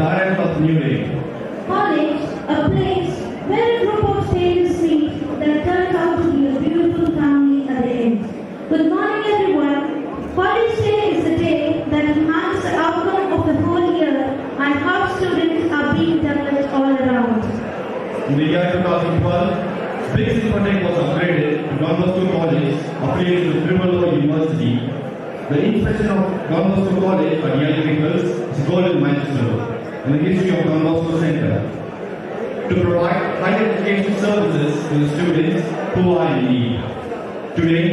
garden of new day. College, a place where a group of strangers meet that turns out to be a beautiful family at the end. Good morning, everyone. College Day is the day that marks the outcome of the whole year and how students are being developed all around. In the year 2012, Big Discotheque was upgraded to Don Bosco College, affiliated to Tirupattur University. The inception of Don Bosco College at Yelagiri is a golden milestone in the history of Don Bosco Center to provide higher education services to the students who are in need. Today,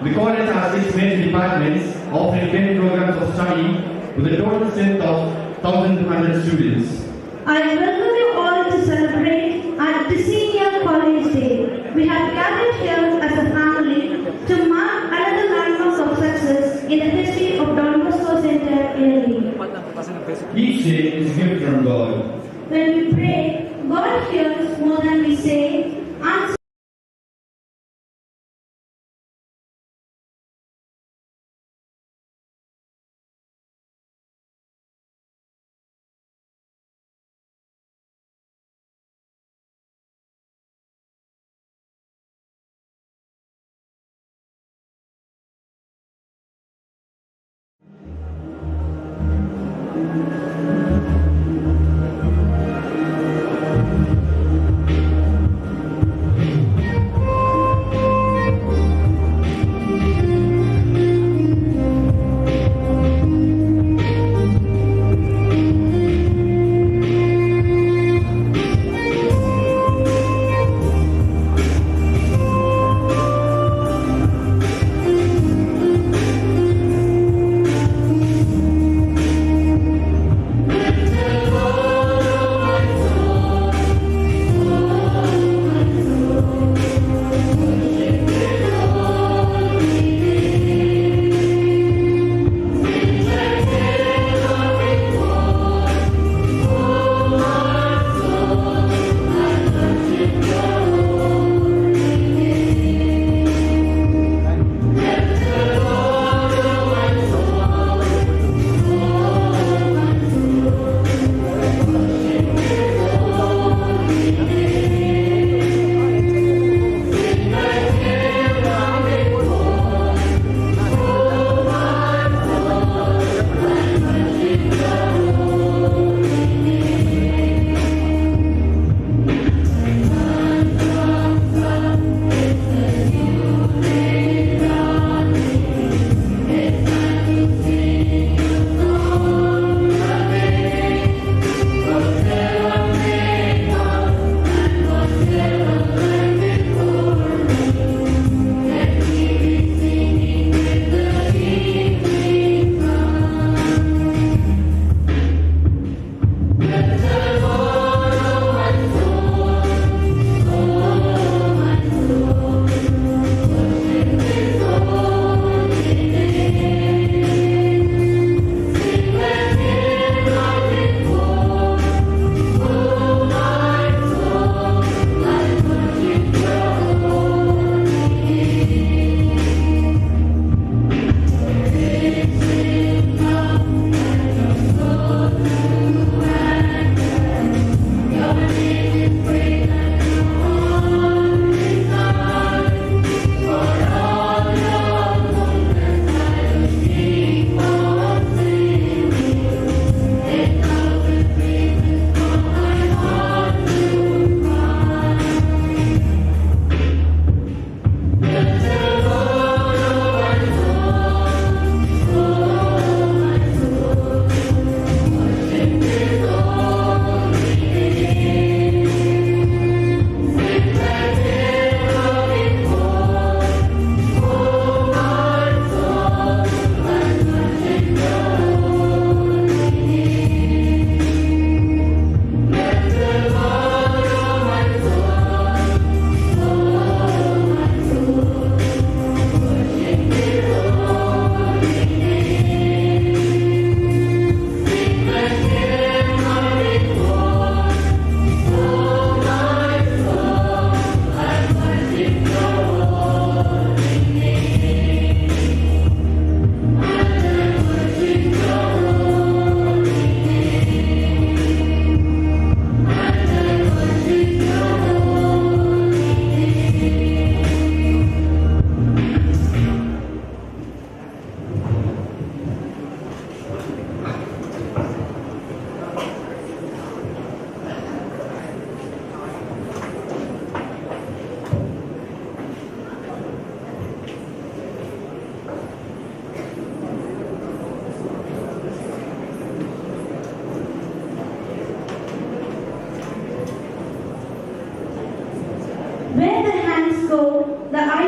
the college has 6 major departments offering 10 programs of study with a total strength of 1,200 students. I welcome you all to celebrate our Decennial College Day. We have gathered here as a family to mark another landmark of success in the history of Don Bosco Center in Yelagiri. Each day is a gift from God. When we pray, God hears more than we say. Answer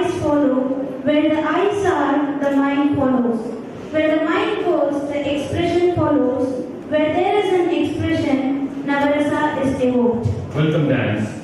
eyes follow. Where the eyes are, the mind follows. Where the mind goes, the expression follows. Where there is an expression, Navarasa is evoked. Welcome dance.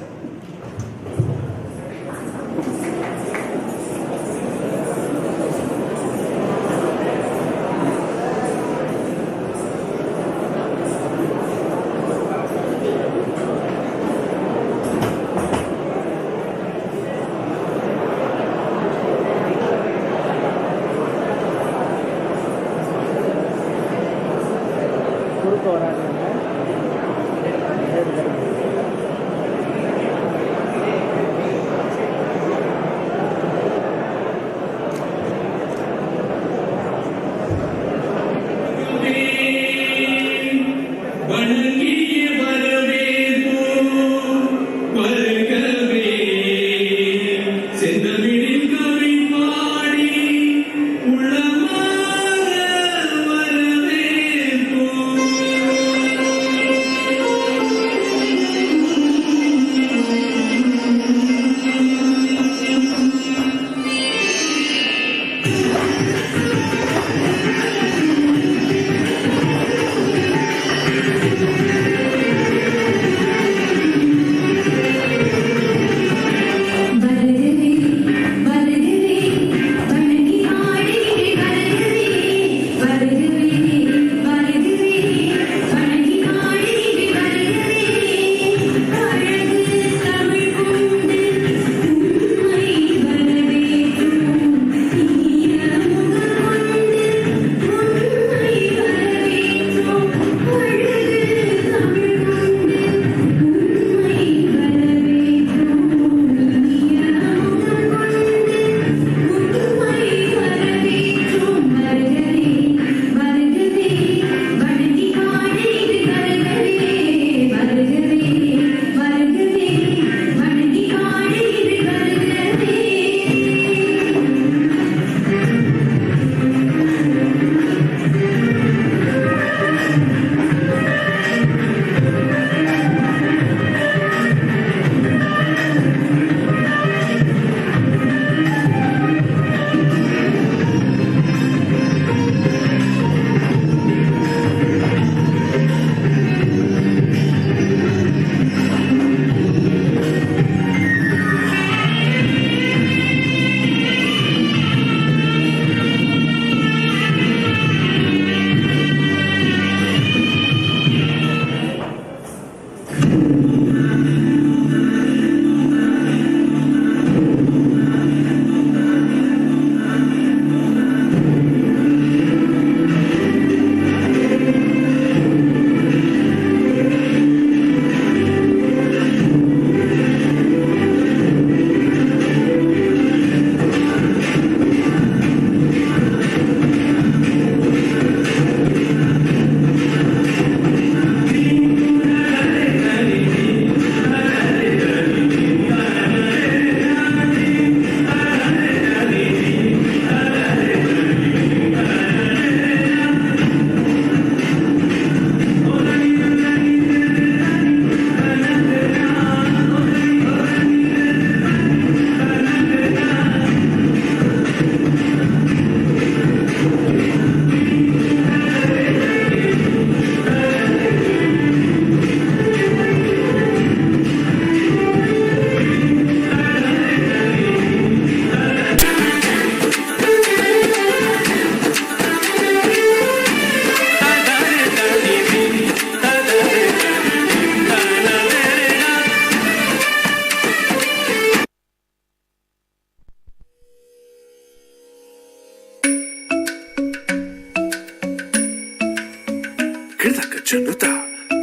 Junuta,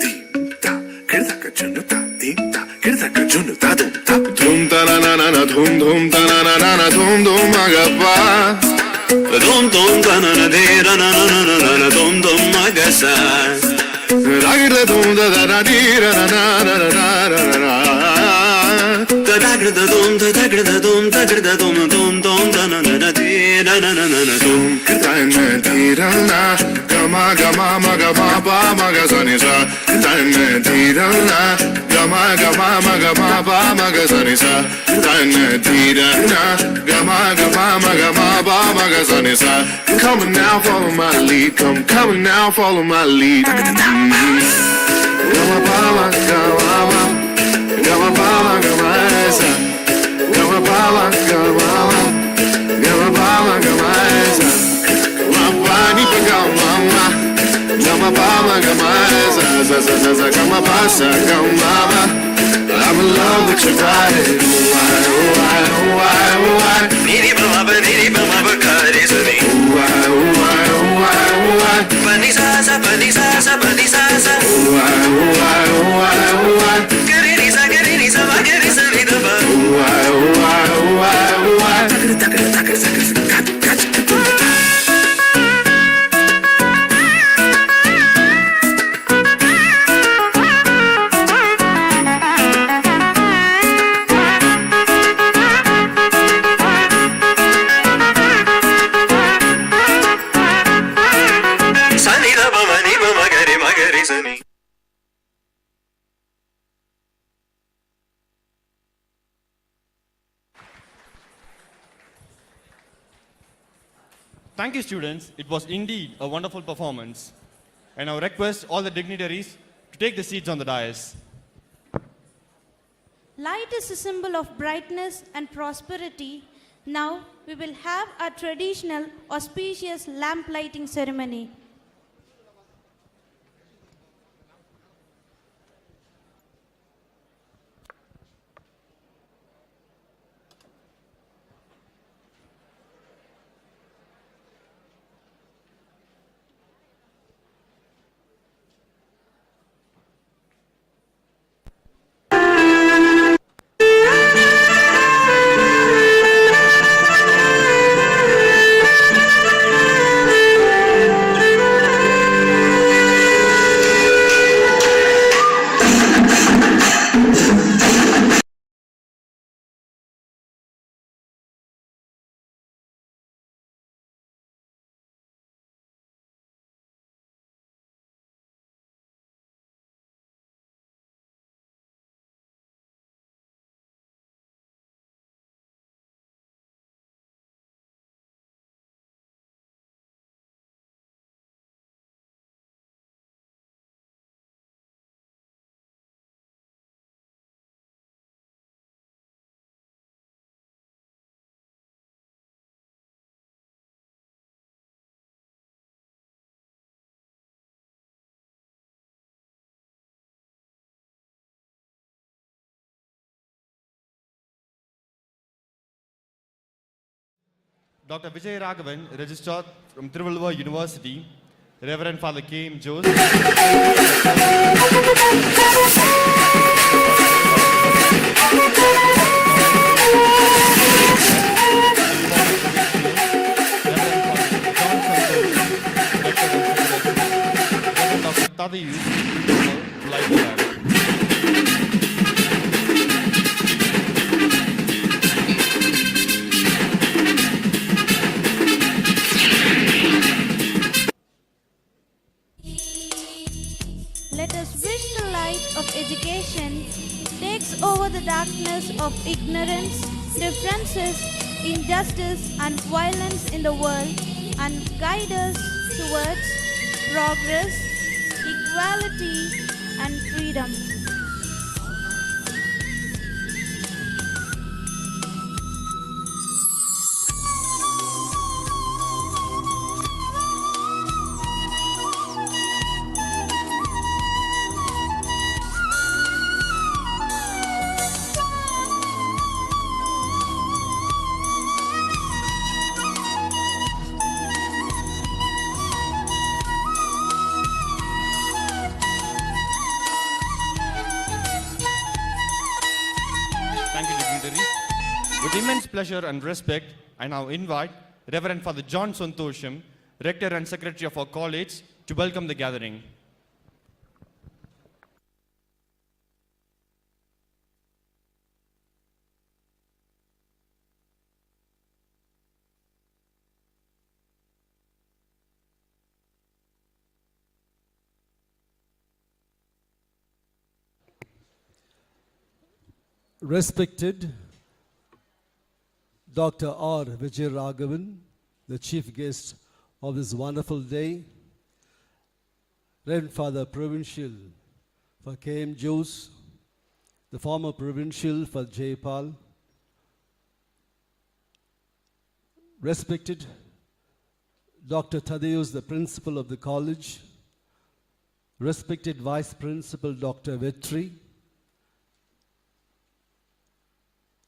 Dinta, Kirdaka Junuta, Dinta, Kirdaka Junuta, Dunta, Dunta na na na na, Dum Dum ta na na na na, Dum Dum Magapa, Dum Dum ta na na de na na na na na na, Dum Dum Magasa, Ragda Dum da da da di na na na na na na na. Da da da dum da da da dum da da dum dum dum da na na di na na na na dum da na di na na gama gama ma ga ma ba ma ga sa ni sa da na di na na ga gama gama maga ma ba maga sani sa dana dida na gama gama maga ma ba maga sani sa. Come on now, follow my lead. Come on now, follow my lead. Gama ba maga ma gama ba maga ma sa gama ba maga ma gama ba maga ma sa ma ba ni pa gama ma gama ba maga ma sa sa sa sa sa gama ba sa gama. I'm in love with your body. Why, why, why, why? Niri mama ba kare sani. Why, why, why, why? Pani sa sa pani sa sa pani sa sa. Why, why, why, why? Kare ni sa ma kare sani da ba. Why, why, why, why? Takar takar kat kat. Thank you, students. It was indeed a wonderful performance. And I request all the dignitaries to take the seats on the dais. Light is a symbol of brightness and prosperity. Now we will have a traditional auspicious lamp lighting ceremony. Dr. Vijay Raghavan, Registrar from Tirupattur University, Reverend Father K. M. Jose, Dr. Tadayu, Life Lab. Let us wish the light of education takes over the darkness of ignorance, differences, injustice and violence in the world and guide us towards progress, equality and freedom. Thank you, dignitaries. With immense pleasure and respect, I now invite Reverend Father John Santosham, Rector and Secretary of our college, to welcome the gathering. Respected Dr. R. Vijayaraghavan, the chief guest of this wonderful day, Reverend Father Provincial for K.M. Jose, the former Provincial for Jayapal, respected Dr. Thaddeus, the Principal of the College, respected Vice Principal Dr. Vetri,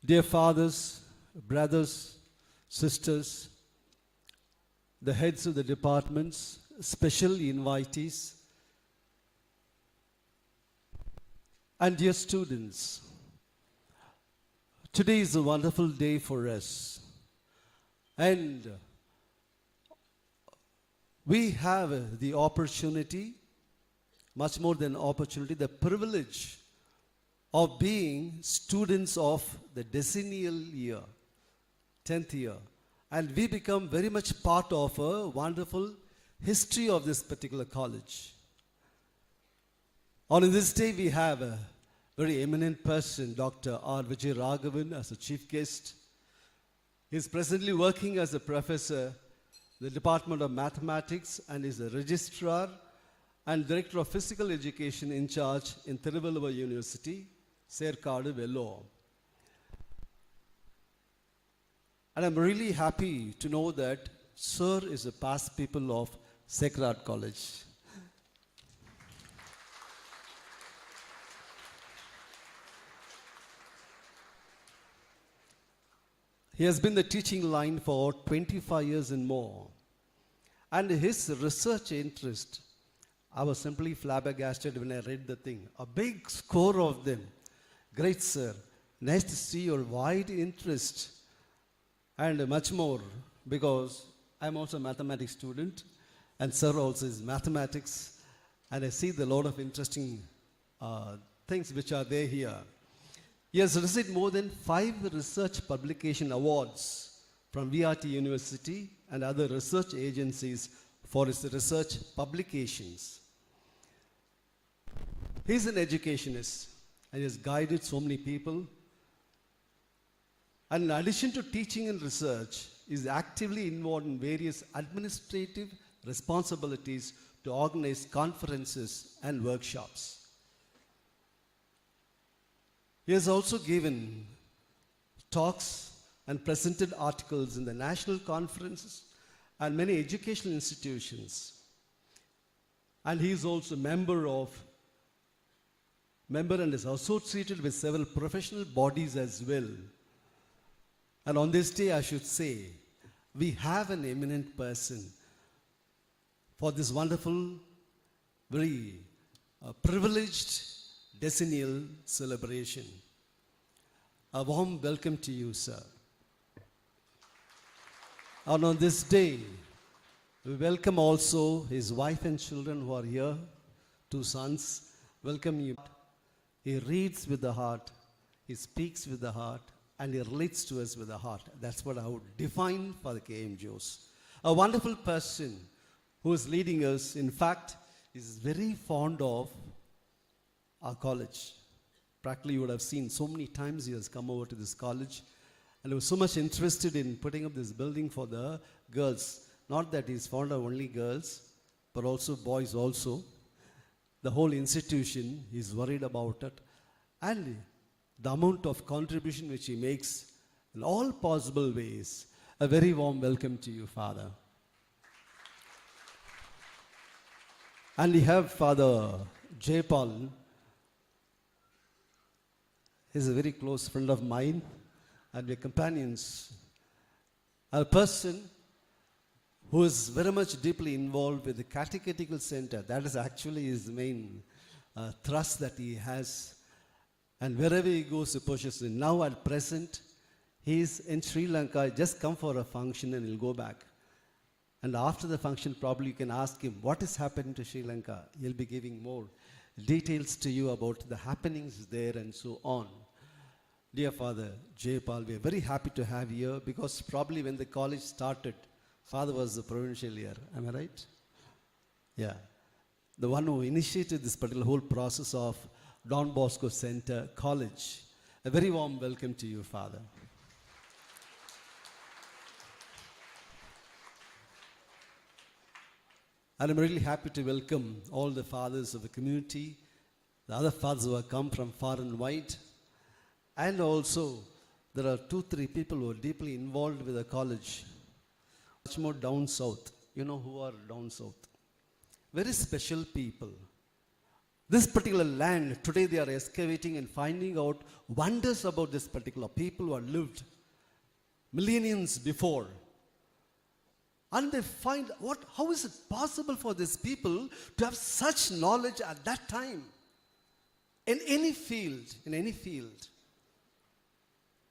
dear fathers, brothers, sisters, the heads of the departments, special invitees, and dear students, today is a wonderful day for us. And we have the opportunity, much more than opportunity, the privilege of being students of the Decennial year, 10th year. And we become very much part of a wonderful history of this particular college. On this day, we have a very eminent person, Dr. R. Vijayaraghavan, as a chief guest. He is presently working as a professor in the Department of Mathematics and is a registrar and director of physical education in charge in Tirupattur University, Serkadu, Vellore. And I'm really happy to know that Sir is a past pupil of Sacred Heart College. He has been the teaching line for 25 years and more. And his research interest, I was simply flabbergasted when I read the thing. A big score of them. Great, sir. Nice to see your wide interest. And much more, because I'm also a mathematics student, and sir also is mathematics. And I see the lot of interesting things which are there here. He has received more than 5 research publication awards from VRT University and other research agencies for his research publications. He is an educationist and he has guided so many people. And in addition to teaching and research, he is actively involved in various administrative responsibilities to organize conferences and workshops. He has also given talks and presented articles in the national conferences and many educational institutions. And he is also member and is associated with several professional bodies as well. And on this day, I should say, we have an eminent person for this wonderful, very privileged decennial celebration. A warm welcome to you, sir. And on this day, we welcome also his wife and children who are here, 2 sons. Welcome you. He reads with the heart, he speaks with the heart, and he relates to us with the heart. That's what I would define for the K.M. Jose. A wonderful person who is leading us. In fact, is very fond of our college. Practically, you would have seen so many times he has come over to this college, and he was so much interested in putting up this building for the girls. Not that he's fond of only girls, but also boys also. The whole institution, he's worried about it. And the amount of contribution which he makes in all possible ways. A very warm welcome to you, Father. And we have Father Jayapal. He's a very close friend of mine, and we're companions. A person who is very much deeply involved with the catechetical center. That is actually his main thrust that he has. And wherever he goes, he pushes in. Now at present, he is in Sri Lanka, just come for a function and he'll go back. And after the function, probably you can ask him what is happening to Sri Lanka. He'll be giving more details to you about the happenings there and so on. Dear Father Jayapal, we are very happy to have you here because probably when the college started, Father was the provincial year. Am I right? Yeah. The one who initiated this particular whole process of Don Bosco Center College. A very warm welcome to you, Father. And I'm really happy to welcome all the fathers of the community, the other fathers who have come from far and wide, and also there are 2-3 people who are deeply involved with the college, much more down south. You know who are down south? Very special people. This particular land, today they are excavating and finding out wonders about this particular people who have lived millenniums before. And they find how is it possible for these people to have such knowledge at that time? In any field.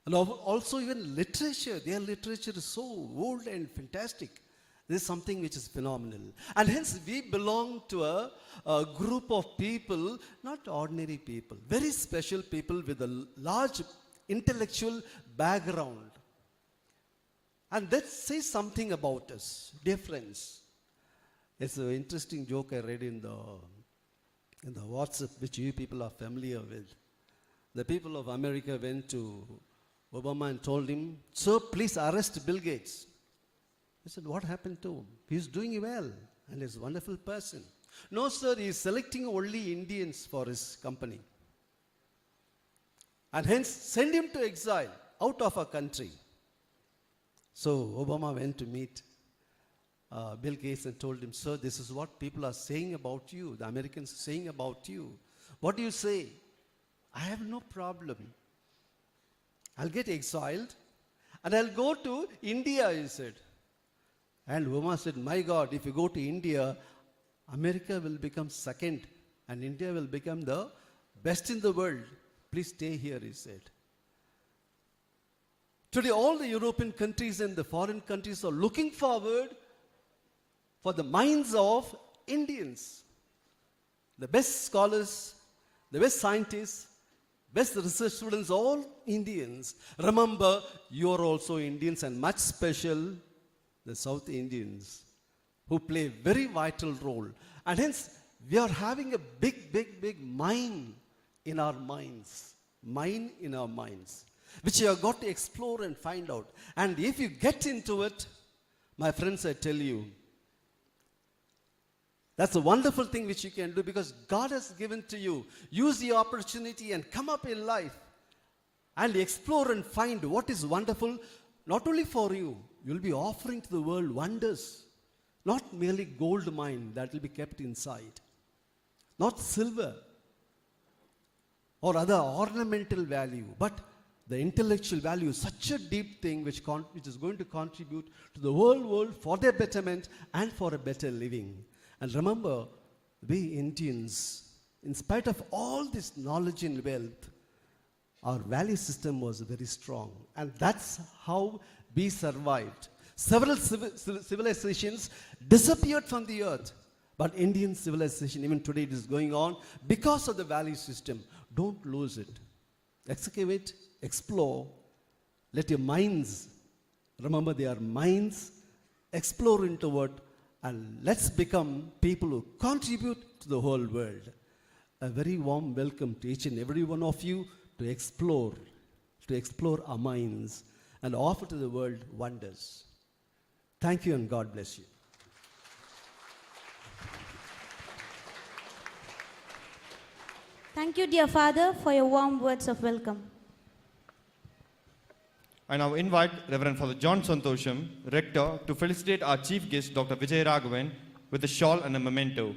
And also even literature, their literature is so old and fantastic. This is something which is phenomenal. And hence we belong to a group of people, not ordinary people, very special people with a large intellectual background. And that says something about us, dear friends. It's an interesting joke I read in the WhatsApp, which you people are familiar with. The people of America went to Obama and told him, "Sir, please arrest Bill Gates." He said, "What happened to him? He's doing well and he's a wonderful person." "No, sir, he's selecting only Indians for his company. And hence send him to exile, out of our country." So Obama went to meet Bill Gates and told him, "Sir, this is what people are saying about you, the Americans are saying about you. What do you say?" "I have no problem. I'll get exiled and I'll go to India," he said. And Obama said, "My God, if you go to India, America will become second and India will become the best in the world. Please stay here," he said. Today, all the European countries and the foreign countries are looking forward for the minds of Indians. The best scholars, the best scientists, best research students, all Indians. Remember, you are also Indians, and much special, the South Indians, who play a very vital role. And hence, we are having a big mine in our minds. Mine in our minds, which you have got to explore and find out. And if you get into it, my friends, I tell you, that's a wonderful thing which you can do, because God has given to you. Use the opportunity and come up in life and explore and find what is wonderful, not only for you. You'll be offering to the world wonders, not merely gold mine that will be kept inside, not silver or other ornamental value, but the intellectual value is such a deep thing which is going to contribute to the whole world for their betterment and for a better living. And remember, we Indians, in spite of all this knowledge and wealth, our value system was very strong. And that's how we survived. Several civilizations disappeared from the earth. But Indian civilization, even today, it is going on because of the value system. Don't lose it. Excavate, explore. Let your minds, remember they are minds, explore into it, and let's become people who contribute to the whole world. A very warm welcome to each and every one of you to explore our minds and offer to the world wonders. Thank you and God bless you. Thank you, dear Father, for your warm words of welcome. I now invite Reverend Father John Santosham, Rector, to felicitate our chief guest, Dr. Vijay Raghavan, with a shawl and a memento.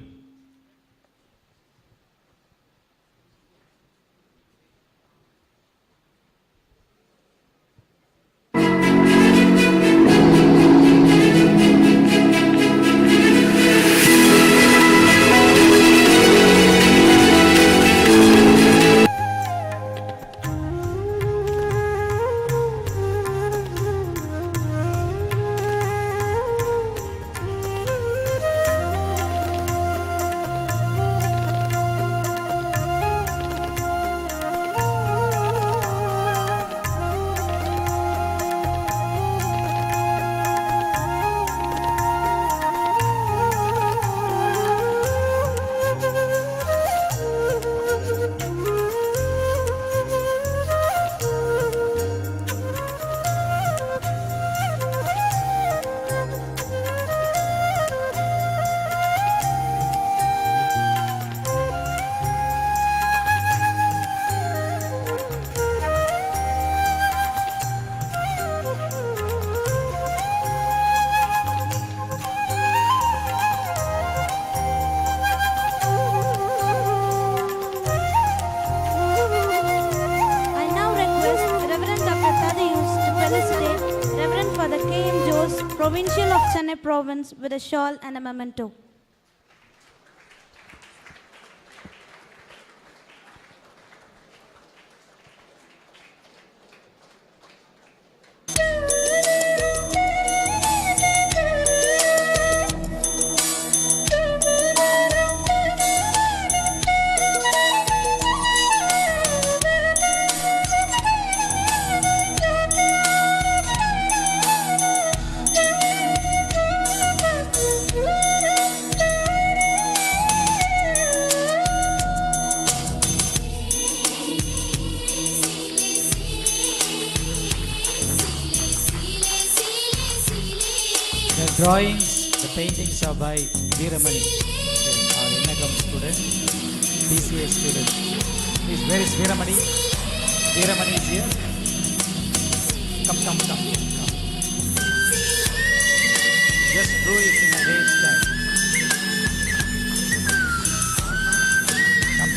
Provincial of Chennai Province, with a shawl and a memento. The drawings, the paintings are by Veeramani, our Innagam student, BCA student. Please, where is Veeramani? Veeramani is here. Come. Just drew it in a day's time.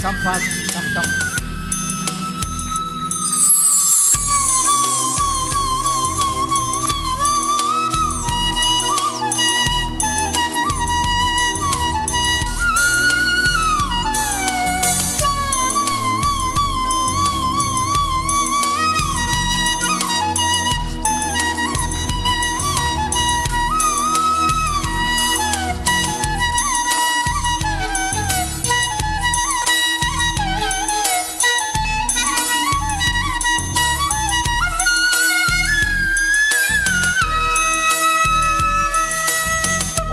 Come fast, come.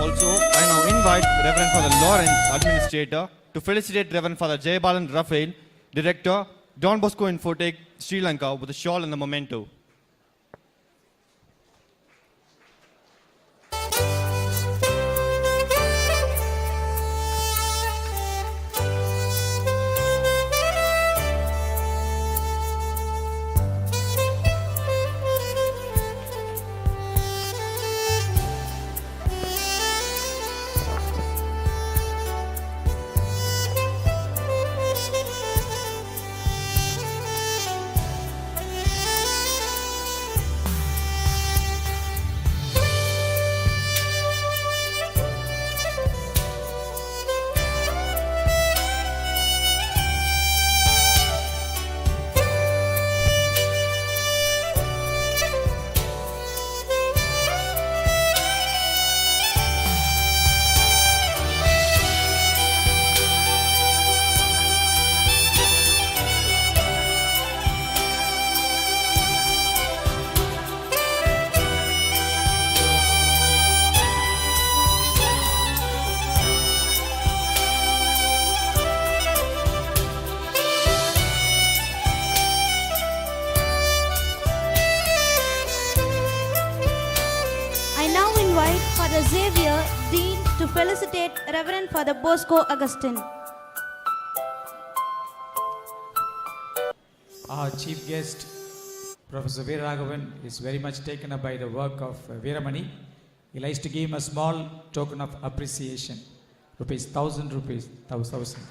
Also, I now invite Reverend Father Lawrence, Administrator, to felicitate Reverend Father Jayabalan Raphael, Director, Don Bosco Infotech, Sri Lanka, with a shawl and a memento. Father Xavier, Dean, to felicitate Reverend Father Bosco Augustine. Our chief guest, Professor Veeraraghavan, is very much taken up by the work of Veeramani. He likes to give him a small token of appreciation. Rupees 1,000 rupees, 1,000.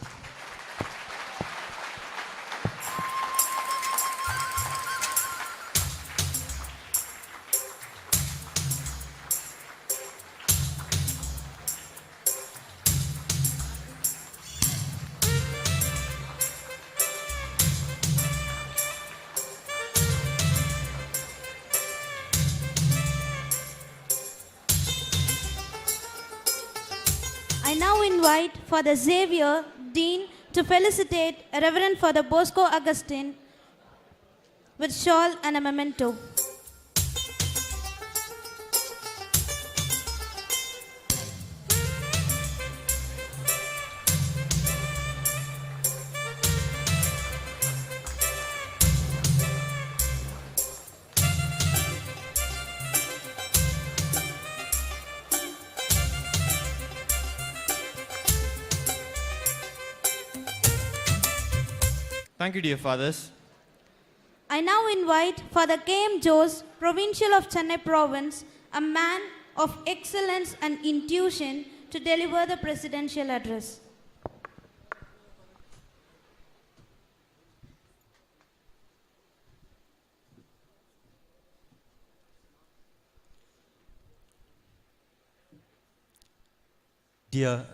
I now invite Father Xavier, Dean, to felicitate Reverend Father Bosco Augustine with shawl and a memento. Thank you, dear fathers. I now invite Father K.M. Jose, Provincial of Chennai Province, a man of excellence and intuition, to deliver the presidential address. Dear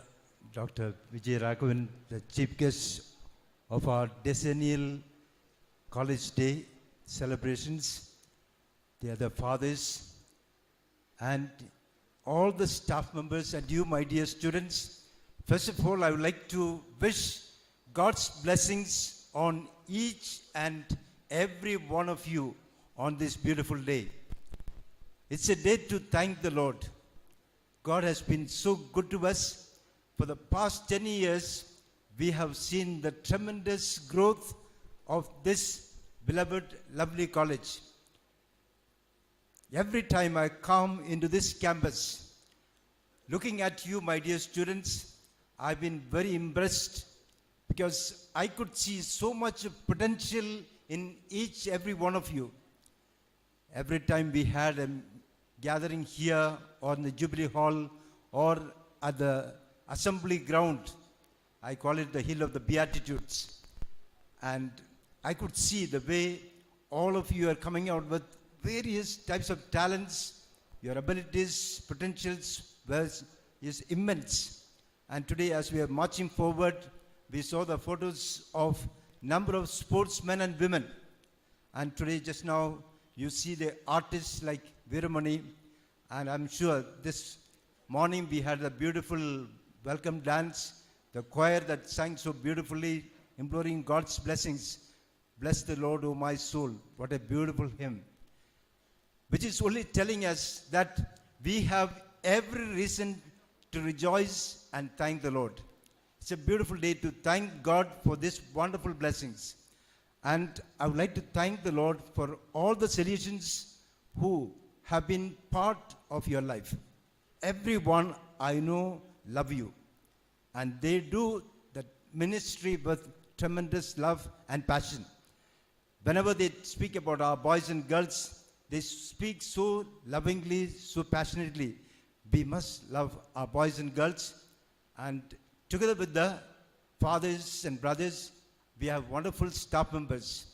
Dr. Vijay Raghavan, the chief guest of our Decennial College Day celebrations, the other fathers, and all the staff members and you, my dear students. First of all, I would like to wish God's blessings on each and every one of you on this beautiful day. It's a day to thank the Lord. God has been so good to us. For the past 10 years, we have seen the tremendous growth of this beloved, lovely college. Every time I come into this campus, looking at you, my dear students, I've been very impressed because I could see so much potential in each, every one of you. Every time we had a gathering here or in the Jubilee Hall or at the assembly ground, I call it the Hill of the Beatitudes. And I could see the way all of you are coming out with various types of talents, your abilities, potentials is immense. And today as we are marching forward, we saw the photos of number of sportsmen and women. And today just now, you see the artists like Veeramani, and I'm sure this morning we had a beautiful welcome dance, the choir that sang so beautifully, imploring God's blessings. Bless the Lord, O my soul. What a beautiful hymn. Which is only telling us that we have every reason to rejoice and thank the Lord. It's a beautiful day to thank God for these wonderful blessings. And I would like to thank the Lord for all the solutions who have been part of your life. Everyone I know love you. And they do the ministry with tremendous love and passion. Whenever they speak about our boys and girls, they speak so lovingly, so passionately. We must love our boys and girls. And together with the fathers and brothers, we have wonderful staff members.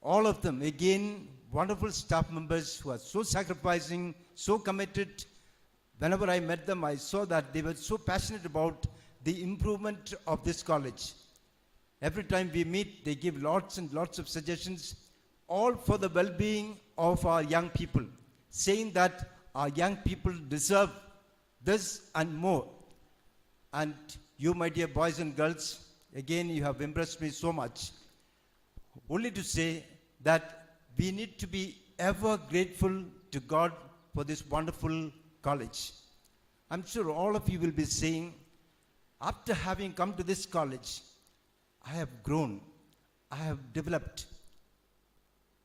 All of them, again, wonderful staff members who are so sacrificing, so committed. Whenever I met them, I saw that they were so passionate about the improvement of this college. Every time we meet, they give lots and lots of suggestions, all for the well-being of our young people, saying that our young people deserve this and more. And you, my dear boys and girls, again, you have impressed me so much. Only to say that we need to be ever grateful to God for this wonderful college. I'm sure all of you will be saying, after having come to this college, I have grown, I have developed.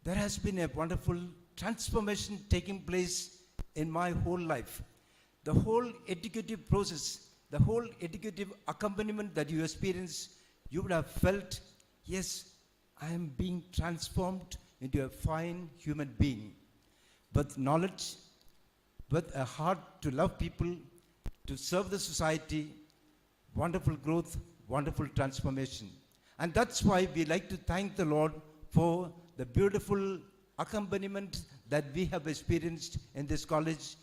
There has been a wonderful transformation taking place in my whole life. The whole educative process, the whole educative accompaniment that you experience, you would have felt, yes, I am being transformed into a fine human being with knowledge, with a heart to love people, to serve the society, wonderful growth, wonderful transformation. And that's why we like to thank the Lord for the beautiful accompaniment that we have experienced in this college.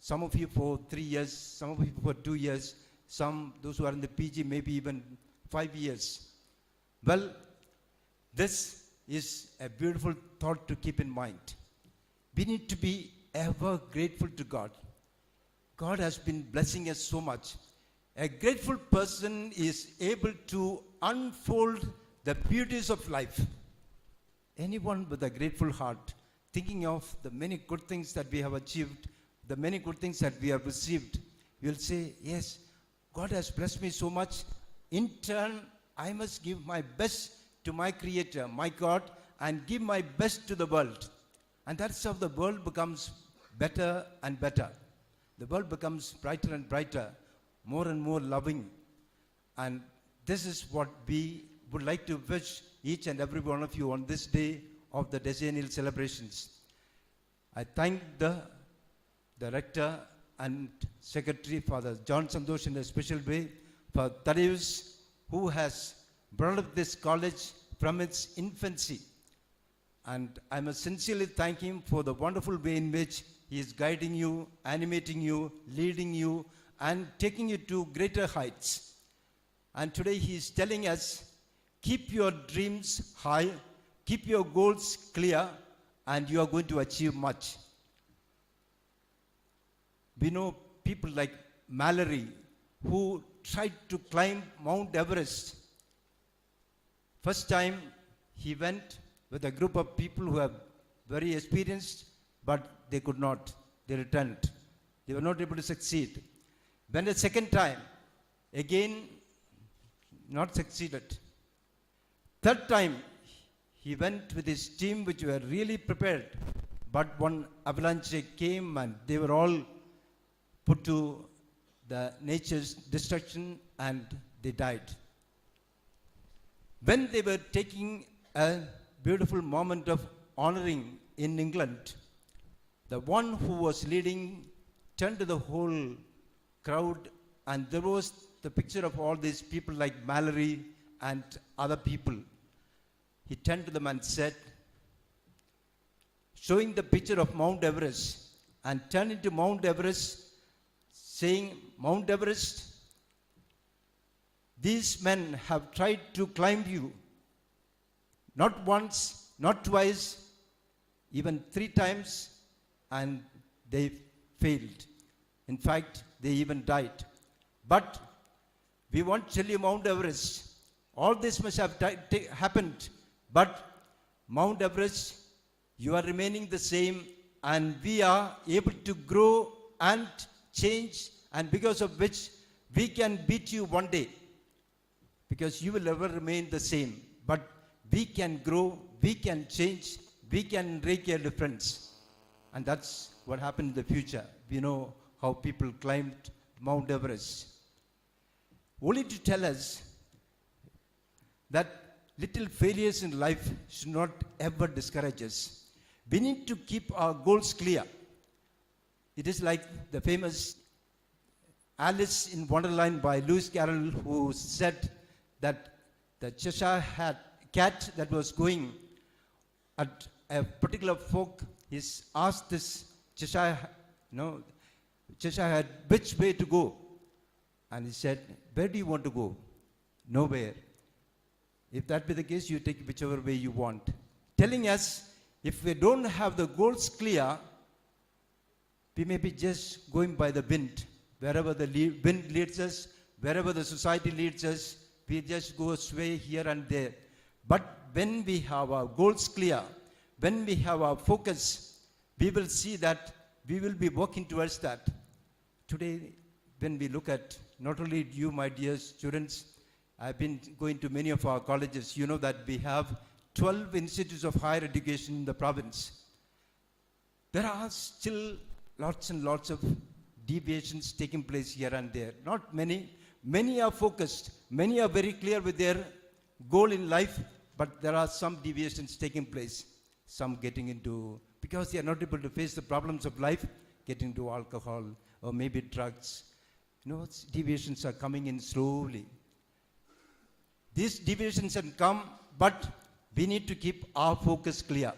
Some of you for 3 years, some of you for 2 years, some, those who are in the PG, maybe even 5 years. Well, this is a beautiful thought to keep in mind. We need to be ever grateful to God. God has been blessing us so much. A grateful person is able to unfold the beauties of life. Anyone with a grateful heart, thinking of the many good things that we have achieved, the many good things that we have received, will say, yes, God has blessed me so much. In turn, I must give my best to my Creator, my God, and give my best to the world. And that's how the world becomes better and better. The world becomes brighter and brighter, more and more loving. And this is what we would like to wish each and every one of you on this day of the Decennial celebrations. I thank the Director and Secretary, Father John Santosh, in a special way, for Thaddeus, who has brought up this college from its infancy. And I must sincerely thank him for the wonderful way in which he is guiding you, animating you, leading you, and taking you to greater heights. And today he is telling us, keep your dreams high, keep your goals clear, and you are going to achieve much. We know people like Mallory who tried to climb Mount Everest. First time he went with a group of people who are very experienced, but they could not. They returned. They were not able to succeed. When the second time, again, not succeeded. Third time, he went with his team, which were really prepared, but one avalanche came and they were all put to the nature's destruction and they died. When they were taking a beautiful moment of honoring in England, the one who was leading turned to the whole crowd, and there was the picture of all these people like Mallory and other people. He turned to them and said, showing the picture of Mount Everest, and turned into Mount Everest, saying, Mount Everest, these men have tried to climb you, not once, not twice, even 3 times, and they failed. In fact, they even died. But we want to tell you, Mount Everest, all this must have happened, but Mount Everest, you are remaining the same, and we are able to grow and change, and because of which we can beat you one day, because you will never remain the same. But we can grow, we can change, we can make a difference. And that's what happened in the future. We know how people climbed Mount Everest. Only to tell us that little failures in life should not ever discourage us. We need to keep our goals clear. It is like the famous Alice in Wonderland by Lewis Carroll, who said that the Cheshire cat that was going at a particular folk, he's asked this Cheshire had which way to go. And he said, where do you want to go? Nowhere. If that be the case, you take whichever way you want. Telling us, if we don't have the goals clear, we may be just going by the wind. Wherever the wind leads us, wherever the society leads us, we just go sway here and there. But when we have our goals clear, when we have our focus, we will see that we will be working towards that. Today, when we look at not only you, my dear students, I've been going to many of our colleges. You know that we have 12 institutes of higher education in the province. There are still lots and lots of deviations taking place here and there. Not many. Many are focused. Many are very clear with their goal in life, but there are some deviations taking place. Some getting into, because they are not able to face the problems of life, getting into alcohol or maybe drugs. Deviations are coming in slowly. These deviations have come, but we need to keep our focus clear.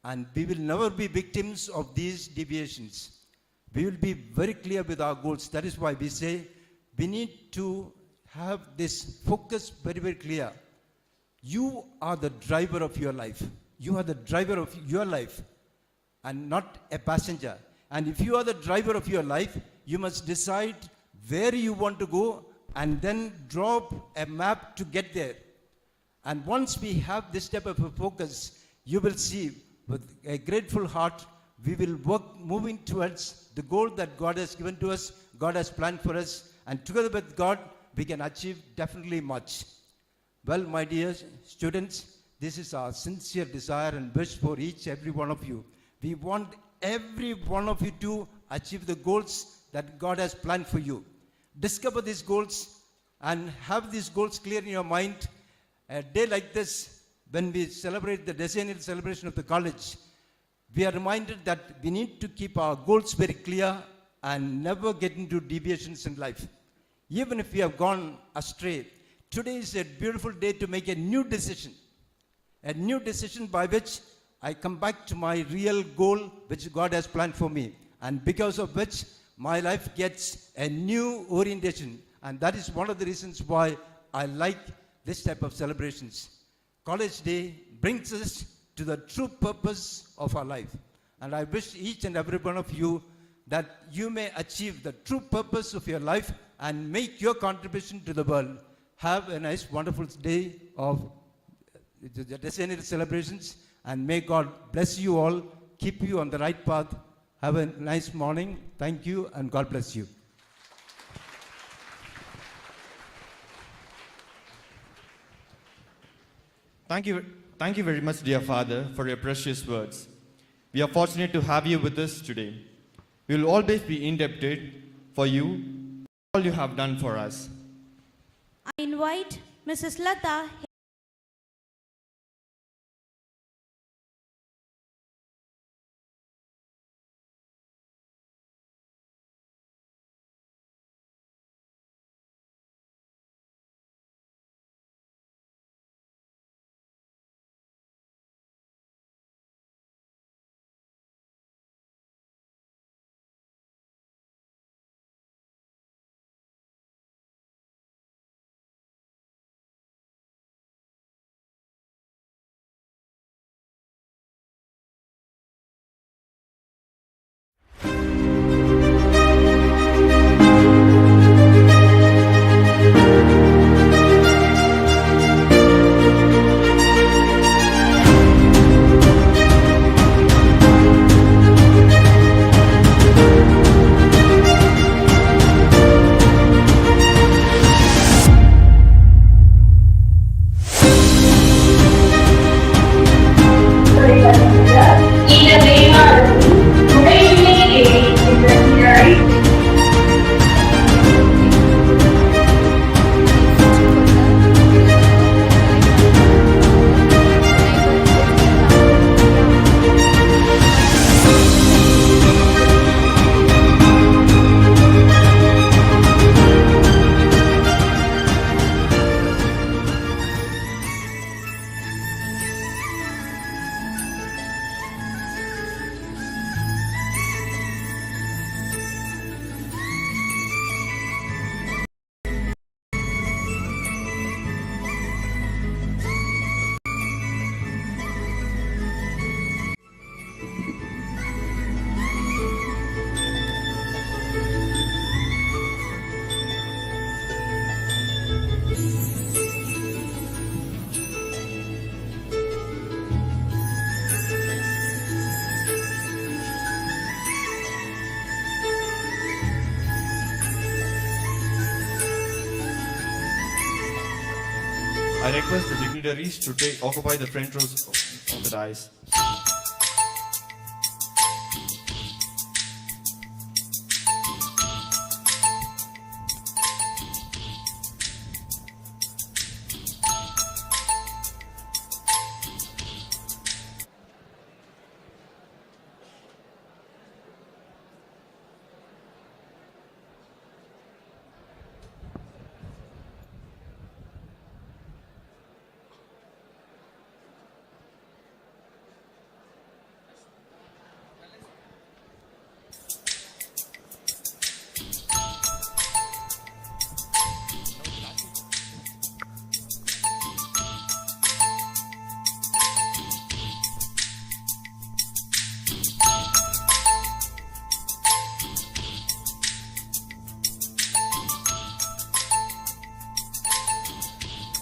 And we will never be victims of these deviations. We will be very clear with our goals. That is why we say we need to have this focus very, very clear. You are the driver of your life. You are the driver of your life and not a passenger. And if you are the driver of your life, you must decide where you want to go and then draw a map to get there. And once we have this type of a focus, you will see with a grateful heart, we will work moving towards the goal that God has given to us, God has planned for us, and together with God, we can achieve definitely much. Well, my dear students, this is our sincere desire and wish for each every one of you. We want every one of you to achieve the goals that God has planned for you. Discover these goals and have these goals clear in your mind. A day like this, when we celebrate the decennial celebration of the college, we are reminded that we need to keep our goals very clear and never get into deviations in life. Even if we have gone astray, today is a beautiful day to make a new decision by which I come back to my real goal which God has planned for me, and because of which my life gets a new orientation. And that is one of the reasons why I like this type of celebrations. College Day brings us to the true purpose of our life. And I wish each and every one of you that you may achieve the true purpose of your life and make your contribution to the world. Have a nice, wonderful day of the Decennial celebrations, and may God bless you all, keep you on the right path. Have a nice morning. Thank you, and God bless you. Thank you very much, dear Father, for your precious words. We are fortunate to have you with us today. We will always be indebted for you, all you have done for us. I invite Mrs. Lata. I request the dignitaries to occupy the front rows of the dais.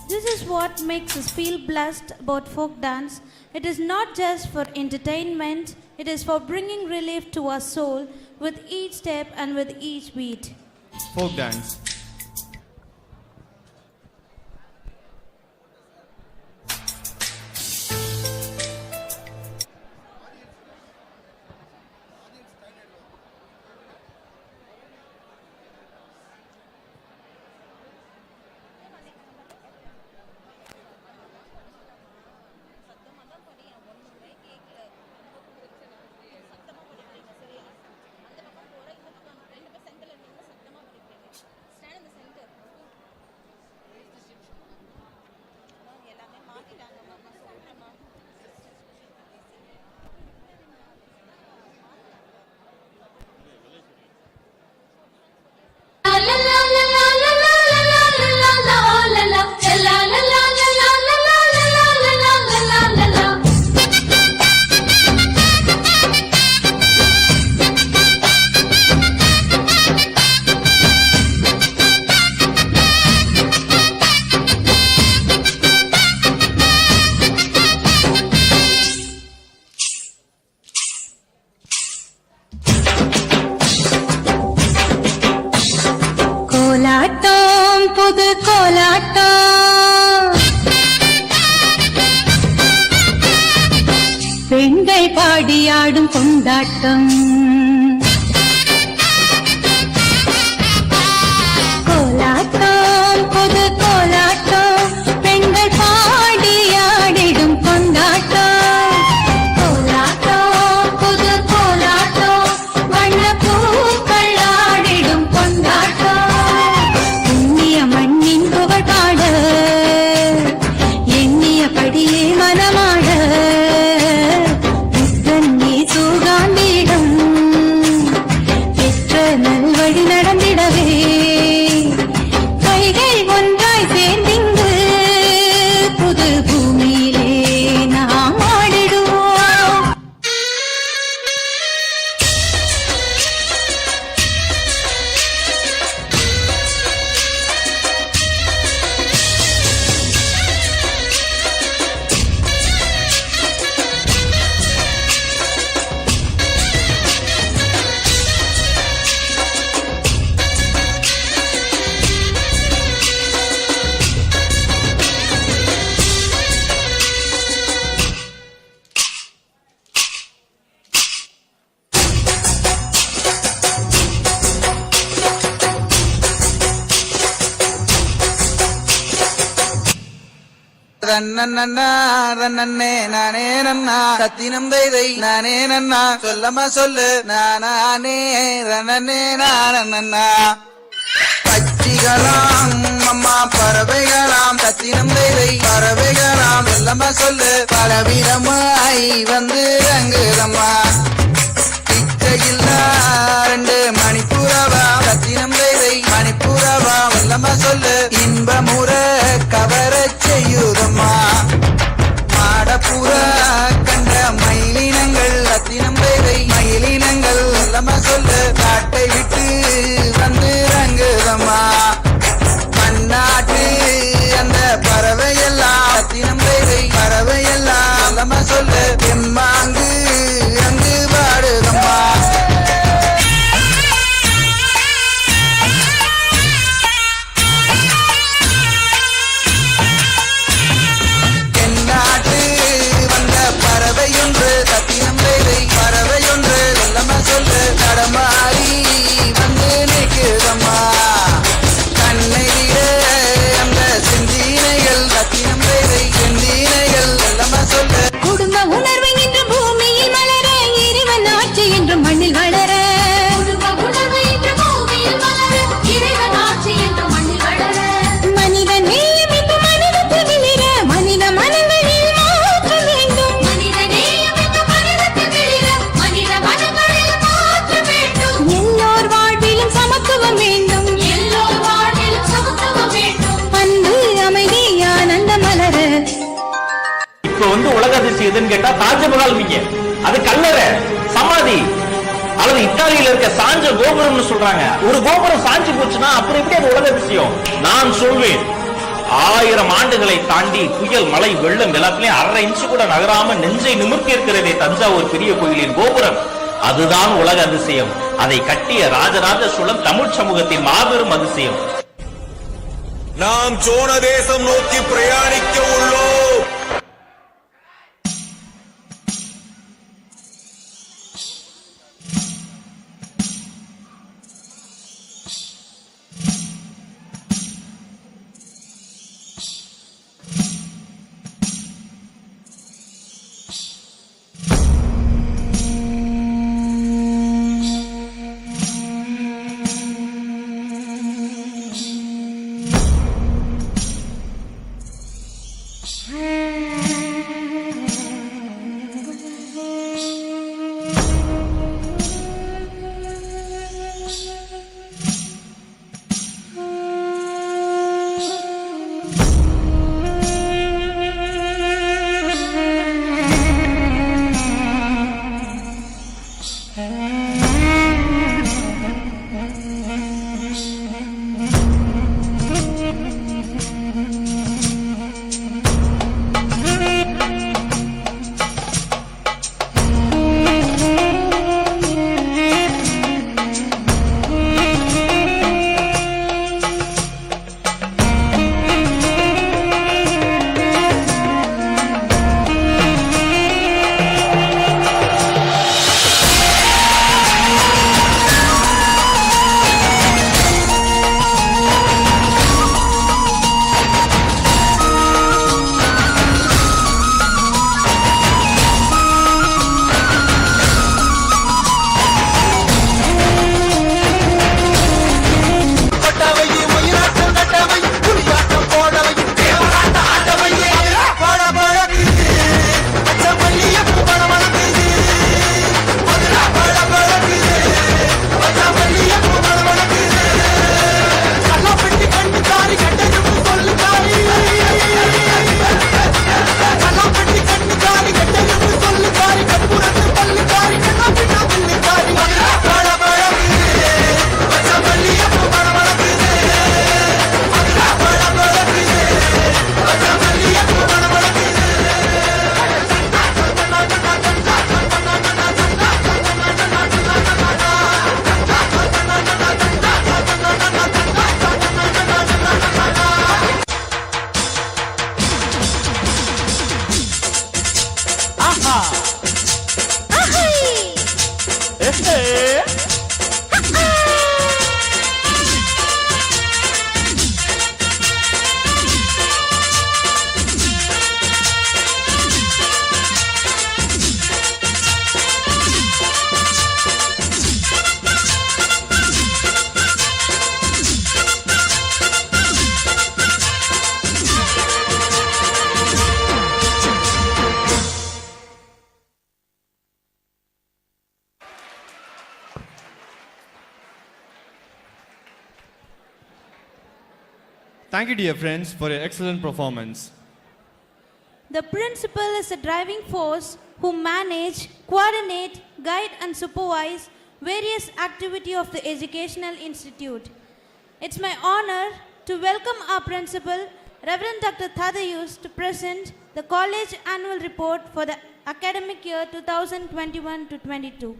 This is what makes us feel blessed about folk dance. It is not just for entertainment, it is for bringing relief to our soul with each step and with each beat. Folk dance. கோலாட்டம் பெண்கள் பாடியாடும் கொண்டாட்டம் கோலாட்டம் புது கோலாட்டம் பெண்கள் பாடியாடிடும் கொண்டாட்டம் கோலாட்டம் புது கோலாட்டம் வண்ண பூக்கள் ஆடிடும் கொண்டாட்டம் புண்ணிய மண்ணின் புகழ் பாட எண்ணியபடியே மனமாட சூகாண்டிடம் பெற்ற நல்வழி நடந்திடவே கைகள் ஒன்றாய் சேர்ந்திங்கு புது பூமியிலே நாம் ஆடிடுவோம். ரன்னே நானே நன்னா சத்தினம் தைதை நானே நன்னா சொல்லமா சொல்லு நானே ரன்னே நானண்ணா பச்சிகளாம் அம்மா பறவைகளாம் சத்தினம் தைதை பறவைகளாம் சொல்லமா சொல்லு பலவிதமாய் வந்து ரங்குதம்மா இச்சையில்லா 2 மணிப்புறவா சத்தினம் தைதை மணிப்புறவா சொல்லமா சொல்லு இன்பமுற கவர செய்யுதம்மா மாடப்புற கண்ட மயிலினங்கள் ரத்தினம் தைதை மயிலினங்கள் சொல்லமா சொல்லு காட்டை விட்டு வந்து ரங்குதம்மா பன்னாட்டு அந்த பறவையெல்லாம் ரத்தினம் தைதை பறவையெல்லாம் சொல்லமா சொல்லு எம்மாங்கு அங்கு பாடுதம்மா தென்னாட்டு வந்த பறவையொன்று சத்தினம் தைதை பறவையொன்று சொல்லமா சொல்லு கடமாறி வந்து நிற்குதம்மா கண்ணை விட அந்த செந்தீனைகள் சத்தினம் தைதை செந்தீனைகள் சொல்லமா சொல்லு குடும்ப உணர்வு என்று பூமியில் மலர இறைவன் ஆட்சி என்று மண்ணில் வளர குடும்ப உணர்வு என்று பூமியில் மலர இறைவன் ஆட்சி என்று மண்ணில் வளர மனிதன் நேயம் என்று மனிதத்தில் விளிர மனித மனங்களில் மாற்ற வேண்டும் மனித நேயம் என்று மனிதத்தில் விளிர மனித மனங்களில் மாற்ற வேண்டும் எல்லோர் வாழ்விலும் சமத்துவம் வேண்டும் எல்லோர் வாழ்விலும் சமத்துவம் வேண்டும் அன்பு அமைதி ஆனந்த மலர இப்ப உலக அதிசயம் எதுன்னு கேட்டா தாஜ்மஹால் நீங்க அது கல்லறை சமாதி அல்லது இத்தாலியில இருக்க சாஞ்ச கோபுரம்னு சொல்றாங்க. ஒரு கோபுரம் சாஞ்சு போச்சுன்னா அப்புறம் எப்படி அது உலக அதிசயம்? நான் சொல்வேன் 1000 ஆண்டுகளை தாண்டி புயல் மழை வெள்ளம் எல்லாத்துலயும் 1/2 இன்ச்சு கூட நகராம நெஞ்சை நிமிர்த்தி இருக்கிறதே தஞ்சாவூர் பெரிய கோயிலின் கோபுரம், அதுதான் உலக அதிசயம். அதை கட்டிய ராஜராஜ சோழன் தமிழ் சமூகத்தின் மாபெரும் அதிசயம். நாம் சோழ தேசம் நோக்கி பிரயாணிக்க உள்ளோம். Hey. Thank you, dear friends, for your excellent performance. The principal is a driving force who manage, coordinate, guide and supervise various activities of the educational institute. It's my honor to welcome our principal, Reverend Dr. Thadayus, to present the college annual report for the academic year 2021 to 22.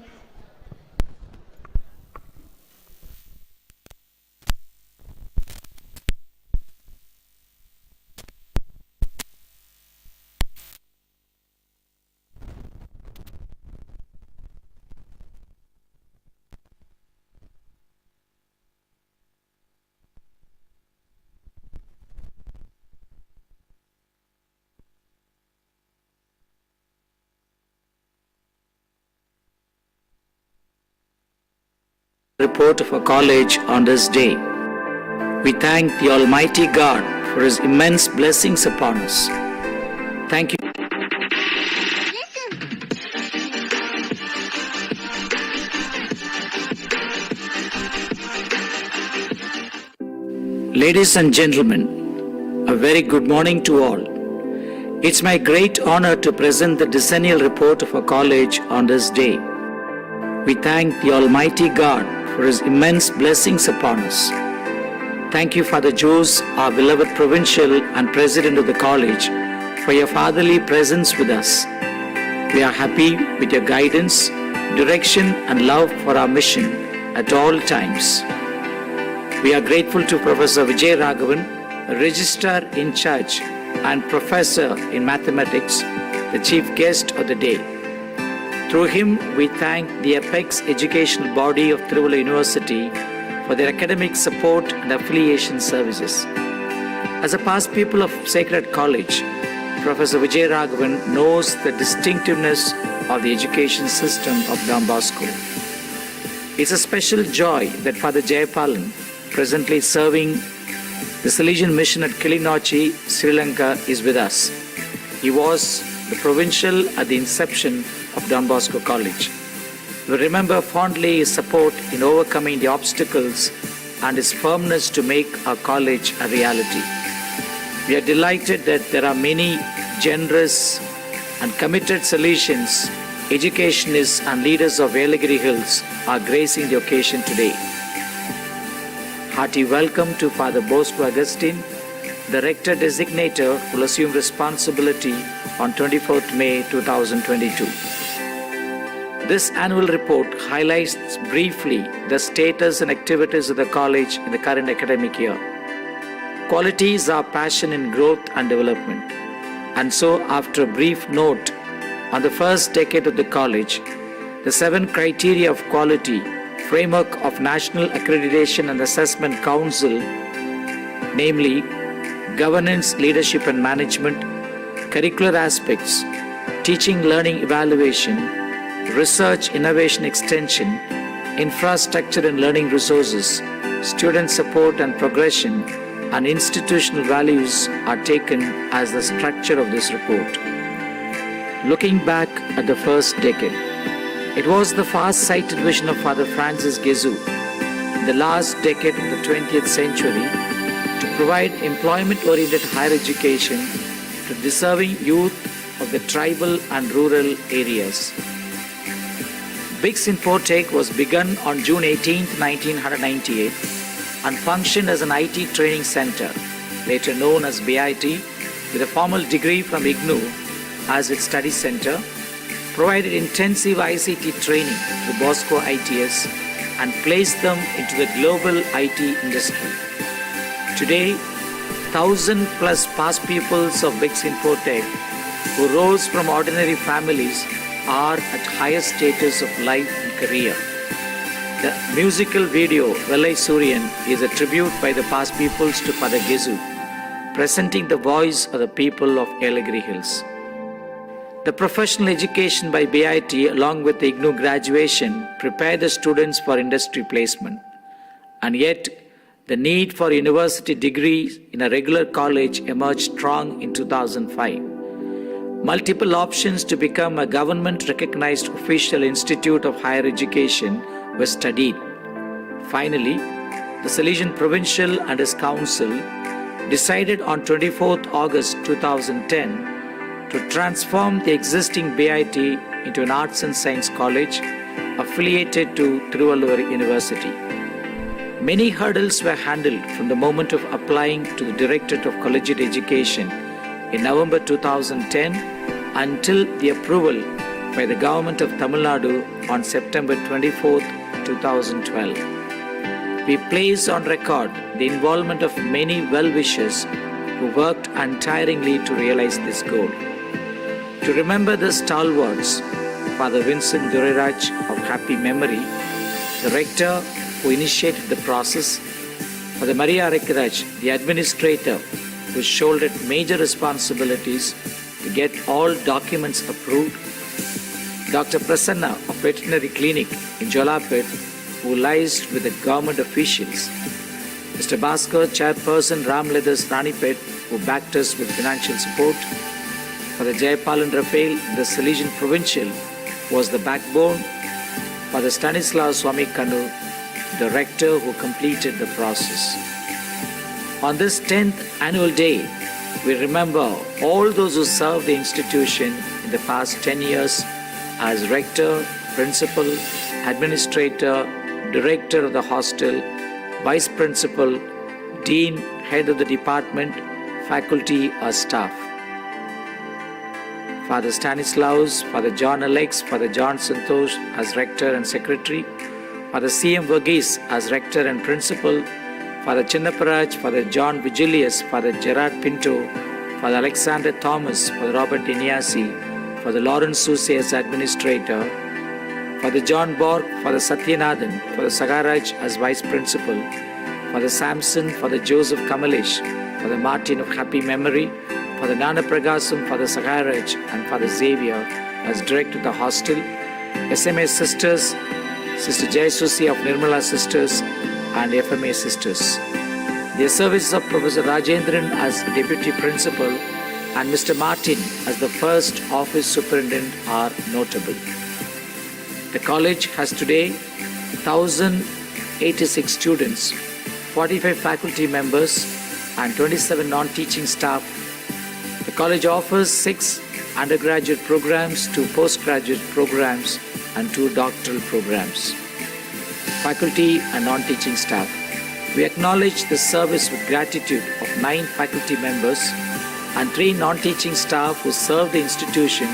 Report of a college on this day. We thank the Almighty God for His immense blessings upon us. Thank you. Ladies and gentlemen, a very good morning to all. It's my great honor to present the Decennial report of a college on this day. We thank the Almighty God for His immense blessings upon us. Thank you, Father Jose, our beloved provincial and president of the college, for your fatherly presence with us. We are happy with your guidance, direction and love for our mission at all times. We are grateful to Professor Vijay Raghavan, a registrar in charge and professor in mathematics, the chief guest of the day. Through him, we thank the apex educational body of Tirupattur University for their academic support and affiliation services. As a past pupil of Sacred College, Professor Vijay Raghavan knows the distinctiveness of the education system of Bosco. It's a special joy that Father Jayapalan, presently serving the Salesian mission at Kilinochchi, Sri Lanka, is with us. He was the provincial at the inception of Don Bosco College. We remember fondly his support in overcoming the obstacles and his firmness to make our college a reality. We are delighted that there are many generous and committed Salesians, educationists and leaders of Yelagiri Hills are gracing the occasion today. Hearty welcome to Father Bosco Agustin, the rector designator who will assume responsibility on 24th May 2022. This annual report highlights briefly the status and activities of the college in the current academic year. Quality is our passion in growth and development. And so, after a brief note on the first decade of the college, the 7 criteria of quality, framework of National Accreditation and Assessment Council, namely governance, leadership and management, curricular aspects, teaching, learning, evaluation, research, innovation, extension, infrastructure and learning resources, student support and progression, and institutional values are taken as the structure of this report. Looking back at the first decade, it was the far-sighted vision of Father Francis Gezu in the last decade of the 20th century to provide employment-oriented higher education to deserving youth of the tribal and rural areas. BICS Infotech was begun on June 18, 1998 and functioned as an IT training center, later known as BIT, with a formal degree from IGNOU as its study center, provided intensive ICT training to Bosco ITS and placed them into the global IT industry. Today, 1,000 plus past pupils of BICS Infotech who rose from ordinary families are at higher status of life and career. The musical video Velai Suryan is a tribute by the past peoples to Father Gezu, presenting the voice of the people of Yelagiri Hills. The professional education by BIT along with the IGNOU graduation prepare the students for industry placement. And yet, the need for university degrees in a regular college emerged strong in 2005. Multiple options to become a government-recognized official institute of higher education were studied. Finally, the Salesian Provincial and his council decided on 24th August 2010 to transform the existing BIT into an arts and science college affiliated to Tirupattur University. Many hurdles were handled from the moment of applying to the Directorate of Collegiate Education in November 2010 until the approval by the Government of Tamil Nadu on September 24, 2012. We place on record the involvement of many well-wishers who worked untiringly to realize this goal. To remember the stalwarts, Father Vincent Duraraj of happy memory, the rector who initiated the process, Father Maria Arekaraj, the administrator who shouldered major responsibilities to get all documents approved, Dr. Prasanna of Veterinary Clinic in Jolapet who liaised with the government officials, Mr. Bosco, Chairperson Ram Leathers Ranipet who backed us with financial support, Father Jayapalan Raphael, the Salesian Provincial, was the backbone, Father Stanislav Swami Kanu, the rector who completed the process. On this 10th annual day, we remember all those who served the institution in the past 10 years as rector, principal, administrator, director of the hostel, vice principal, dean, head of the department, faculty or staff. Father Stanislaus, Father John Alex, Father John Santosh as rector and secretary, Father C.M. Verghese as rector and principal, Father Chinnaparaj, Father John Vigilius, Father Gerard Pinto, Father Alexander Thomas, Father Robert Inyasi, Father Lawrence Susse as administrator, Father John Borg, Father Satyanathan, Father Sagaraj as vice principal, Father Samson, Father Joseph Kamalesh, Father Martin of happy memory, Father Nana Pragasam, Father Sagaraj, and Father Xavier as director of the hostel, SMA sisters, Sister Jay Susi of Nirmala Sisters, and FMA Sisters. The services of Professor Rajendran as Deputy Principal and Mr. Martin as the first office superintendent are notable. The college has today 1,086 students, 45 faculty members, and 27 non-teaching staff. The college offers 6 undergraduate programs, 2 postgraduate programs, and 2 doctoral programs. Faculty and non-teaching staff. We acknowledge the service with gratitude of 9 faculty members and 3 non-teaching staff who served the institution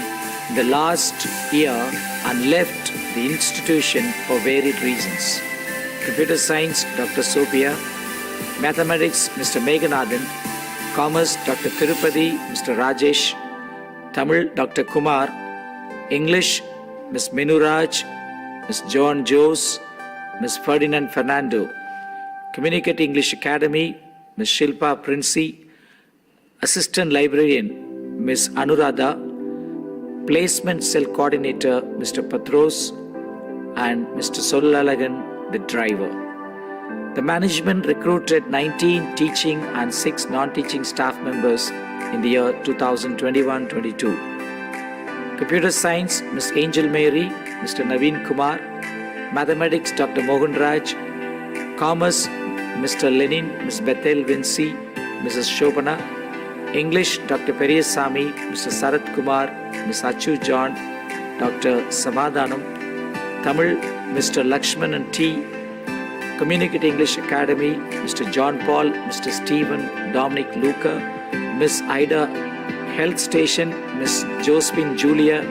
in the last year and left the institution for varied reasons. Computer Science, Dr. Sophia. Mathematics, Mr. Meghanathan. Commerce, Dr. Tirupati, Mr. Rajesh. Tamil, Dr. Kumar. English, Ms. Minuraj, Ms. John Jose, Ms. Ferdinand Fernando. Communicate English Academy, Ms. Shilpa Princey. Assistant Librarian, Ms. Anuradha. Placement Cell Coordinator, Mr. Patros, and Mr. Solalagan, the driver. The management recruited 19 teaching and 6 non-teaching staff members in the year 2021-22. Computer Science, Ms. Angel Mary, Mr. Naveen Kumar. Mathematics, Dr. Mohan Raj. Commerce, Mr. Lenin, Ms. Bethel Vinci, Mrs. Shobana. English, Dr. Periyasamy, Mr. Sarath Kumar, Ms. Achu John, Dr. Samadhanam. Tamil, Mr. Lakshman and T. Communicate English Academy, Mr. John Paul, Mr. Stephen, Dominic Luca, Ms. Ida. Health Station, Ms. Josephine Julia.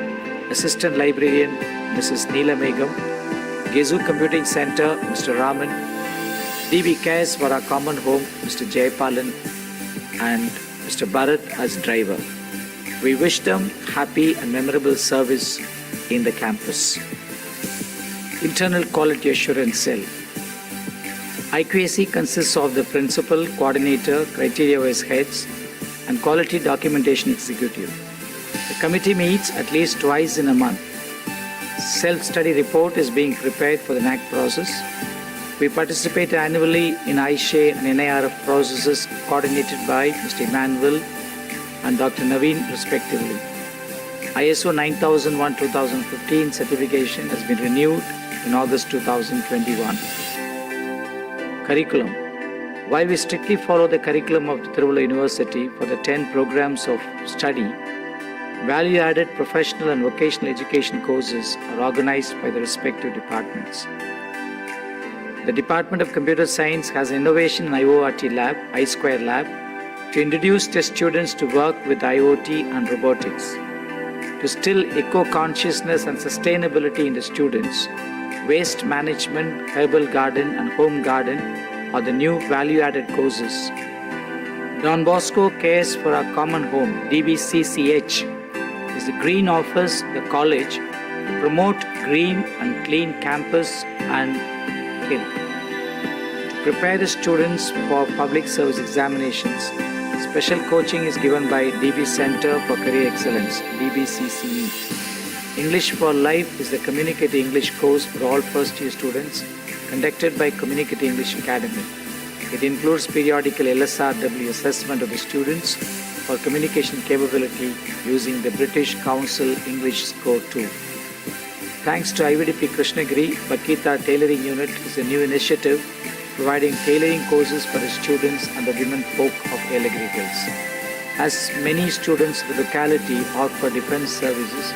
Assistant Librarian, Mrs. Neela Megam. Gezu Computing Center, Mr. Raman. DB Cares for our common home, Mr. Jayapalan, and Mr. Bharat as driver. We wish them happy and memorable service in the campus. Internal Quality Assurance Cell. IQAC consists of the principal, coordinator, criteria-wise heads, and quality documentation executive. The committee meets at least twice in a month. Self-study report is being prepared for the NAC process. We participate annually in ISHE and NIRF processes coordinated by Mr. Emmanuel and Dr. Naveen respectively. ISO 9001-2015 certification has been renewed in August 2021. Curriculum. While we strictly follow the curriculum of the Tirupattur University for the 10 programs of study, value-added professional and vocational education courses are organized by the respective departments. The Department of Computer Science has an Innovation and IoT Lab, I2 Lab, to introduce the students to work with IoT and robotics. To still eco-consciousness and sustainability in the students, waste management, herbal garden and home garden are the new value-added courses. Don Bosco Cares for Our Common Home, DBCCH, is the green office, the college, to promote green and clean campus and hill. To prepare the students for public service examinations, special coaching is given by DB Center for Career Excellence, DBCCE. English for Life is the Communicate English course for all first-year students conducted by Communicate English Academy. It includes periodical LSRW assessment of the students for communication capability using the British Council English Score 2. Thanks to IVDP Krishnagiri, Bakita Tailoring Unit is a new initiative providing tailoring courses for the students and the women folk of Yelagiri Hills. As many students in the locality opt for defense services,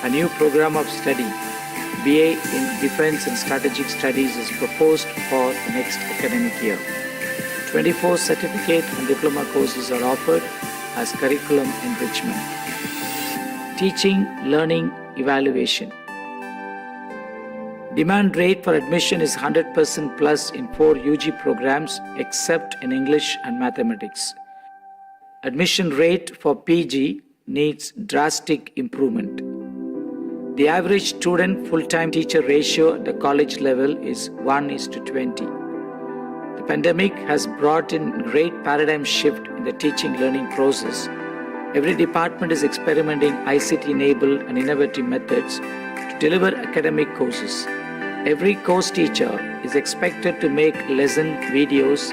a new program of study, BA in Defense and Strategic Studies, is proposed for the next academic year. 24 certificate and diploma courses are offered as curriculum enrichment. Teaching, learning, evaluation. Demand rate for admission is 100% plus in 4 UG programs except in English and mathematics. Admission rate for PG needs drastic improvement. The average student full-time teacher ratio at the college level is 1:20. The pandemic has brought in great paradigm shift in the teaching learning process. Every department is experimenting ICT-enabled and innovative methods to deliver academic courses. Every course teacher is expected to make lesson videos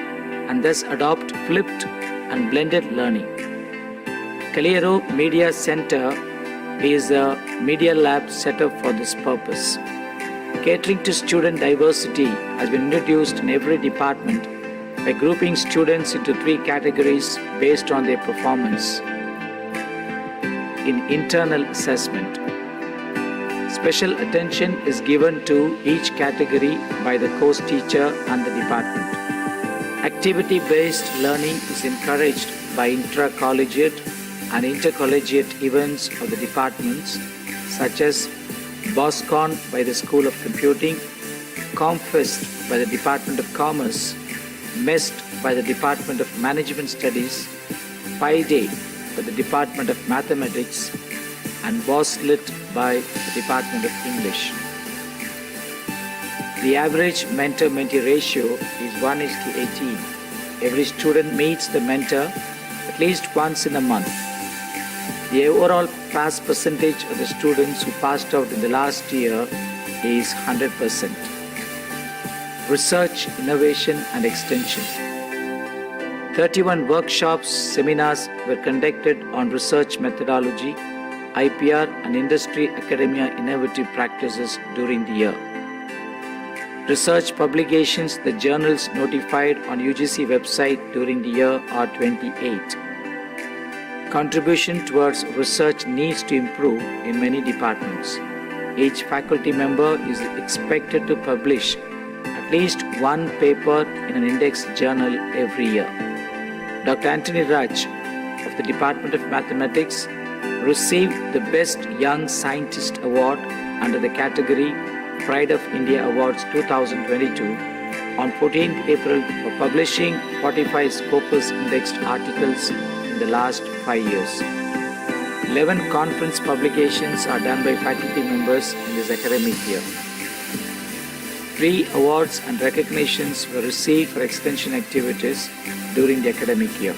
and thus adopt flipped and blended learning. Calero Media Center is a media lab set up for this purpose. Catering to student diversity has been introduced in every department by grouping students into 3 categories based on their performance in internal assessment. Special attention is given to each category by the course teacher and the department. Activity-based learning is encouraged by intra-collegiate and intercollegiate events of the departments such as Bosco by the School of Computing, Comfest by the Department of Commerce, MEST by the Department of Management Studies, Pi Day by the Department of Mathematics, and BOSLIT by the Department of English. The average mentor-mentee ratio is 1:18. Every student meets the mentor at least once in a month. The overall pass percentage of the students who passed out in the last year is 100%. Research, innovation and extension. 31 workshops, seminars were conducted on research methodology, IPR and industry academia innovative practices during the year. Research publications, the journals notified on UGC website during the year are 28. Contribution towards research needs to improve in many departments. Each faculty member is expected to publish at least 1 paper in an index journal every year. Dr. Anthony Raj of the Department of Mathematics received the Best Young Scientist Award under the category Pride of India Awards 2022 on 14th April for publishing 45 Scopus indexed articles in the last 5 years. 11 conference publications are done by faculty members in this academic year. 3 awards and recognitions were received for extension activities during the academic year.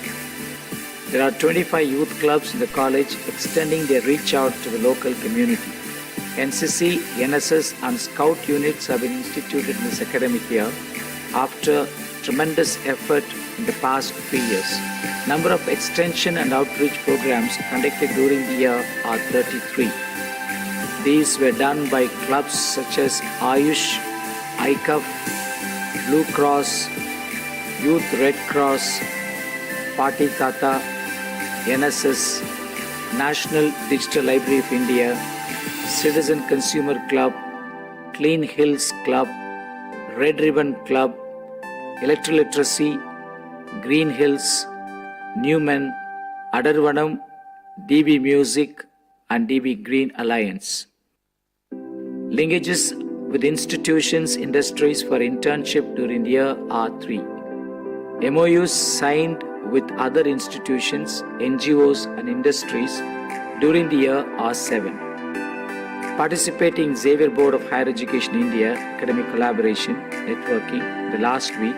There are 25 youth clubs in the college extending their reach out to the local community. NCC, NSS and Scout units have been instituted in this academic year after tremendous effort in the past 3 years. Number of extension and outreach programs conducted during the year are 33. These were done by clubs such as Ayush, ICUF, Blue Cross, Youth Red Cross, Party Tata, NSS, National Digital Library of India, Citizen Consumer Club, Clean Hills Club, Red Ribbon Club, Electroliteracy, Green Hills, Newman, Adarvanam, DB Music and DB Green Alliance. Linkages with institutions, industries for internship during the year are 3. MOUs signed with other institutions, NGOs and industries during the year are 7. Participating Xavier Board of Higher Education India Academic Collaboration Networking the last week,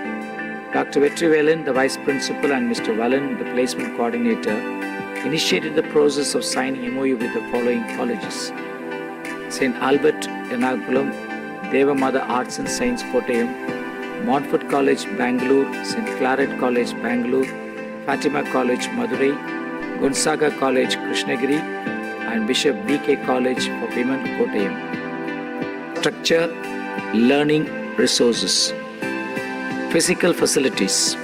Dr. Vetrivelan, the Vice Principal and Mr. Valan, the Placement Coordinator, initiated the process of signing MOU with the following colleges: St. Albert, Ernakulam, Devamada Arts and Science, Kottayam, Montfort College, Bangalore, St. Claret College, Bangalore, Fatima College, Madurai, Gonzaga College, Krishnagiri, and Bishop BK College for Women, Kottayam. Structure, learning, resources. Physical facilities.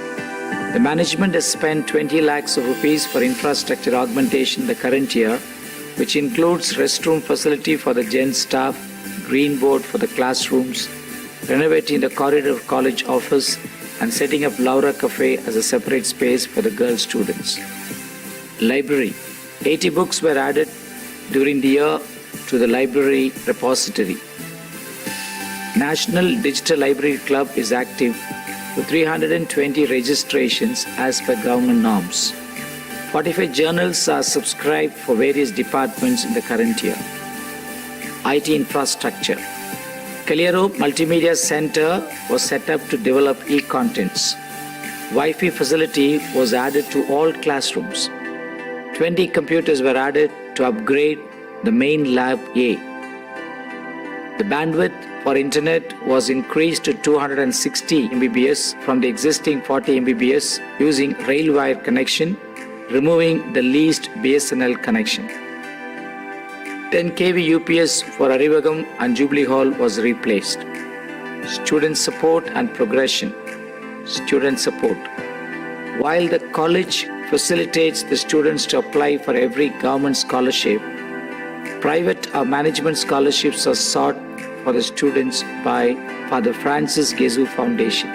The management has spent 20 lakhs of rupees for infrastructure augmentation the current year, which includes restroom facility for the Gen staff, green board for the classrooms, renovating the corridor of college office, and setting up Laura Cafe as a separate space for the girl students. Library. 80 books were added during the year to the library repository. National Digital Library Club is active with 320 registrations as per government norms. 45 journals are subscribed for various departments in the current year. IT infrastructure. Kaliyaro Multimedia Center was set up to develop e-contents. Wi-Fi facility was added to all classrooms. 20 computers were added to upgrade the main lab A. The bandwidth for internet was increased to 260 Mbps from the existing 40 Mbps using rail wire connection, removing the leased BSNL connection. 10 kV UPS for Arivagam and Jubilee Hall was replaced. Student support and progression. Student support. While the college facilitates the students to apply for every government scholarship, private or management scholarships are sought for the students by Father Francis Gesu Foundation.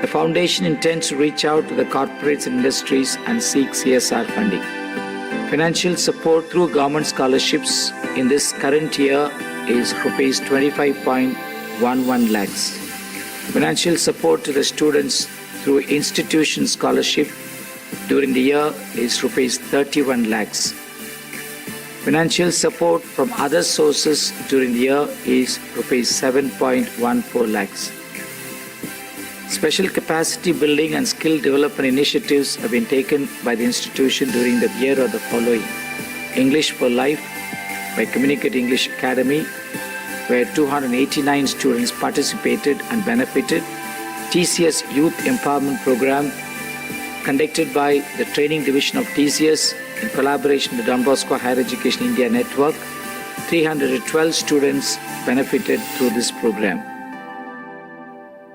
The foundation intends to reach out to the corporates and industries and seek CSR funding. Financial support through government scholarships in this current year is rupees 25.11 lakhs. Financial support to the students through institution scholarship during the year is rupees 31 lakhs. Financial support from other sources during the year is rupees 7.14 lakhs. Special capacity building and skill development initiatives have been taken by the institution during the year of the following: English for Life by Communicate English Academy, where 289 students participated and benefited. TCS Youth Empowerment Program conducted by the Training Division of TCS in collaboration with Bosco Higher Education India Network. 312 students benefited through this program.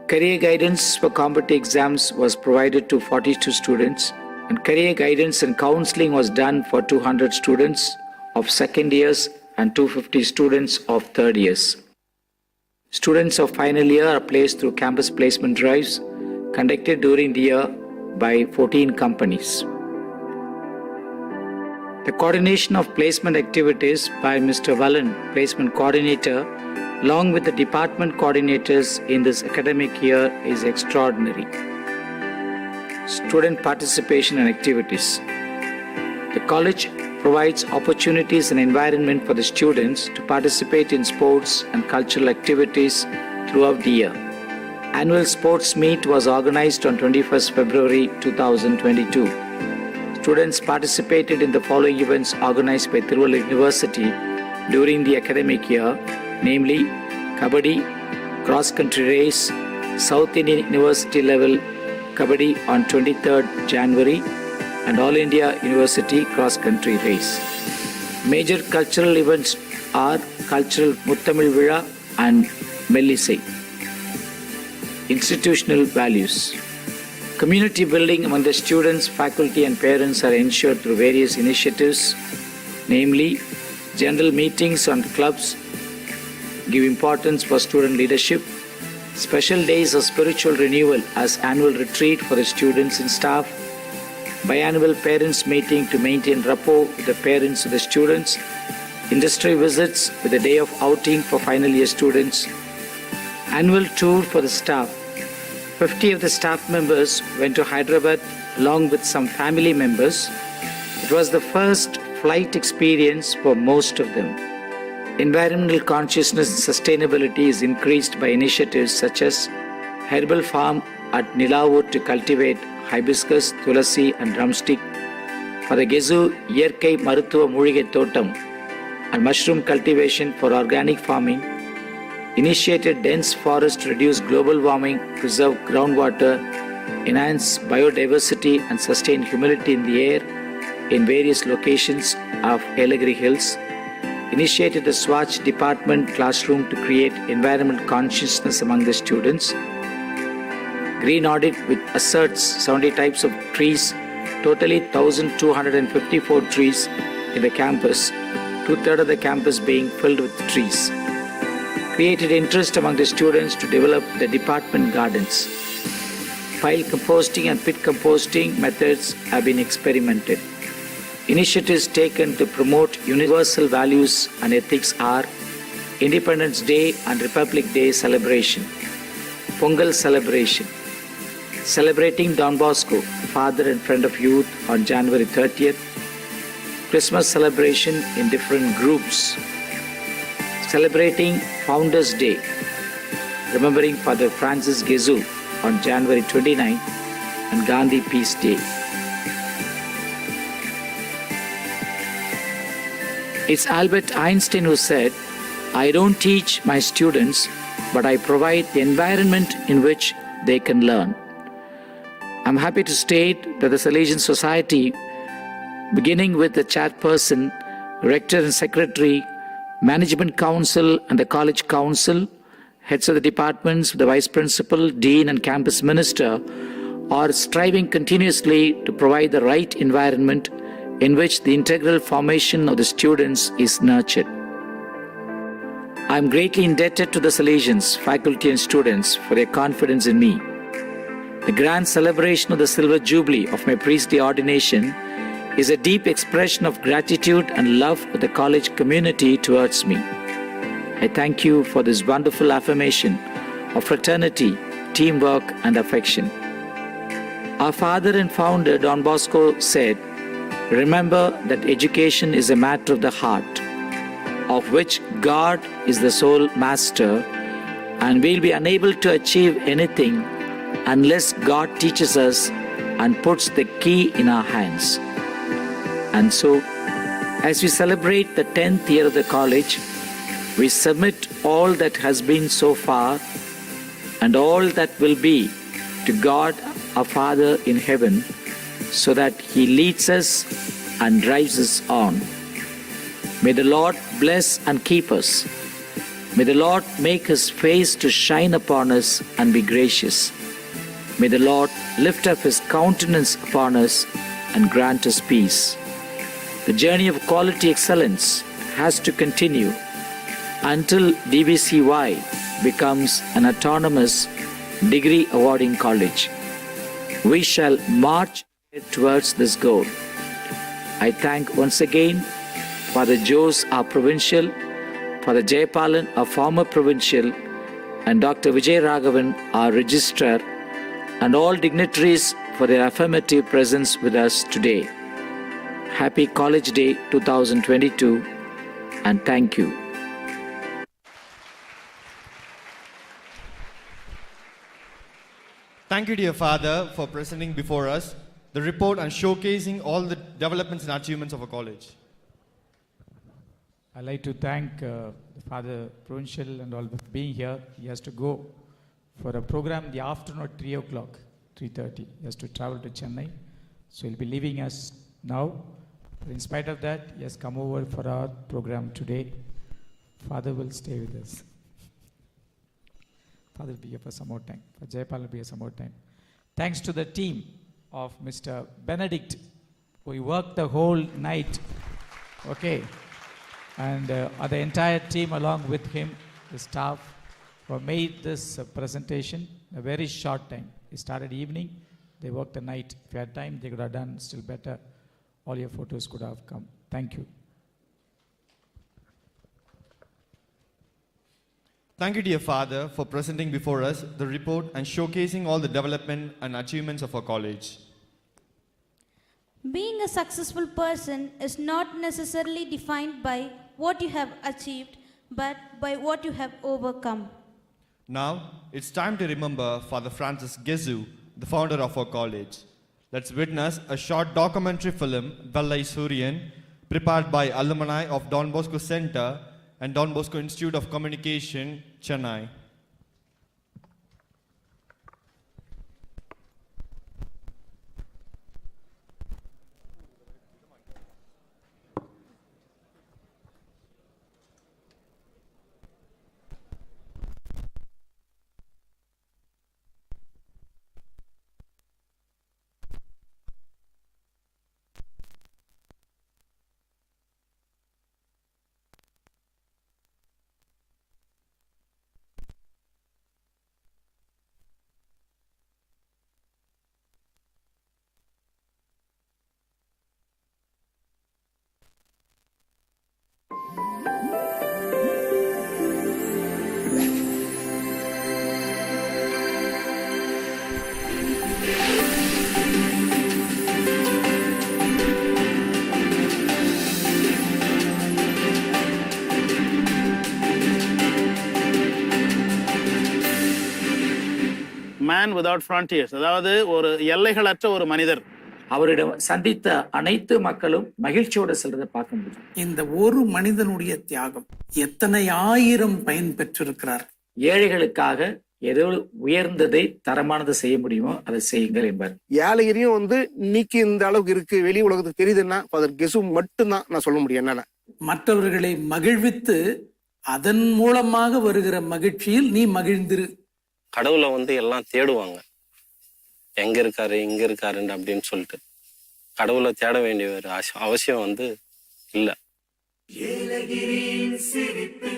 Career guidance for competitive exams was provided to 42 students, and career guidance and counseling was done for 200 students of second years and 250 students of third years. Students of final year are placed through campus placement drives conducted during the year by 14 companies. The coordination of placement activities by Mr. Valan, Placement Coordinator, along with the department coordinators in this academic year is extraordinary. Student participation and activities. The college provides opportunities and environment for the students to participate in sports and cultural activities throughout the year. Annual sports meet was organized on 21st February 2022. Students participated in the following events organized by Tirupattur University during the academic year, namely Kabaddi, cross-country race, South Indian University level Kabaddi on 23rd January, and All India University cross-country race. Major cultural events are Cultural Muttamil Vizha and Mellisai. Institutional values. Community building among the students, faculty and parents are ensured through various initiatives, namely general meetings on clubs give importance for student leadership, special days of spiritual renewal as annual retreat for the students and staff, biannual parents meeting to maintain rapport with the parents of the students, industry visits with a day of outing for final year students, annual tour for the staff. 50 of the staff members went to Hyderabad along with some family members. It was the first flight experience for most of them. Environmental consciousness and sustainability is increased by initiatives such as herbal farm at Nilavur to cultivate hibiscus, tulasi and drumstick, for the Gezu Yerkai Maruthuva Mulige Thotam and mushroom cultivation for organic farming, initiated dense forest to reduce global warming, preserve groundwater, enhance biodiversity and sustain humidity in the air in various locations of Yelagiri Hills, initiated the Swatch Department classroom to create environment consciousness among the students, green audit which asserts 70 types of trees, totally 1,254 trees in the campus, 2/3 of the campus being filled with trees. Created interest among the students to develop the department gardens. Pile composting and pit composting methods have been experimented. Initiatives taken to promote universal values and ethics are Independence Day and Republic Day celebration, Pongal celebration, celebrating Don Bosco, father and friend of youth, on January 30th, Christmas celebration in different groups, celebrating Founders Day, remembering Father Francis Gezu on January 29th, and Gandhi Peace Day. It's Albert Einstein who said, "I don't teach my students, but I provide the environment in which they can learn." I'm happy to state that the Salesian Society, beginning with the chairperson, rector and secretary, management council and the college council, heads of the departments, the vice principal, dean and campus minister, are striving continuously to provide the right environment in which the integral formation of the students is nurtured. I am greatly indebted to the Salesians, faculty and students for their confidence in me. The grand celebration of the Silver Jubilee of my priestly ordination is a deep expression of gratitude and love of the college community towards me. I thank you for this wonderful affirmation of fraternity, teamwork and affection. Our father and founder Don Bosco said, "Remember that education is a matter of the heart, of which God is the sole master, and we'll be unable to achieve anything unless God teaches us and puts the key in our hands." And so, as we celebrate the 10th year of the college, we submit all that has been so far and all that will be to God our Father in heaven, so that He leads us and drives us on. May the Lord bless and keep us. May the Lord make His face to shine upon us and be gracious. May the Lord lift up His countenance upon us and grant us peace. The journey of quality excellence has to continue until DBCY becomes an autonomous degree awarding college. We shall march towards this goal. I thank once again Father Jose, our provincial, Father Jayapalan, our former provincial, and Dr. Vijay Raghavan, our registrar, and all dignitaries for their affirmative presence with us today. Happy College Day 2022, and thank you. Thank you, dear Father, for presenting before us the report and showcasing all the developments and achievements of our college. I'd like to thank Father Provincial and all for being here. He has to go for a program in the afternoon at 3 o'clock, 3:30. He has to travel to Chennai. So he'll be leaving us now. But in spite of that, he has come over for our program today. Father will stay with us. Father will be here for some more time. For Jayapal will be here some more time. Thanks to the team of Mr. Benedict. We worked the whole night. Okay. And the entire team along with him, the staff, who made this presentation in a very short time. It started evening, they worked the night. If you had time, they could have done still better. All your photos could have come. Thank you. Thank you, dear Father, for presenting before us the report and showcasing all the development and achievements of our college. Being a successful person is not necessarily defined by what you have achieved, but by what you have overcome. Now, it's time to remember Father Francis Gezu, the founder of our college. Let's witness a short documentary film, Vellai Suryan, prepared by alumni of Don Bosco Center and Don Bosco Institute of Communication, Chennai. Man without frontiers, அதாவது ஒரு எல்லைகளற்ற ஒரு மனிதர். அவரிடம் சந்தித்த அனைத்து மக்களும் மகிழ்ச்சியோட செல்றதை பார்க்க முடியும். இந்த ஒரு மனிதனுடைய தியாகம் எத்தனை ஆயிரம் பயன் பெற்றிருக்கிறார். ஏழைகளுக்காக ஏதோ உயர்ந்ததை தரமானதை செய்ய முடியுமோ அதை செய்யுங்கள் என்பார். ஏலகிரியும் இன்னைக்கு இந்த அளவுக்கு இருக்கு, வெளி உலகத்துக்கு தெரியுதுன்னா ஃபாதர் கெசு மட்டும்தான் நான் சொல்ல முடியும். என்னன்னா மற்றவர்களை மகிழ்வித்து அதன் மூலமாக வருகிற மகிழ்ச்சியில் நீ மகிழ்ந்திரு. கடவுளை எல்லாம் தேடுவாங்க, எங்க இருக்காரு இங்க இருக்காருன்னு அப்படின்னு சொல்லிட்டு கடவுளை தேட வேண்டிய ஒரு அவசியம் இல்ல. ஏலகிரியின் சிரிப்பு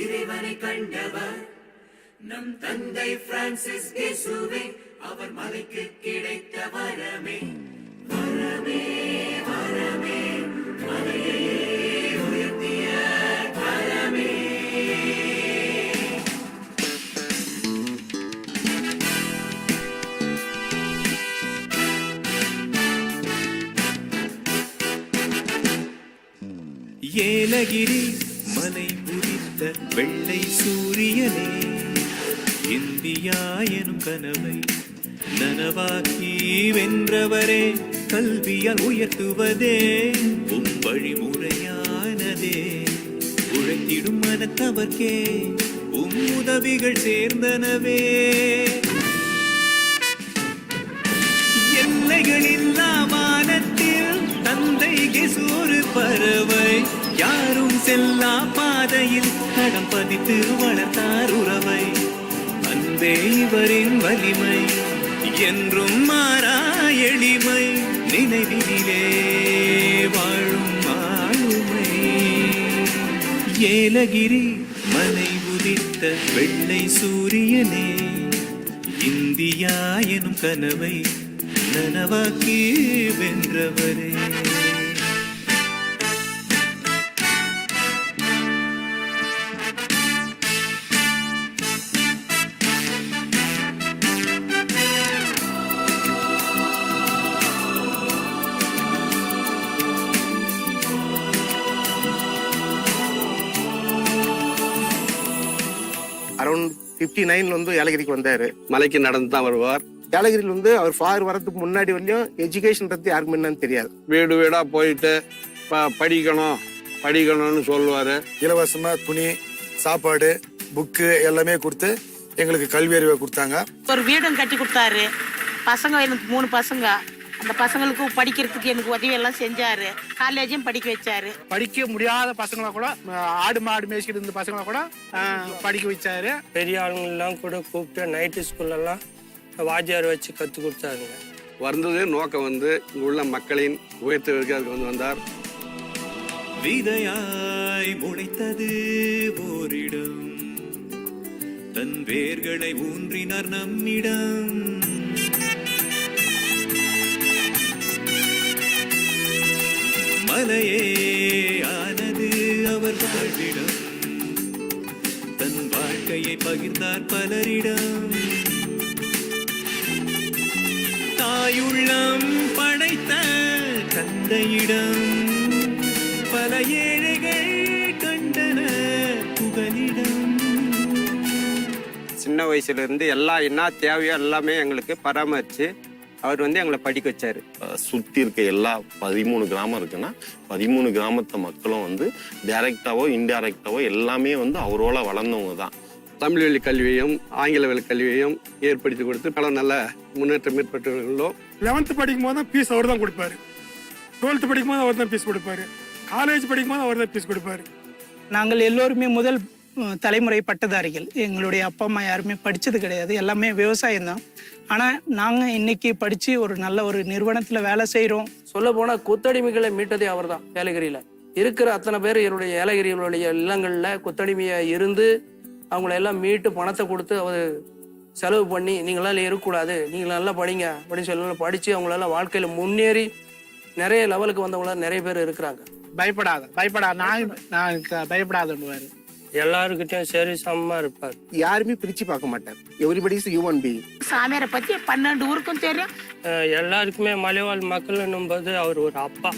இறைவனை கண்டவர் நம் தந்தை பிரான்சிஸ் கெசுவே, அவர் மலைக்கு கிடைத்த வரமே வரமே வரமே மலையே உயர்த்திய வரமே. ஏலகிரி மலை உதித்த வெள்ளை சூரியனே, இந்தியா எனும் கனவை நனவாக்கி வென்றவரே, கல்வியால் உயர்த்துவதே உம் வழிமுறையானதே. உழைத்திடும் மனத்தவர்க்கே உம் உதவிகள் சேர்ந்தனவே. எல்லைகளில்லா வானத்தில் தந்தை கெசு ஒரு பறவை, யாரும் செல்லா பாதையில் தடம் பதித்து வளர்த்தார் உறவை. அன்பே இவரின் வலிமை, என்றும் மாறா எளிமை, நினைவிலே வாழும் ஆளுமை. ஏலகிரி மலை உதித்த வெள்ளை சூரியனே, இந்தியா எனும் கனவை நனவாக்கி வென்றவரே. அரௌண்ட் 59 ஏலகிரிக்கு வந்தாரு. மலைக்கு நடந்து தான் வருவார். ஏலகிரியில் வந்து அவர் ஃபாதர் வரதுக்கு முன்னாடி வரையும் எஜுகேஷன் பற்றி யாருக்கும் என்னன்னு தெரியாது. வீடு வீடாக போயிட்டு படிக்கணும்னு சொல்லுவார். இலவசமாக துணி, சாப்பாடு, புக்கு எல்லாமே கொடுத்து எங்களுக்கு கல்வி அறிவை கொடுத்தாங்க. ஒரு வீடும் கட்டி கொடுத்தாரு. பசங்க எனக்கு 3 பசங்க. அந்த பசங்களுக்கு படிக்கிறதுக்கு எனக்கு உதவி எல்லாம் செஞ்சாரு. காலேஜும் படிக்க வச்சாரு. படிக்க முடியாத பசங்களை கூட ஆடு மாடு மேய்ச்சிட்டு இருந்த பசங்களை கூட படிக்க வச்சாரு. பெரிய ஆளுங்கெல்லாம் கூட கூப்பிட்டு நைட்டு ஸ்கூல்லலாம் வாத்தியார் வச்சு கற்றுக் கொடுத்தாருங்க. வந்ததே நோக்கம் வந்து இங்க உள்ள மக்களின் உயர்த்துவதற்கு அதுக்கு வந்தார். விதையாய் முளைத்தது ஓரிடம், தன் வேர்களை ஊன்றினார் நம்மிடம். மலையே ஆனது அவர் வாழ்விடம், தன் வாழ்க்கையை பகிர்ந்தார் பலரிடம். தாயுள்ளம் படைத்த தந்தையிடம் பல ஏழைகள் கண்டன புகலிடம். சின்ன வயசுல இருந்து என்ன தேவையோ எல்லாமே எங்களுக்கு பராமரிச்சு அவர் வந்து எங்களை படிக்க வச்சாரு. சுற்றி இருக்க எல்லா 13 கிராமம் இருக்குன்னா 13 கிராமத்து மக்களும் வந்து டைரக்டாவோ இன்டைரக்டாவோ எல்லாமே வந்து அவரோட வளர்ந்தவங்க தான். தமிழ் வழி கல்வியையும் ஆங்கில வழி கல்வியையும் ஏற்படுத்தி கொடுத்து பல நல்ல முன்னேற்றம் ஏற்பட்டுள்ளோ. 11th படிக்கும் போது தான் ஃபீஸ் அவர் தான் கொடுப்பாரு. 12th படிக்கும் போது அவர் தான் ஃபீஸ் கொடுப்பாரு. காலேஜ் படிக்கும் போது அவர் தான் ஃபீஸ் கொடுப்பாரு. நாங்கள் எல்லோருமே முதல் தலைமுறை பட்டதாரிகள். எங்களுடைய அப்பா அம்மா யாருமே படித்தது கிடையாது. எல்லாமே விவசாயம் தான். ஆனால் நாங்கள் இன்னைக்கு படித்து ஒரு நல்ல ஒரு நிறுவனத்தில் வேலை செய்கிறோம். சொல்ல போனால் கொத்தடிமைகளை மீட்டதே அவர் தான். ஏலகிரியில் இருக்கிற அத்தனை பேர் என்னுடைய ஏலகிரிகளுடைய இல்லங்களில் கொத்தடிமையாக இருந்து அவங்கள எல்லாம் மீட்டு பணத்தை கொடுத்து அவர் செலவு பண்ணி நீங்களால இருக்கக்கூடாது, நீங்கள் நல்லா படிங்க அப்படின்னு சொல்லி படித்து அவங்களெல்லாம் வாழ்க்கையில் முன்னேறி நிறைய லெவலுக்கு வந்தவங்களாம் நிறைய பேர் இருக்கிறாங்க. பயப்படாத நான் பயப்படாதுன்னு எல்லாருக்கிட்டையும் சரி சமமா இருப்பார். யாருமே பிரிச்சு பார்க்க மாட்டார். Everybody is human being. சாமியாரை பற்றி 12 ஊருக்கும் தெரியும். எல்லாருக்குமே மலைவாழ் மக்கள் என்னும்போது அவர் ஒரு அப்பா.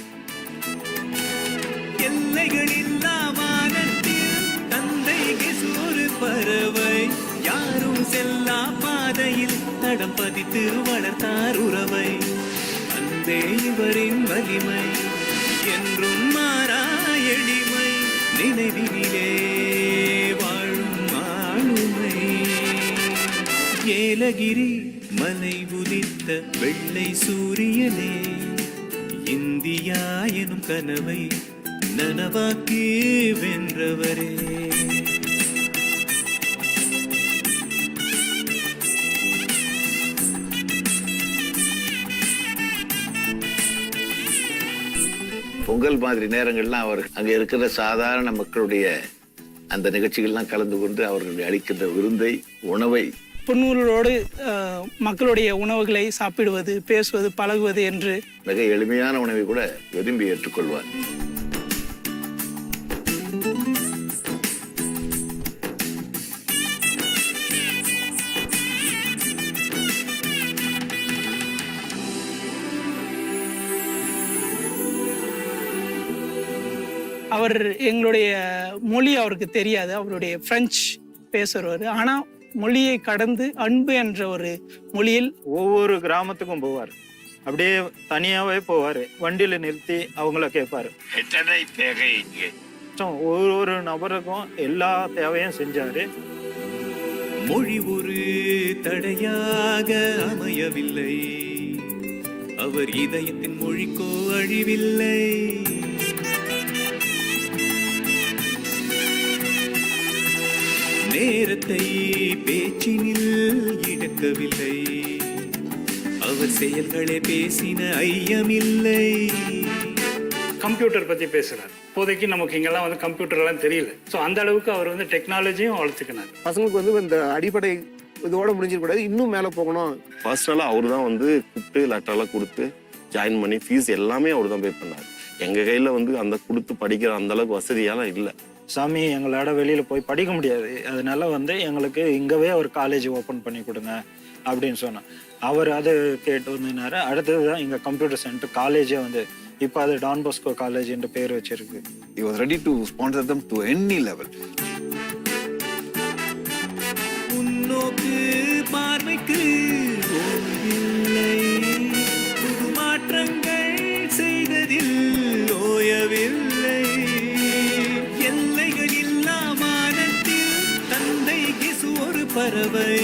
எல்லைகளில்லா வானத்தில் தந்தைக்கு சோறு பறவை, யாரும் செல்லா பாதையில் தடம் பதித்து வளர்த்தார் உறவை. அன்பே இவரின் வலிமை, என்றும் மாறா எளிமை, நினைவினிலே வாழும் ஆளுமை. ஏலகிரி மலை உதித்த வெள்ளை சூரியனே, இந்தியா எனும் கனவை நனவாக்கி வென்றவரே. பொங்கல் மாதிரி நேரங்கள்லாம் அவர் அங்கே இருக்கிற சாதாரண மக்களுடைய அந்த நிகழ்ச்சிகள்லாம் கலந்து கொண்டு அவர்களுடைய அளிக்கின்ற விருந்தை, உணவை, பொன்னூரோடு மக்களுடைய உணவுகளை சாப்பிடுவது, பேசுவது, பழகுவது என்று மிக எளிமையான உணவை கூட விரும்பி ஏற்றுக்கொள்வார். அவர் எங்களுடைய மொழி அவருக்கு தெரியாது. அவருடைய பிரெஞ்சு பேசுறவர். ஆனால் மொழியை கடந்து அன்பு என்ற ஒரு மொழியில் ஒவ்வொரு கிராமத்துக்கும் போவார். அப்படியே தனியாவே போவார். வண்டியில நிறுத்தி அவங்கள கேட்பாரு. ஒரு நபருக்கும் எல்லா தேவையும் செஞ்சாரு. மொழி ஒரு தடையாக அமையவில்லை, அவர் இதயத்தின் மொழிக்கோ அழிவில்லை. நேரத்தை பேச்சினில் இழக்கவில்லை, அவர் செயல்களை பேசின ஐயமில்லை. கம்ப்யூட்டர் பத்தி பேசுறாரு. இப்போதைக்கு நமக்கு இங்கெல்லாம் வந்து கம்ப்யூட்டர் எல்லாம் தெரியல. ஸோ அந்த அளவுக்கு அவர் வந்து டெக்னாலஜியும் வளர்த்துக்கினார். பசங்களுக்கு வந்து இந்த அடிப்படை இதோட முடிஞ்சிடக்கூடாது, இன்னும் மேலே போகணும். பர்சனலாக அவர் தான் வந்து கூப்பிட்டு லெட்டரெல்லாம் கொடுத்து ஜாயின் பண்ணி ஃபீஸ் எல்லாமே அவர் தான் பே பண்ணார். எங்கள் கையில் வந்து அந்த கொடுத்து படிக்கிற அந்த அளவுக்கு வசதியெல்லாம் இல்லை. சாமி எங்களோட வெளியில போய் படிக்க முடியாது, அதனால வந்து எங்களுக்கு இங்கவே ஒரு காலேஜ் ஓப்பன் பண்ணி கொடுங்க அப்படின்னு சொன்னேன். அவர் அதை கேட்டு வந்தினாரு. அடுத்ததுதான் இங்க கம்ப்யூட்டர் சென்டர் காலேஜே வந்து இப்போ அது டான் பாஸ்கோ காலேஜ் என்ற பேர் வச்சிருக்கு. He was ready to sponsor them to any level. முன்னோக்கு பார்வைக்கு பறவை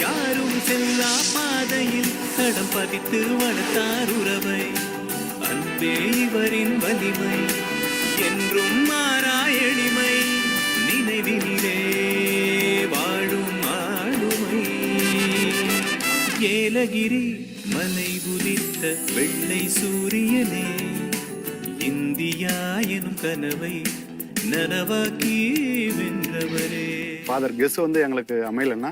யாரும் செல்லா பாதையில் தடம் பதித்து வளர்த்தார் உறவை அன்பே இவரின் வலிமை என்றும் மாறா எளிமை நினைவினிலே வாழும் ஆளுமை ஏலகிரி மலை உதித்த வெள்ளை சூரியனே இந்தியா எனும் கனவை நனவாக்கி வென்றவரே. ஃபாதர் கெஸ் வந்து எங்களுக்கு அமையலைன்னா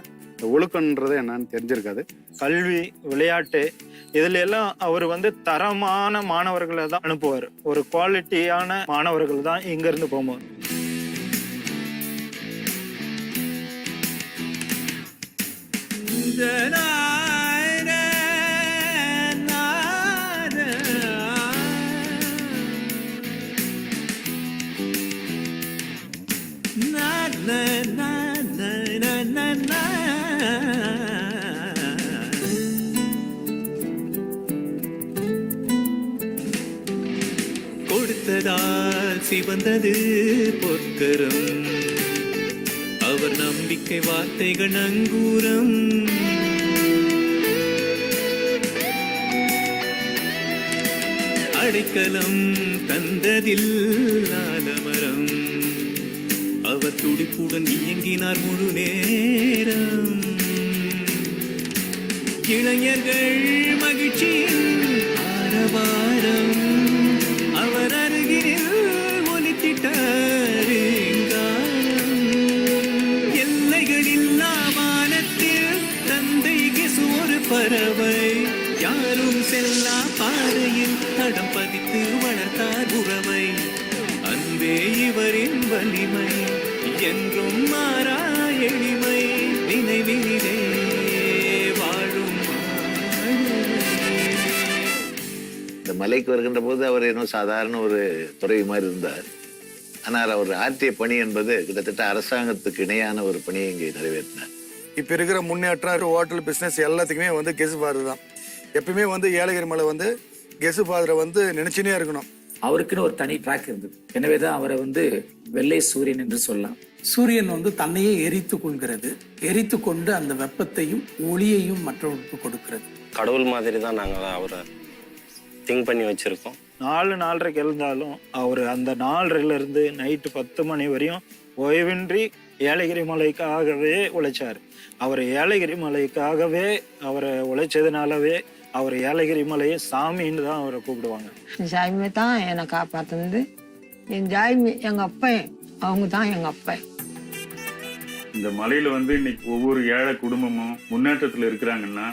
ஒழுக்கன்றது என்னன்னு தெரிஞ்சிருக்காது. கல்வி, விளையாட்டு இதுல எல்லாம் அவர் வந்து தரமான மாணவர்களை தான் அனுப்புவார். ஒரு குவாலிட்டியான மாணவர்கள் தான் இங்க இருந்து போகும்போது. கொடுத்ததால் சிவந்தது பொற்கரம் அவர் நம்பிக்கை வார்த்தைகள் நங்கூரம் அடைக்கலம் தந்ததில் ஆலமரம் அவர் துடிப்புடன் இயங்கினார் முழு நேரம் இளைஞர்கள் மகிழ்ச்சியின் ஆரவாரம் அவர் அருகில் ஒலித்திட்டார் எல்லைகளில்லா வானத்தில் தந்தை கெசு ஒரு பறவை யாரும் செல்லா பாதையில் தடம் பதித்து வளர்த்தார் உறவை அன்பே இவரின் வலிமை என்றும் மாறா எளிமை நினைவினிலே வாழும். இந்த மலைக்கு வருகின்ற போது அவர் இன்னும் சாதாரண ஒரு துறை மாதிரி இருந்தார். ஆனால் அவர் ஆற்றிய பணி என்பது கிட்டத்தட்ட அரசாங்கத்துக்கு இணையான ஒரு பணியை இங்கே நிறைவேற்றினார். இப்போ இருக்கிற முன்னேற்றம் ஹோட்டல் பிஸ்னஸ் எல்லாத்துக்குமே வந்து கெசு ஃபாதர் தான். எப்பயுமே வந்து ஏலகிரி மலை வந்து கெசு ஃபாதரை வந்து நினைச்சுனே இருக்கணும். அவருக்குன்னு ஒரு தனி ட்ராக் இருந்தது. எனவேதான் அவரை வந்து வெள்ளை சூரியன் என்று சொல்லலாம். சூரியன் வந்து தன்னையே எரித்து கொள்கிறது. எரித்து கொண்டு அந்த வெப்பத்தையும் ஒளியையும் மற்றவர்களுக்கு கொடுக்கிறது. கடவுள் மாதிரி தான் நாங்கள் அவரை திங்க் பண்ணி வச்சிருக்கோம். 4-4:30 எழுந்தாலும் அவர் அந்த 4:30 இருந்து நைட்டு 10 மணி வரையும் ஓய்வின்றி ஏலகிரி மலைக்காகவே உழைச்சார். அவர் ஏலகிரி மலைக்காகவே அவரை உழைச்சதுனாலவே அவர் ஏலகிரி மலையை சாமின்னு தான் அவரை கூப்பிடுவாங்க. ஜாய்மை தான் என்னை காப்பாத்துனது. என் ஜாய்மை எங்க அப்பன், அவங்க தான் எங்க அப்பன். இந்த மலையில வந்து இன்னைக்கு ஒவ்வொரு ஏழை குடும்பமும் முன்னேற்றத்துல இருக்கிறாங்கன்னா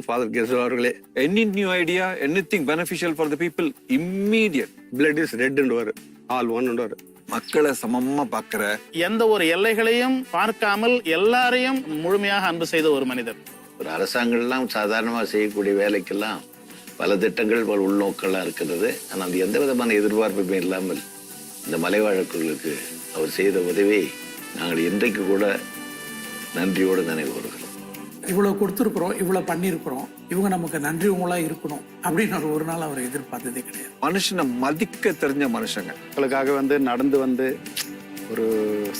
ஃபாதர் கெஸ் அவர்களே any new idea anything beneficial for the people immediate blood is ரெட்ன்றாரு ஆல் ஒன்ன்றாரு. மக்களை சமமா பார்க்கிற எந்த ஒரு எல்லைகளையும் பார்க்காமல் எல்லாரையும் முழுமையாக அன்பு செய்த ஒரு மனிதர். ஒரு அரசாங்கம்லாம் சாதாரணமாக செய்யக்கூடிய வேலைக்கெல்லாம் பல திட்டங்கள் பல உள்நோக்கெல்லாம் இருக்கிறது. ஆனால் அந்த எந்த விதமான எதிர்பார்ப்புமே இல்லாமல் இந்த மலைவாழர்களுக்கு அவர் செய்த உதவி நாங்கள் இன்றைக்கு கூட நன்றியோடு நினைவு கூறுகிறோம். இவ்வளவு கொடுத்துருக்குறோம், இவ்வளவு பண்ணியிருக்கிறோம், இவங்க நமக்கு நன்றி உங்களா இருக்கணும் அப்படின்னு ஒரு நாள் அவர் எதிர்பார்த்ததே கிடையாது. மனுஷனை மதிக்க தெரிஞ்ச மனுஷங்க. மக்களுக்காக வந்து நடந்து வந்து ஒரு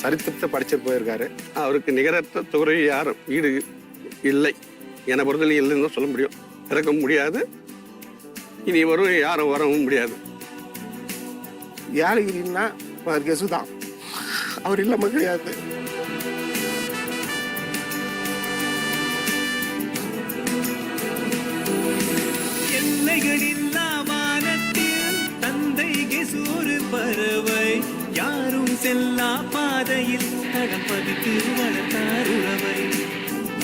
சரித்திரத்தை படிச்சு போயிருக்காரு. அவருக்கு நிகரற்ற துறை யாரும் ஈடு இல்லை. என்னை பொறுத்தவரை இல்லைன்னு தான் சொல்ல முடியும். இறக்க முடியாது, இனி வரும் யாரும் வரவும் முடியாது. ஏலகிரின்னா கெசு தான், அவர் இல்லாம கிடையாது. எல்லைகளில்லா வானத்தில் தந்தை கெசு ஒரு பறவை யாரும் செல்லா பாதையில் தடம் பதித்து வளர்த்தார் உறவை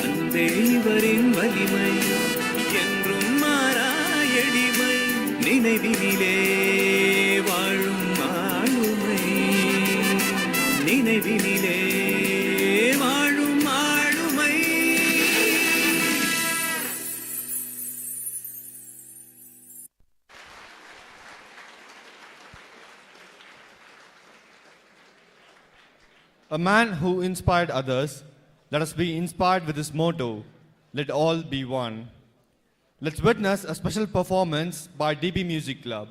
அன்பே இவரின் வலிமை என்றும் மாறா எளிமை நினைவினிலே வாழும் ஆளுமை நினைவினிலே வாழும் ஆளுமை. A man who inspired others. Let us be inspired with his motto, let all be one. Let's witness a special performance by DB Music Club.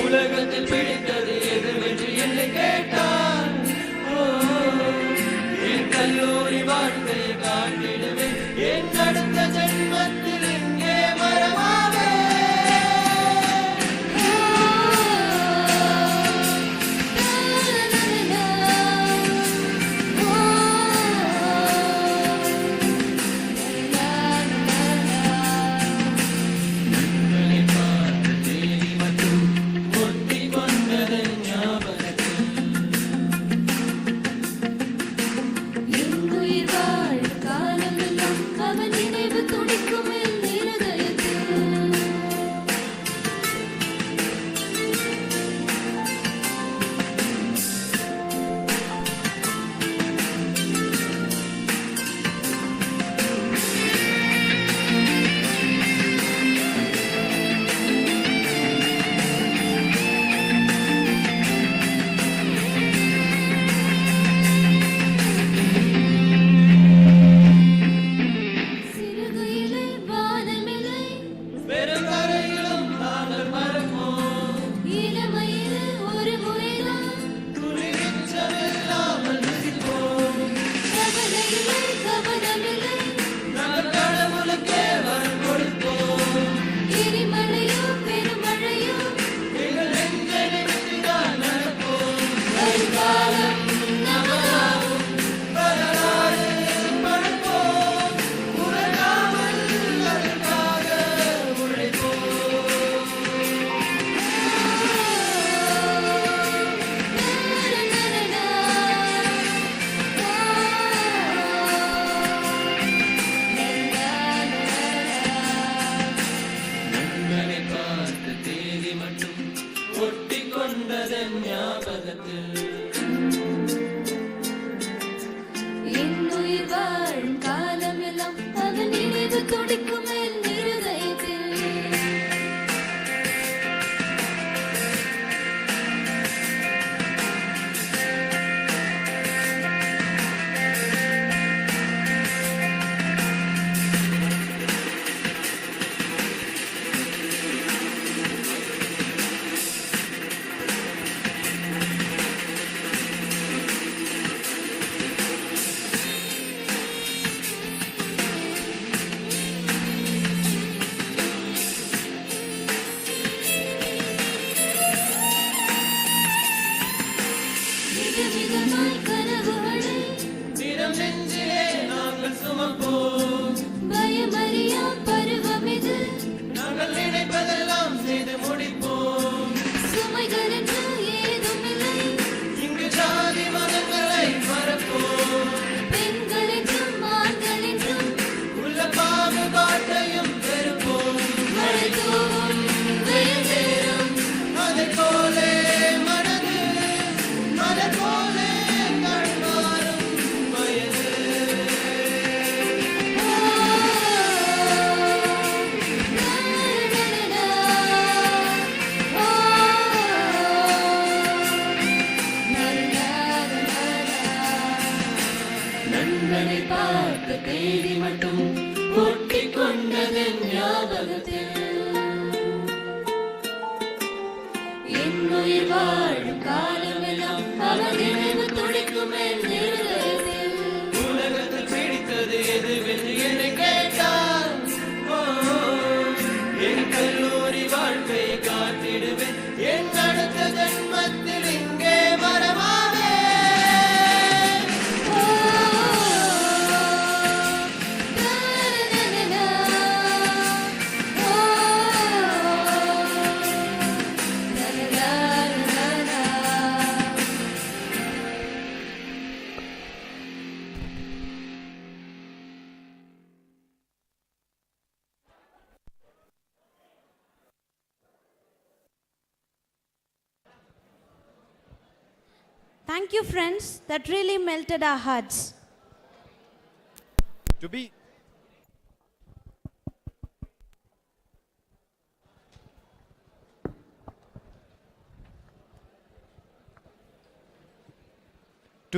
உலகத்தில் பிடித்தது எதுவென்று என்னை கேட்டான். என் கல்லூரி வாழ்க்கையை காட்டிடுவேன். என் அடுத்த ஜென்மத்தில் இங்கே மரமாவே. உலகத்தில் பிடித்தது எதுவென்று என்னை கேட்டான். என் கல்லூரி வாழ்க்கையை காட்டிடுவேன். என் அடுத்த ஜென்மத்தில் இங்கே மரமாவே. Thank you, friends. That really melted our hearts. To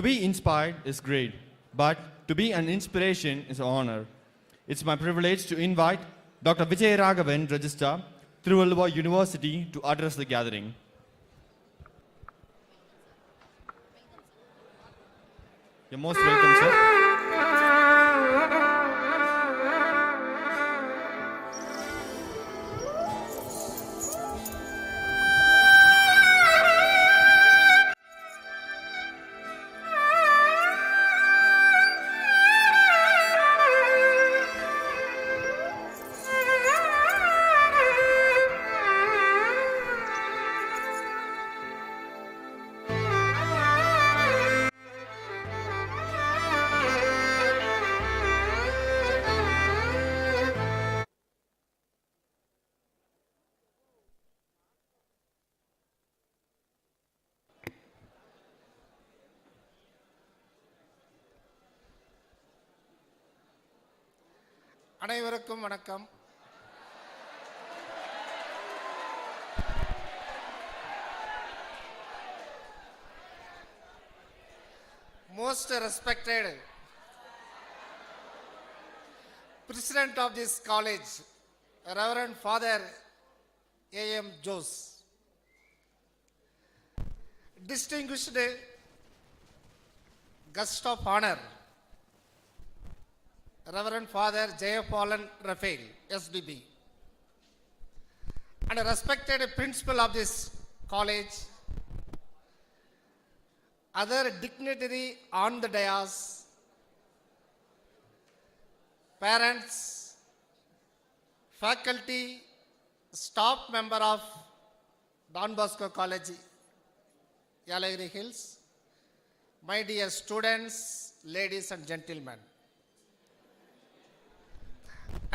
be inspired is great, but to be an inspiration is an honor. It's my privilege to invite Dr. Vijay Raghavan, Registrar, Tirupattur University, to address the gathering. You're most welcome, sir. அனைவருக்கும் வணக்கம். Most respected President of this college, Reverend Father A.M. Jose, distinguished guest of honor, Reverend Father Jayapalan Raphael, SBB, and a respected principal of this college, other dignitary on the dais, parents, faculty, staff member of Don Bosco College, Yelagiri Hills, my dear students, ladies and gentlemen.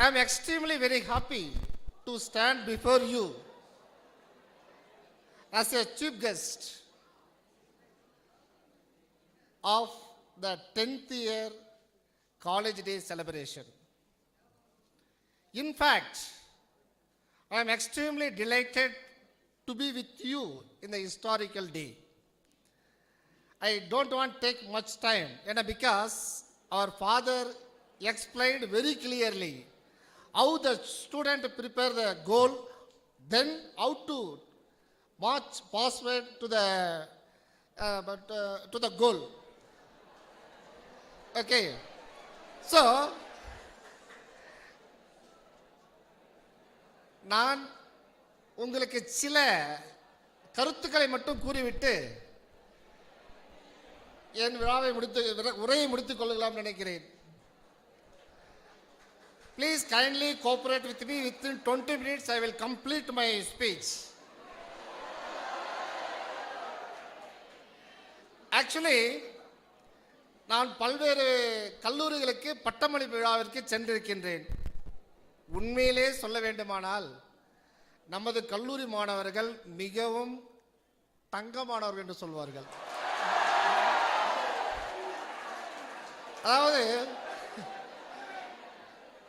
I am extremely very happy to stand before you as a chief guest of the 10th year College Day celebration. In fact, I am extremely delighted to be with you in the historical day. I don't want to take much time, because our father explained very clearly how the student prepare the goal, then how to march password to the goal. Okay, so நான் உங்களுக்கு சில கருத்துக்களை மட்டும் கூறிவிட்டு என் உரையை முடித்துக் கொள்ளலாம் நினைக்கிறேன். Please kindly cooperate with me. Within 20 minutes, I will complete my speech. Actually, நான் பல்வேறு கல்லூரிகளுக்கு பட்டமளிப்பு விழாவிற்கு சென்றிருக்கின்றேன். உண்மையிலே சொல்ல வேண்டுமானால் நமது கல்லூரி மாணவர்கள் மிகவும் தங்கமானவர்கள் என்று சொல்வார்கள். அதாவது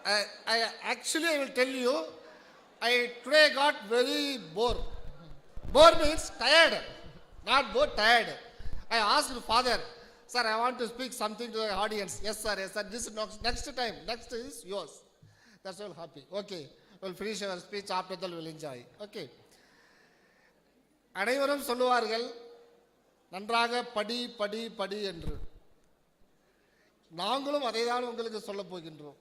I will tell you, I today got very bored. Bored means tired, not bored, tired. I asked father, sir, I want to speak something to the audience. Yes sir, yes sir. This is next time. Next is yours. That's all happy. Okay, we'll finish our speech. After that we'll enjoy. Okay. அனைவரும் சொல்லுவார்கள் நன்றாக படி படி படி என்று. நாங்களும் அதை தான் உங்களுக்கு சொல்ல போகின்றோம்.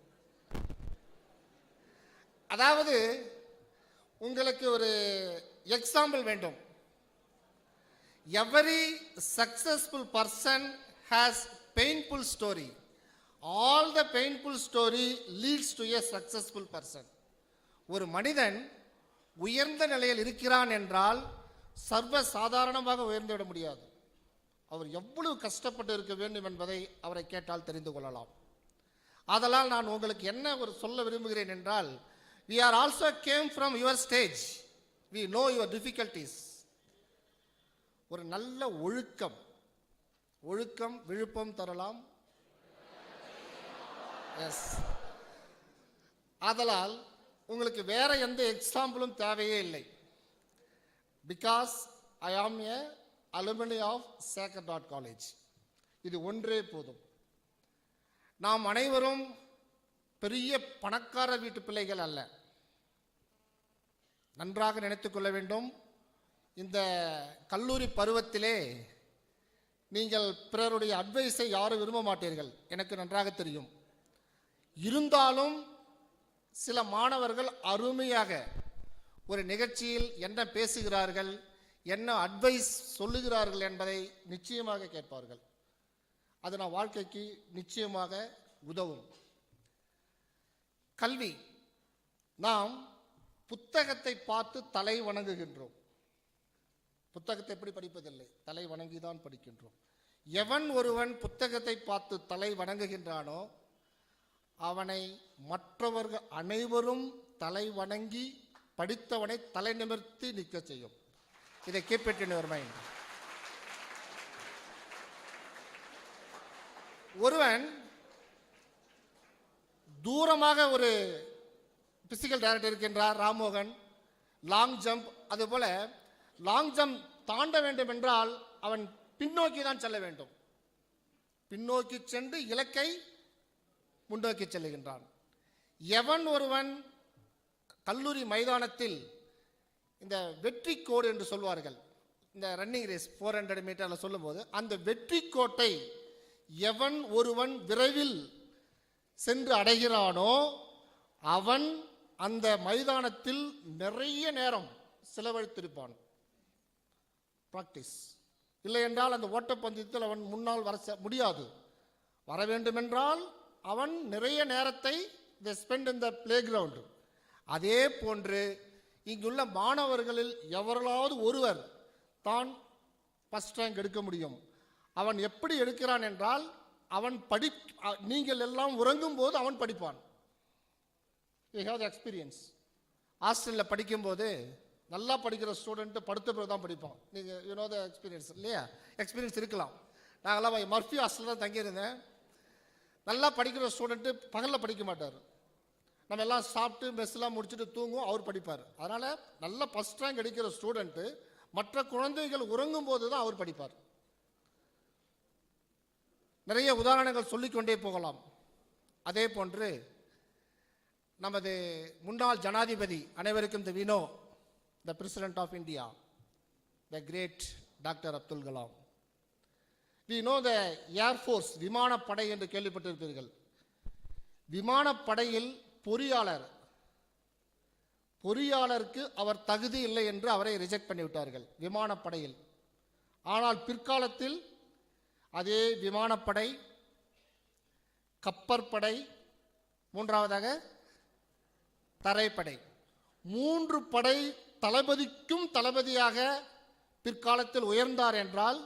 அதாவது உங்களுக்கு ஒரு எக்ஸாம்பிள் வேண்டும். Every successful person has painful story. All the painful story leads to a successful person. ஒரு மனிதன் உயர்ந்த நிலையில் இருக்கிறான் என்றால் சர்வ சாதாரணமாக உயர்ந்து விட முடியாது. அவர் எவ்வளவு கஷ்டப்பட்டு இருக்க வேண்டும் என்பதை அவரை கேட்டால் தெரிந்து கொள்ளலாம். அதனால் நான் உங்களுக்கு என்ன ஒரு சொல்ல விரும்புகிறேன் என்றால், we are also came from your stage. We know your difficulties. ஒரு நல்ல ஒழுக்கம், ஒழுக்கம் விழுப்பம் தரலாம். எஸ். ஆதலால் உங்களுக்கு வேற எந்த எக்ஸாம்பிளும் தேவையே இல்லை. Because I am a alumni of Sacred Heart College. இது ஒன்றே போதும். நாம் அனைவரும் பெரிய பணக்கார வீட்டு பிள்ளைகள் அல்ல. நன்றாக நினைத்துக் கொள்ள வேண்டும். இந்த கல்லூரி பருவத்திலே நீங்கள் பிறருடைய அட்வைஸை யாரும் விரும்ப மாட்டீர்கள், எனக்கு நன்றாக தெரியும். இருந்தாலும் சில மாணவர்கள் அருமையாக ஒரு நிகழ்ச்சியில் என்ன பேசுகிறார்கள், என்ன அட்வைஸ் சொல்லுகிறார்கள் என்பதை நிச்சயமாக கேட்பார்கள். அது நான் வாழ்க்கைக்கு நிச்சயமாக உதவும். கல்வி, நாம் புத்தகத்தை பார்த்து தலை வணங்குகின்றோம். புத்தகத்தை எப்படி படிப்பதில்லை, தலை வணங்கிதான் படிக்கின்றோம். எவன் ஒருவன் புத்தகத்தை பார்த்து தலை வணங்குகின்றானோ அவனை மற்றவர்கள் அனைவரும் தலை வணங்கி படித்தவனை தலை நிமிர்த்தி நிற்க செய்யும். இதை keep it in your mind. ஒருவன் தூரமாக ஒரு பிசிக்கல் டைரக்டர் இருக்கின்றார் ராம்மோகன், லாங் ஜம்ப். அதுபோல லாங் ஜம்ப் தாண்ட வேண்டும் என்றால் அவன் பின்னோக்கி தான் செல்ல வேண்டும். பின்னோக்கி சென்று இலக்கை முன்னோக்கி செல்லுகின்றான். எவன் ஒருவன் கல்லூரி மைதானத்தில் இந்த வெற்றி கோடு என்று சொல்வார்கள், இந்த ரன்னிங் ரேஸ் 400 மீட்டரில் சொல்லும்போது அந்த வெற்றி கோட்டை எவன் ஒருவன் விரைவில் சென்று அடைகிறானோ அவன் அந்த மைதானத்தில் நிறைய நேரம் செலவழித்திருப்பான். பிராக்டிஸ் இல்லை என்றால் அந்த ஓட்டப்பந்தயத்தில் அவன் முன்னால் வர முடியாது. வர வேண்டுமென்றால் அவன் நிறைய நேரத்தை spend in the play ground. அதே போன்று இங்குள்ள மாணவர்களில் எவராவது ஒருவர் தான் ஃபர்ஸ்ட் ரேங்க் எடுக்க முடியும். அவன் எப்படி எடுக்கிறான் என்றால் அவன் நீங்கள் எல்லாம் உறங்கும் போது அவன் படிப்பான். You have the experience. ஹாஸ்டலில் படிக்கும்போது நல்லா படிக்கிற ஸ்டூடெண்ட்டு படுத்த பிறகு தான் படிப்பான். நீங்கள் யூ நோ த எக்ஸ்பீரியன்ஸ் இல்லையா? எக்ஸ்பீரியன்ஸ் இருக்கலாம். நாங்கள்லாம் மர்ஃபி ஹாஸ்டலில் தான் தங்கியிருந்தேன். நல்லா படிக்கிற ஸ்டூடெண்ட்டு பகலில் படிக்க மாட்டார். நம்ம எல்லாம் சாப்பிட்டு மெஸ்லாம் முடிச்சுட்டு தூங்குவோம், அவர் படிப்பார். அதனால் நல்ல ஃபஸ்ட் ரேங்க் எடுக்கிற ஸ்டூடெண்ட்டு மற்ற குழந்தைகள் உறங்கும் போது தான் அவர் படிப்பார். நிறைய உதாரணங்கள் சொல்லிக்கொண்டே போகலாம். அதே போன்று நமது முன்னாள் ஜனாதிபதி, அனைவருக்கும் the winner the president of India, the great doctor Abdul Kalam. We know the air force, விமானப்படை என்று கேள்விப்பட்டிருப்பீர்கள். விமானப்படையில் பொறியாளருக்கு அவர் தகுதி இல்லை என்று அவரை ரிஜெக்ட் பண்ணிவிட்டார்கள் விமானப்படையில். ஆனால் பிற்காலத்தில் அதே விமானப்படை, கப்பற்படை, மூன்றாவதாக தரைப்படை, 3 படை தளபதிக்கும் தளபதியாக பிற்காலத்தில் உயர்ந்தார் என்றால்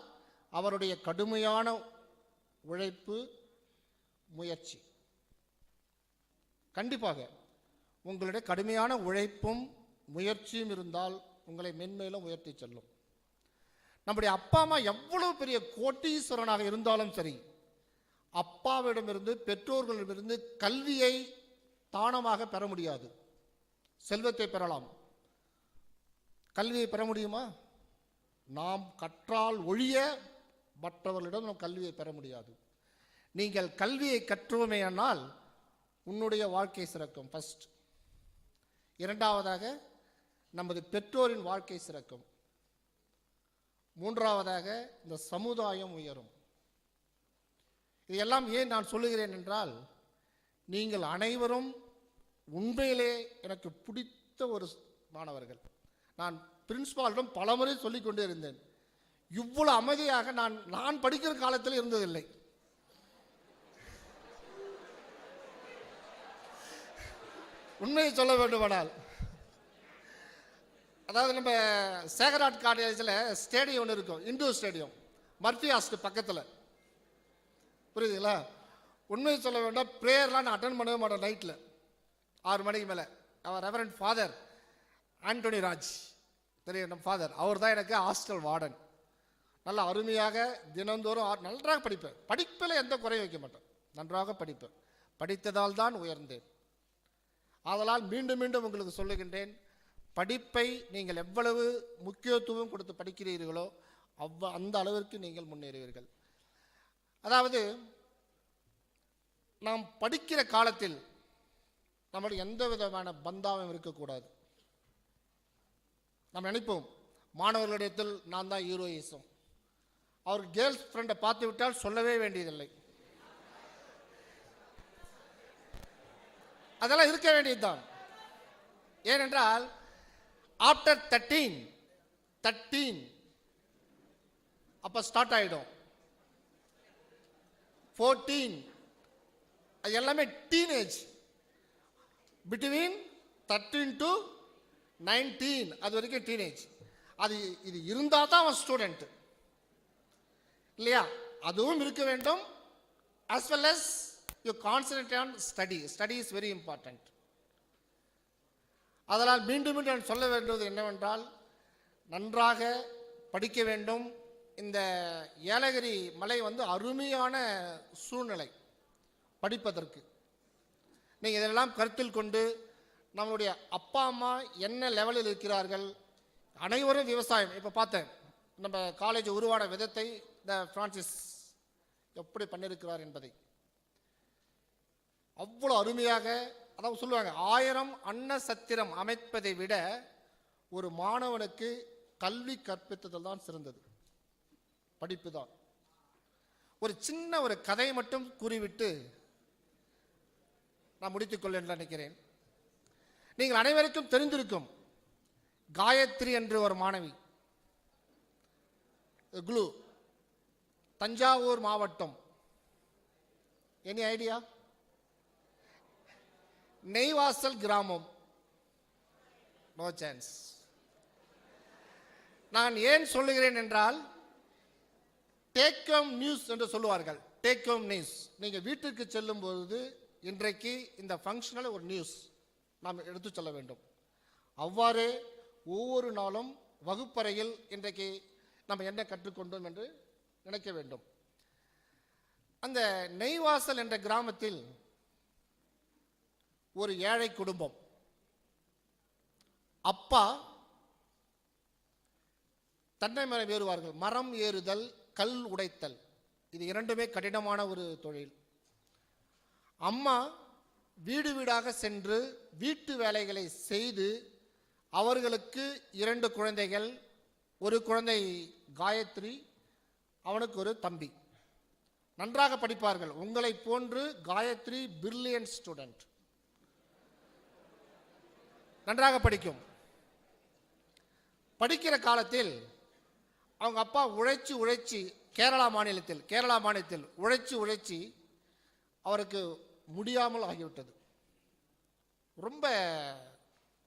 அவருடைய கடுமையான உழைப்பு, முயற்சி. கண்டிப்பாக உங்களுடைய கடுமையான உழைப்பும் முயற்சியும் இருந்தால் உங்களை மென்மேலும் உயர்த்தி செல்லும். நம்முடைய அப்பா அம்மா எவ்வளவு பெரிய கோட்டீஸ்வரனாக இருந்தாலும் சரி, அப்பாவிடமிருந்து பெற்றோர்களிடமிருந்து கல்வியை தானமாக பெற முடியாது. செல்வத்தை பெறலாம், கல்வியை பெற முடியுமா? நாம் கற்றால் ஒழிய மற்றவர்களிடம் நாம் கல்வியை பெற முடியாது. நீங்கள் கல்வியை கற்றுவமேயானால் உன்னுடைய வாழ்க்கை சிறக்கும். ஃபர்ஸ்ட். இரண்டாவதாக நமது பெற்றோரின் வாழ்க்கை சிறக்கும். மூன்றாவதாக இந்த சமுதாயம் உயரும். இதையெல்லாம் ஏன் நான் சொல்லுகிறேன் என்றால், நீங்கள் அனைவரும் உண்மையிலே எனக்கு பிடித்த ஒரு மாணவர்கள். நான் பிரின்சிபாலிடம் பலமுறை சொல்லிக் கொண்டே இருந்தேன், இவ்வளவு அமைதியாக நான் படிக்கிற காலத்தில் இருந்ததில்லை. உண்மையை சொல்ல வேண்டுமானால், அதாவது நம்ம சேகராட் காலேஜில் ஸ்டேடியம் ஒன்று இருக்கும், இண்டோர் ஸ்டேடியம், மர்ஃபி ஹாஸ்டல் பக்கத்தில். புரியுதுங்களா? உண்மையை சொல்ல வேண்டாம், ப்ரேயர்லாம் நான் அட்டன் பண்ணவே மாட்டேன் நைட்டில் 6 மணிக்கு மேலே. அவர் ரெவரண்ட் ஃபாதர் ஆண்டோனி ராஜ், தெரியும் நம்ம ஃபாதர், அவர் தான் எனக்கு ஹாஸ்டல் வார்டன். நல்ல அருமையாக தினந்தோறும் நன்றாக படிப்பேன். படிப்பில் எந்த குறையும் வைக்க மாட்டேன். நன்றாக படிப்பேன். படித்ததால் தான் உயர்ந்தேன். ஆதலால் மீண்டும் மீண்டும் உங்களுக்கு சொல்லுகின்றேன், படிப்பை நீங்கள் எவ்வளவு முக்கியத்துவம் கொடுத்து படிக்கிறீர்களோ அந்த அளவிற்கு நீங்கள் முன்னேறுவீர்கள். அதாவது நாம் படிக்கிற காலத்தில் நம்மளுக்கு எந்த விதமான பந்தாவும் இருக்கக்கூடாது. நாம் நினைப்போம் மாணவர்களிடத்தில் நான் தான் ஹீரோயிசம். அவர் கேர்ள்ஸ் ஃப்ரெண்டை பார்த்து விட்டால் சொல்லவே வேண்டியதில்லை. அதெல்லாம் இருக்க வேண்டியதுதான். ஏனென்றால் ஆஃப்டர் 13 அப்போ ஸ்டார்ட் ஆகிடும். 14 அது எல்லாமே டீனேஜ். பிட்வீன் 13 to 19 அது வரைக்கும் டீனேஜ். இது இருந்தால் தான் அவன் ஸ்டூடெண்ட் இல்லையா? அதுவும் இருக்க வேண்டும். as well as you concentrate on study. Study is very important. அதனால் மீண்டும் மீண்டும் நான் சொல்ல வேண்டியது என்னவென்றால், நன்றாக படிக்க வேண்டும். இந்த ஏலகிரி மலை அருமையான சூழ்நிலை படிப்பதற்கு. நீங்கள் இதெல்லாம் கருத்தில் கொண்டு நம்மளுடைய அப்பா அம்மா என்ன லெவலில் இருக்கிறார்கள், அனைவரும் விவசாயம். இப்போ பார்த்தேன் நம்ம காலேஜ் உருவான விதத்தை இந்த பிரான்சிஸ் எப்படி பண்ணியிருக்கிறார் என்பதை. அவ்வளோ அருமையாக, அதாவது சொல்லுவாங்க 1000 அன்ன சத்திரம் அமைப்பதை விட ஒரு மாணவனுக்கு கல்வி கற்பித்தல் தான் சிறந்தது. படிப்பு தான். ஒரு சின்ன ஒரு கதை மட்டும் கூறிவிட்டு நான் முடித்துக்கொள்ள என்று நினைக்கிறேன். நீங்கள் அனைவருக்கும் தெரிந்திருக்கும் காயத்ரி என்று ஒரு மாணவி, குளு, தஞ்சாவூர் மாவட்டம். Any idea? நெய்வாசல் கிராமம். No chance. நான் ஏன் சொல்லுகிறேன் என்றால், டேக் ஹோம் நியூஸ் என்று சொல்லுவார்கள். Take home news. நீங்கள் வீட்டிற்கு செல்லும் பொழுது இன்றைக்கு இந்த ஃபங்க்ஷனில் ஒரு நியூஸ் நாம் எடுத்து சொல்ல வேண்டும். அவ்வாறே ஒவ்வொரு நாளும் வகுப்பறையில் இன்றைக்கு நம்ம என்ன கற்றுக்கொண்டோம் என்று நினைக்க வேண்டும். அந்த நெய்வாசல் என்ற கிராமத்தில் ஒரு ஏழை குடும்பம். அப்பா தென்னை மரம் ஏறுவார்கள். மரம் ஏறுதல், கல் உடைத்தல், இது இரண்டுமே கடினமான ஒரு தொழில். அம்மா வீடு வீடாக சென்று வீட்டு வேலைகளை செய்து அவர்களுக்கு 2 குழந்தைகள், ஒரு குழந்தை காயத்ரி, அவனுக்கு ஒரு தம்பி. நன்றாக படிப்பார்கள். உங்களை போன்று காயத்ரி பிரில்லியன்ட் ஸ்டூடெண்ட், நன்றாக படிக்கும். படிக்கிற காலத்தில் அவங்க அப்பா உழைச்சி கேரளா மாநிலத்தில் உழைச்சி அவருக்கு முடியாமல் ஆகிவிட்டது. ரொம்ப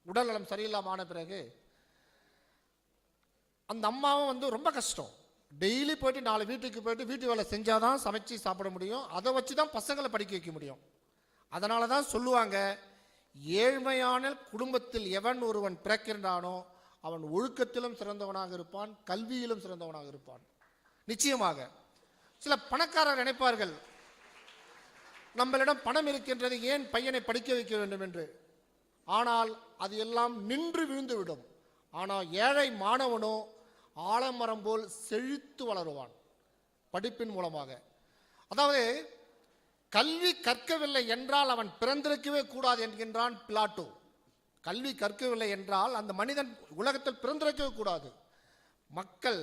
உடல்நலம் சரியில்லாம பிறகு அந்த அம்மாவும் ரொம்ப கஷ்டம். டெய்லி போயிட்டு 4 வீட்டுக்கு போயிட்டு வீட்டு வேலை செஞ்சாதான் சமைச்சு சாப்பிட முடியும். அதை வச்சு தான் பசங்களை படிக்க வைக்க முடியும். அதனால தான் சொல்லுவாங்க, ஏழ்மையான குடும்பத்தில் எவன் ஒருவன் பிறக்கின்றானோ அவன் ஒழுக்கத்திலும் சிறந்தவனாக இருப்பான், கல்வியிலும் சிறந்தவனாக இருப்பான். நிச்சயமாக சில பணக்காரர் நினைப்பார்கள், நம்மளிடம் பணம் இருக்கின்றது, ஏன் பையனை படிக்க வைக்க வேண்டும் என்று. ஆனால் அது எல்லாம் நின்று விழுந்துவிடும். ஆனால் ஏழை மாணவனோ ஆலமரம் போல் செழித்து வளருவான் படிப்பின் மூலமாக. அதாவது கல்வி கற்கவில்லை என்றால் அவன் பிறந்திருக்கவே கூடாது என்கின்றான் பிளாட்டோ. கல்வி கற்கவில்லை என்றால் அந்த மனிதன் உலகத்தில் பிறந்திருக்கவே கூடாது. மக்கள்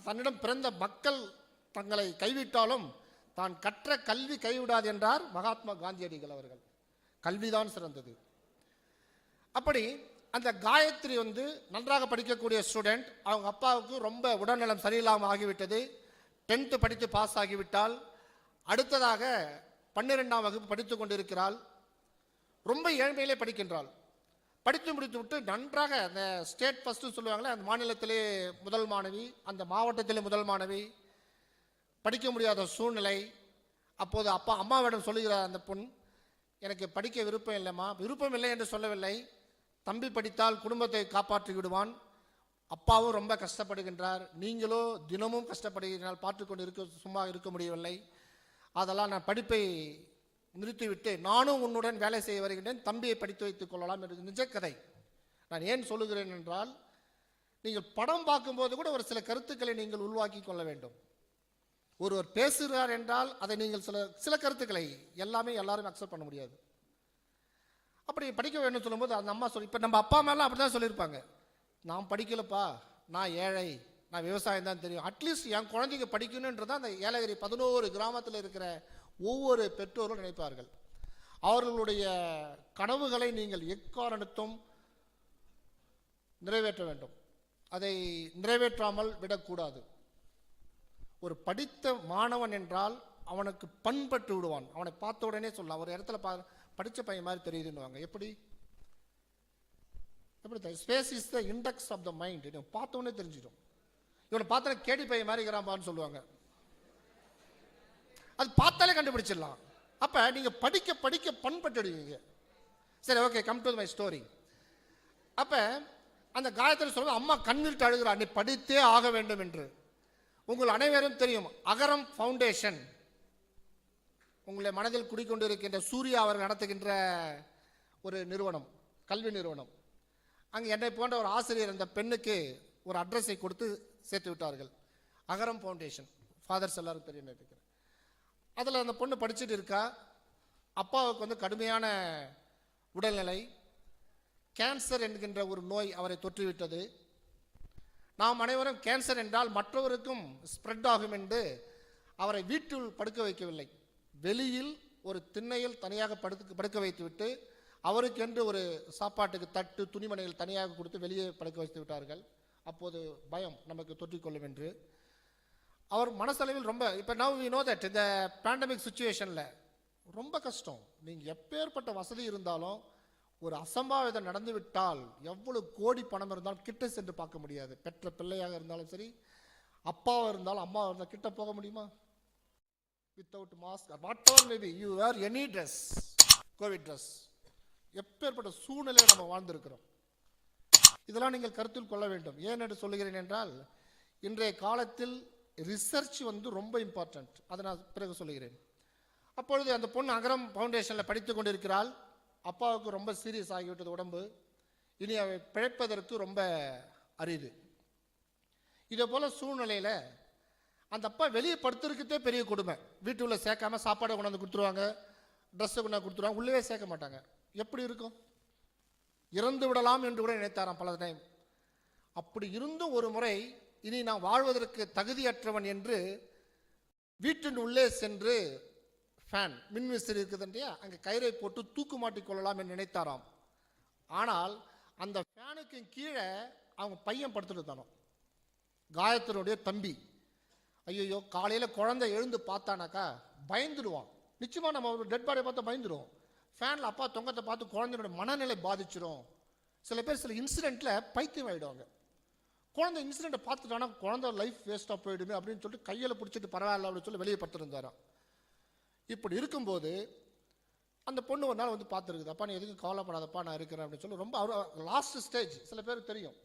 தன்னிடம் பிறந்த மக்கள் தங்களை கைவிட்டாலும் தான் கற்ற கல்வி கைவிடாது என்றார் மகாத்மா காந்தியடிகள் அவர்கள். கல்விதான் சிறந்தது. அப்படி அந்த காயத்ரி நன்றாக படிக்கக்கூடிய ஸ்டூடெண்ட். அவங்க அப்பாவுக்கு ரொம்ப உடல்நலம் சரியில்லாமல் ஆகிவிட்டது. 10th படித்து பாஸ் ஆகிவிட்டால் அடுத்ததாக 12ஆம் வகுப்பு படித்து கொண்டிருக்கிறாள். ரொம்ப ஏழ்மையிலே படிக்கின்றாள். படித்து முடித்து விட்டு நன்றாக அந்த ஸ்டேட் ஃபஸ்ட்டு சொல்லுவாங்களே, அந்த மாநிலத்திலே முதல் மாணவி, அந்த மாவட்டத்திலே முதல் மாணவி. படிக்க முடியாத சூழ்நிலை. அப்போது அம்மாவிடம் சொல்லுகிறார் அந்த பொண், எனக்கு படிக்க விருப்பம் இல்லைம்மா. விருப்பம் இல்லை என்று சொல்லவில்லை, தம்பி படித்தால் குடும்பத்தை காப்பாற்றி விடுவான், அப்பாவும் ரொம்ப கஷ்டப்படுகின்றார், நீங்களோ தினமும் கஷ்டப்படுகிறீர்கள், பார்த்து கொண்டு சும்மா இருக்க முடியவில்லை. அதெல்லாம் நான் படிப்பை நிறுத்திவிட்டு நானும் உன்னுடன் வேலை செய்ய வருகின்றேன், தம்பியை படித்து வைத்துக் கொள்ளலாம் என்று. நிஜ கதை. நான் ஏன் சொல்லுகிறேன் என்றால், நீங்கள் படம் பார்க்கும்போது கூட ஒரு சில கருத்துக்களை நீங்கள் உள்வாக்கி கொள்ள வேண்டும். ஒருவர் பேசுகிறார் என்றால் அதை நீங்கள் சில கருத்துக்களை எல்லாரும் அக்செப்ட் பண்ண முடியாது. அப்படி படிக்க வேண்டும் சொல்லும்போது அந்த அம்மா இப்போ நம்ம அப்பா அம்மாலாம் அப்படி தான் சொல்லியிருப்பாங்க, நான் படிக்கலப்பா, நான் ஏழை, நான் விவசாயம் தான் தெரியும், அட்லீஸ்ட் என் குழந்தைங்க படிக்கணுன்றது அந்த ஏலகிரி 11 கிராமத்தில் இருக்கிற ஒவ்வொரு பெற்றோரும் நினைப்பார்கள். அவர்களுடைய கனவுகளை நீங்கள் எக்காரணத்தும் நிறைவேற்ற வேண்டும், அதை நிறைவேற்றாமல் விடக்கூடாது. ஒரு படித்த மாணவன் என்றால் அவனுக்கு பண்பட்டு விடுவான். அவனை பார்த்த உடனே சொல்லலாம், ஒரு இடத்துல படித்த பையன் மாதிரி தெரியுதுன்னுவாங்க. எப்படி space is the index of the mind. பார்த்த உடனே தெரிஞ்சிடும். இவனை பார்த்தா கேடி பையன் மாதிரி இருக்கிறான்பான்னு சொல்லுவாங்க. அது பார்த்தாலே கண்டுபிடிச்சிடலாம். அப்போ நீங்கள் படிக்க படிக்க பண்பட்டுடுவீங்க. சரி, okay, come to my story. அப்போ அந்த காயத்ரி சொல்லுவது, அம்மா கண்ணிட்டு அழுகிறார், நீ படித்தே ஆக வேண்டும் என்று. உங்கள் அனைவரும் தெரியும், அகரம் ஃபவுண்டேஷன் உங்களை மனதில் குடிக்கொண்டிருக்கின்ற சூர்யா அவர்கள் நடத்துகின்ற ஒரு நிறுவனம், கல்வி நிறுவனம். அங்கே என்னை போன்ற ஒரு ஆசிரியர் அந்த பெண்ணுக்கு ஒரு அட்ரஸை கொடுத்து சேர்த்து விட்டார்கள். அகரம் ஃபவுண்டேஷன், ஃபாதர்ஸ் எல்லாரும் தெரியும் நினைக்கிறேன். அதில் அந்த பொண்ணு படிச்சுட்டு இருக்கா. அப்பாவுக்கு கடுமையான உடல்நிலை, கேன்சர் என்கின்ற ஒரு நோய் அவரை தொற்றுவிட்டது. நாம் அனைவரும் கேன்சர் என்றால் மற்றவருக்கும் ஸ்ப்ரெட் ஆகும் என்று அவரை வீட்டில் படுக்க வைக்கவில்லை, வெளியில் ஒரு திண்ணையில் தனியாக படுக்க வைத்துவிட்டு அவருக்கென்று ஒரு சாப்பாட்டுக்கு தட்டு, துணிமணிகள் தனியாக கொடுத்து வெளியே படுக்க வைத்து விட்டார்கள். அப்போது பயம் நமக்கு தொற்றிக்கொள்ளும் என்று. அவர் மனசளவில் ரொம்ப, இப்போ நவ் வி நோ தட் இந்த பேண்டமிக் சுச்சுவேஷனில் ரொம்ப கஷ்டம். நீங்கள் எப்பேற்பட்ட வசதி இருந்தாலும் ஒரு அசம்பாவிதம் நடந்து விட்டால் எவ்வளவு கோடி பணம் இருந்தாலும் கிட்ட சென்று பார்க்க முடியாது. பெற்ற பிள்ளையாக இருந்தாலும் சரி, அப்பாவாக இருந்தாலும் அம்மாவாக இருந்தாலும் கிட்ட போக முடியுமா? Without mask whatever maybe you wear any dress, COVID dress. எப்பேற்பட்ட சூழ்நிலையை நம்ம வாழ்ந்திருக்கிறோம். இதெல்லாம் நீங்கள் கருத்தில் கொள்ள வேண்டும். ஏன் என்று சொல்லுகிறேன் என்றால், இன்றைய காலத்தில் ரிசர்ச் ரொம்ப இம்பார்ட்டன்ட். அதை நான் பிறகு சொல்லுகிறேன். அப்பொழுது அந்த பொண்ணு அகரம் ஃபவுண்டேஷனில் படித்து கொண்டிருக்கிறாள். அப்பாவுக்கு ரொம்ப சீரியஸ் ஆகிவிட்டது உடம்பு. இனி அவை பிழைப்பதற்கு ரொம்ப அரிது. இதே போல் சூழ்நிலையில் அந்த அப்பா வெளியே படுத்துருக்கதே பெரிய கொடுமை. வீட்டுக்குள்ளே சேர்க்காம சாப்பாடை கொண்டாந்து கொடுத்துருவாங்க, ட்ரெஸ்ஸை கொண்டாந்து கொடுத்துருவாங்க, உள்ளவே சேர்க்க மாட்டாங்க. எப்படி இருக்கும்? இறந்து விடலாம் என்று கூட நினைத்தாராம் பல டைம். அப்படி இருந்தும் ஒரு முறை, இனி நான் வாழ்வதற்கு தகுதியற்றவன் என்று வீட்டின் உள்ளே சென்று ஃபேன், மின்விசிறி இருக்குது இல்லையா, அங்கே கயிறை போட்டு தூக்கு மாட்டிக்கொள்ளலாம் என்று நினைத்தாராம். ஆனால் அந்த ஃபேனுக்கு கீழே அவங்க பையன் படுத்துட்டு தானோ, காயத்ரியுடைய தம்பி. ஐயோ, காலையில் குழந்தை எழுந்து பார்த்தானாக்கா பயந்துடுவான். நிச்சயமாக நம்ம ஒரு டெட் பாடியை பார்த்தா பயந்துடும். ஃபேனில் அப்பா தொங்கத்தை பார்த்து குழந்தையோட மனநிலை பாதிச்சிடும். சில பேர் சில இன்சிடெண்ட்டில் பைத்தியம் ஆகிடுவாங்க. குழந்தை இன்சிடெண்ட்டை பார்த்துட்டானா குழந்தை லைஃப் வேஸ்ட்டாக போயிடுமே அப்படின்னு சொல்லிட்டு கையில் பிடிச்சிட்டு பரவாயில்ல அப்படின்னு சொல்லி வெளியே படுத்துருந்தாராம். இப்படி இருக்கும்போது அந்த பொண்ணு ஒரு நாள் பார்த்துருக்குது. அப்பா நீ எதுக்கும் கவலைப்படாதப்பா, நான் இருக்கிறேன் அப்படின்னு சொல்லி ரொம்ப அவர் லாஸ்ட் ஸ்டேஜ் சில பேருக்கு தெரியும்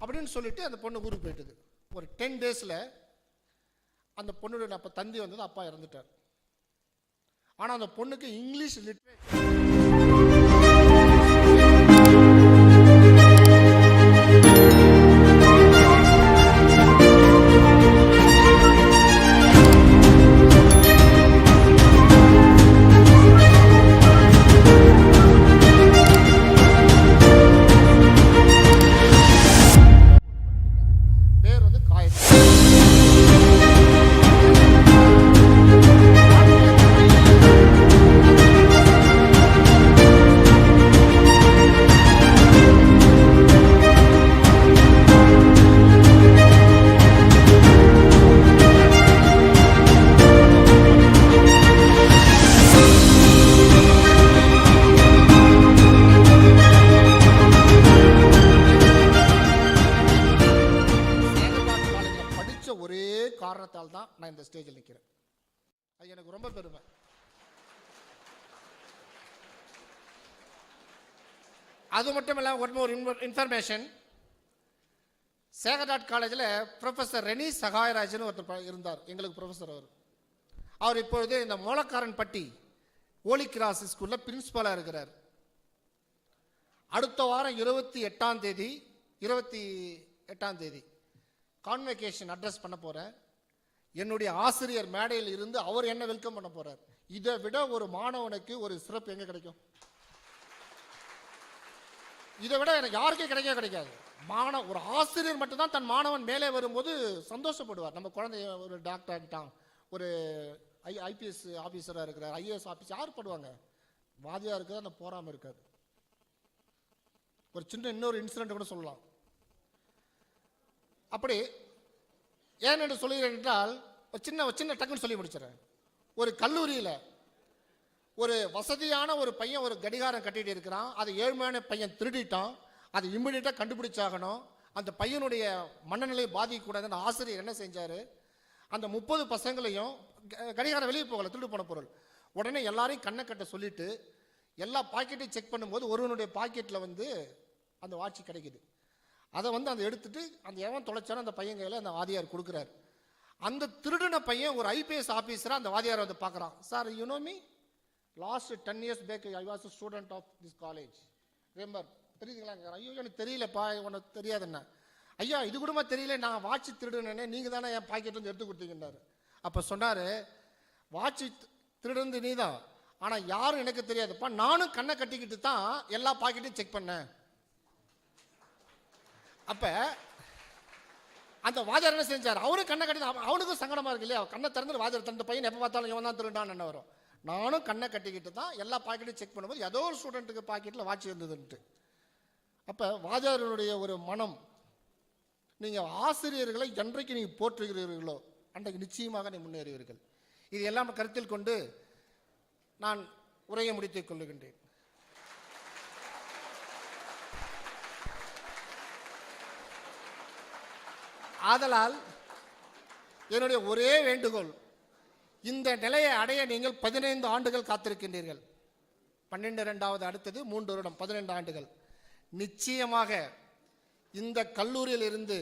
அப்படின்னு சொல்லிட்டு அந்த பொண்ணு ஊருக்கு போயிட்டுது. ஒரு 10 daysல அந்த பொண்ணுடைய அப்போ தந்தி வந்தது, அப்பா இறந்துட்டார். ஆனால் அந்த பொண்ணுக்கு இங்கிலீஷ் லிட்ரேச்சர் காரணத்தால் தான் நான் இந்த ஸ்டேஜில் நிற்கிறேன். அது எனக்கு ரொம்ப பெருமை. அது மட்டும் இல்லாமல் ஒரு இன்ஃபர்மேஷன், சேகர்நாட் காலேஜில் ப்ரொஃபஸர் ரெனி சகாயராஜன் ஒருத்தர் இருந்தார், எங்களுக்கு ப்ரொஃபஸர். அவர் இப்பொழுது இந்த மோலக்காரன்பட்டி ஹோலி கிராஸ் ஸ்கூலில் பிரின்சிபலாக இருக்கிறார். அடுத்த வாரம் 28ஆம் தேதி கான்வெகேஷன் அட்ரஸ் பண்ண போகிறேன். என்னுடைய ஆசிரியர் மேடையில் இருந்து அவர் என்ன வெல்கம் பண்ண போகிறார். இதை விட ஒரு மாணவனுக்கு ஒரு சிறப்பு எங்கே கிடைக்கும்? இதை விட எனக்கு யாருக்கே கிடைக்காது. ஒரு ஆசிரியர் மட்டும்தான் தன் மாணவன் மேலே வரும்போது சந்தோஷப்படுவார். நம்ம குழந்தைய ஒரு டாக்டர் ஆகிட்டான், ஒரு ஐபிஎஸ் ஆஃபீஸராக இருக்கிறார், ஐஏஎஸ் ஆஃபீஸ், யார் படுவாங்க? வாதியாக இருக்கிறது அந்த போராமல் இருக்காது. ஒரு சின்ன இன்னொரு இன்சிடென்ட் கூட சொல்லலாம். அப்படி ஏன் என்று சொல்லுகிறேன் என்றால், ஒரு சின்ன டக்குன்னு சொல்லி முடிச்சிடறேன். ஒரு கல்லூரியில் ஒரு வசதியான ஒரு பையன் ஒரு கடிகாரம் கட்டிட்டு இருக்கிறான். அது ஏழ்மையான பையன் திருடிட்டான். அது இம்மிடியட்டாக கண்டுபிடிச்சாகணும். அந்த பையனுடைய மனநிலை பாதிக்கக்கூடாதுன்னு ஆசிரியர் என்ன செஞ்சார், அந்த 30 பசங்களையும் கடிகாரம் வெளியே போகலை, திருடு போன பொருள், உடனே எல்லாரையும் கண்ணை கட்ட சொல்லிட்டு எல்லா பாக்கெட்டையும் செக் பண்ணும்போது ஒருவனுடைய பாக்கெட்டில் அந்த வாட்சி கிடைக்குது. அதை அதை எடுத்துட்டு அந்த எவன் தொலைச்சானோ அந்த பையன் கையில் அந்த வாதியார் கொடுக்குறாரு. அந்த திருடின பையன் ஒரு ஐபிஎஸ் ஆஃபீஸராக அந்த வாதியார் பார்க்குறான். Sir, you know me, last 10 years back I was a student of this college, remember, தெரியுதுங்களா? ஐயோ எனக்கு தெரியலப்பா, உனக்கு தெரியாதுன்னா. ஐயா இது கூடமா தெரியல, நான் வாட்சி திருடுனேனே, நீங்கள் தானே என் பாக்கெட்லேருந்து எடுத்து கொடுத்தீங்கன்னாரு. அப்போ சொன்னார், வாட்சி திருடுந்து நீ தான், ஆனால் யாரும் எனக்கு தெரியாதுப்பா, நானும் கண்ணை கட்டிக்கிட்டு தான் எல்லா பாக்கெட்டையும் செக் பண்ணேன். அப்போ அந்த வாஜர் என்ன செஞ்சார், அவரும் கண்ணை கட்டி, அவனுக்கும் சங்கடமாக இருக்கு இல்லையா? கண்ணை திறந்து வாஜர் தந்த பையன் எப்போ பார்த்தாலும் இவன் தான் திருடான்னு என்ன வரும். நானும் கண்ணை கட்டிக்கிட்டு தான் எல்லா பாக்கெட்டையும் செக் பண்ணும்போது ஏதோ ஒரு ஸ்டூடெண்ட்டுக்கு பாக்கெட்டில் வாட்சி இருந்ததுன்ட்டு. அப்போ வாஜாரனுடைய ஒரு மனம், நீங்கள் ஆசிரியர்களை என்றைக்கு நீங்கள் போற்றுகிறீர்களோ அன்றைக்கு நிச்சயமாக நீ முன்னேறுவீர்கள். இது எல்லாம் கருத்தில் கொண்டு நான் உரையை முடித்துக் கொள்ளுகின்றேன். ஆதலால் என்னுடைய ஒரே வேண்டுகோள், இந்த நிலையை அடைய நீங்கள் 15 ஆண்டுகள் காத்திருக்கின்றீர்கள். 12 அடுத்தது 3 வருடம், 15 ஆண்டுகள். நிச்சயமாக இந்த கல்லூரியில் இருந்து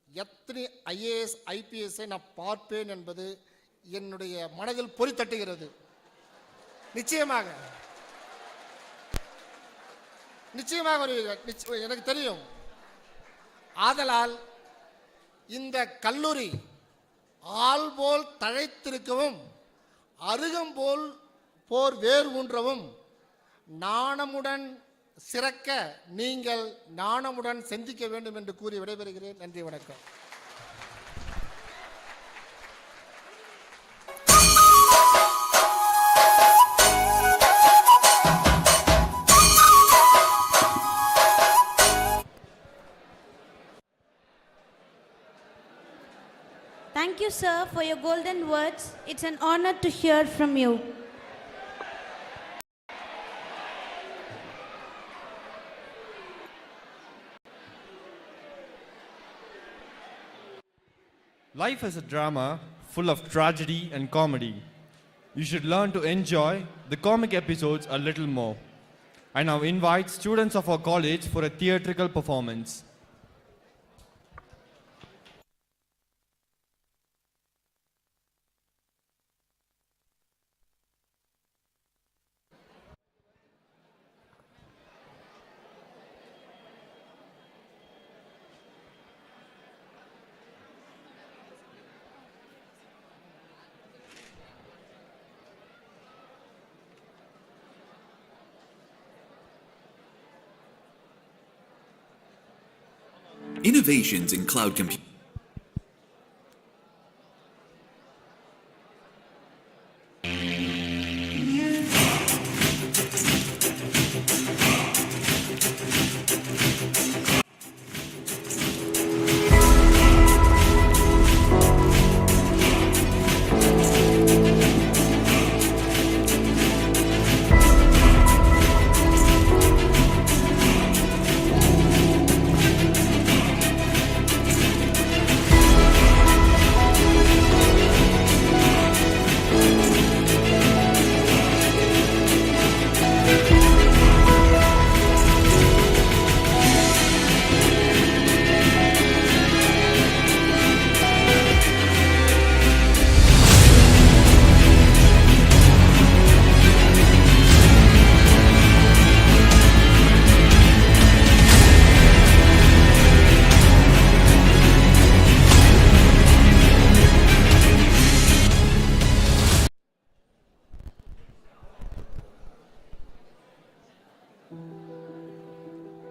எத்தனை ஐஏஎஸ் ஐபிஎஸ்ஐ நான் பார்ப்பேன் என்பது என்னுடைய மனதில் பொறி தட்டுகிறது. நிச்சயமாக எனக்கு தெரியும். ஆதலால் இந்த கல்லூரி ஆள் போல் தழைத்திருக்கவும் அருகம்போல் போர் வேர் ஊன்றவும் நாணமுடன் சிறக்க நீங்கள் நாணமுடன் சிந்திக்க வேண்டும் என்று கூறி விடைபெறுகிறேன். நன்றி, வணக்கம். Thank you, sir, for your golden words. It's an honor to hear from you. Life is a drama full of tragedy and comedy. You should learn to enjoy the comic episodes a little more. I now invite students of our college for a theatrical performance. Innovations in cloud computing.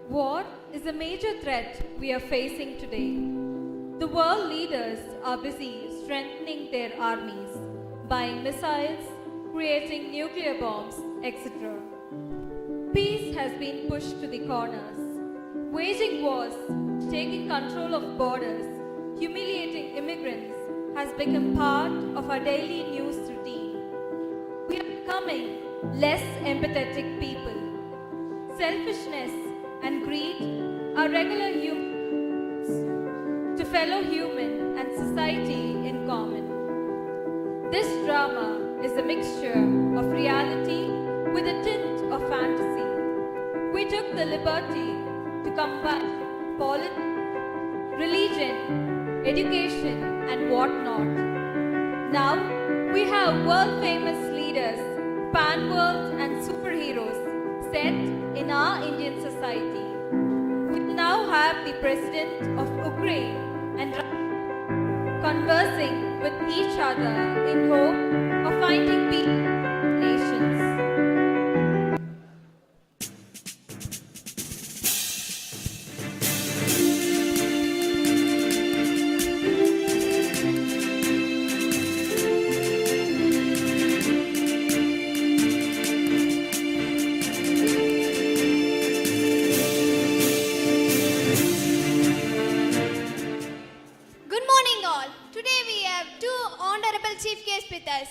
War is a major threat we are facing today. The world leaders are busy strengthening their armies, buying missiles, creating nuclear bombs, etc. Peace has been pushed to the corners. Waging wars, taking control of borders, humiliating immigrants has become part of our daily news routine. We are becoming less empathetic people. Selfishness and greed are regular humans to fellow human and society in common. This drama is a mixture of reality with a tint of fantasy. We took the liberty to combine politics, religion, education, and whatnot. Now we have world-famous leaders, pan-world and superheroes set in our Indian society. We now have the President of Ukraine and Russia conversing with each other in hope of finding peace in nations. Good morning all. Today we have two honorable chief guests with us.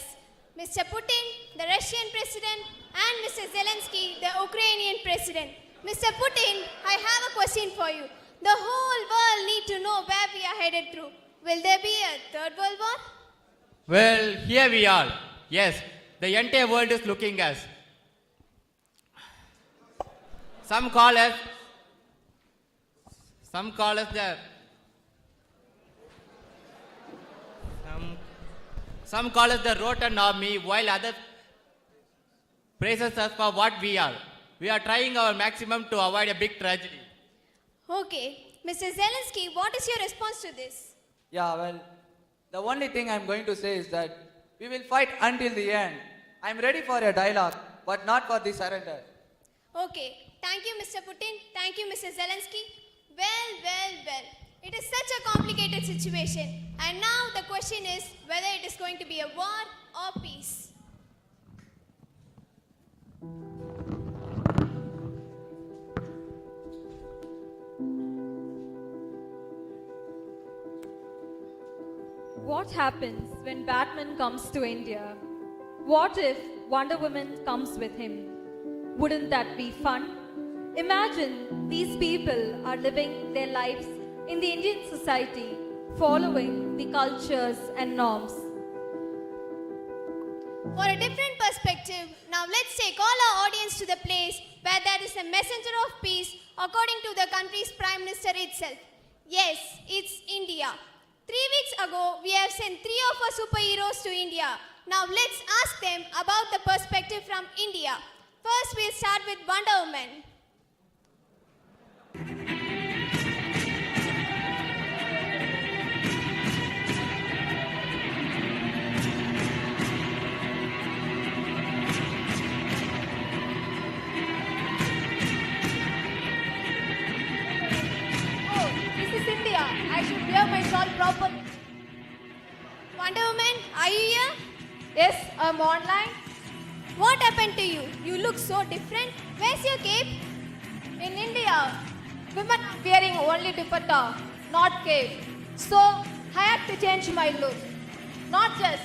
Mr. Putin, the Russian president, and Mr. Zelensky, the Ukrainian president. Mr. Putin, I have a question for you. The whole world need to know where we are headed through. Will there be a third world war? Well, here we are. Yes, the entire world is looking us. Some call us the Some call us the rotten army, while others praises us for what we are. We are trying our maximum to avoid a big tragedy. Okay. Mr. Zelensky, what is your response to this? Yeah, well, the only thing I'm going to say is that we will fight until the end. I'm ready for a dialogue, but not for the surrender. Okay. Thank you, Mr. Putin. Thank you, Mr. Zelensky. Well. It is such a complicated situation. And now the question is whether it is going to be a war or peace. What happens when Batman comes to India? What if Wonder Woman comes with him? Wouldn't that be fun? Imagine these people are living their lives in the Indian society, following the cultures and norms. For a different perspective, now let's take all our audience to the place where there is a messenger of peace according to the country's Prime Minister itself. Yes, it's India. 3 weeks ago, we have sent 3 of our superheroes to India. Now let's ask them about the perspective from India. First, we'll start with Wonder Woman. Oh, this is India. I should wear my shawl properly. Wonder Woman, are you here? Yes, I'm online. What happened to you? You look so different. Where's your cape? In India, women are wearing only dupatta, not cape. So I had to change my look. Not just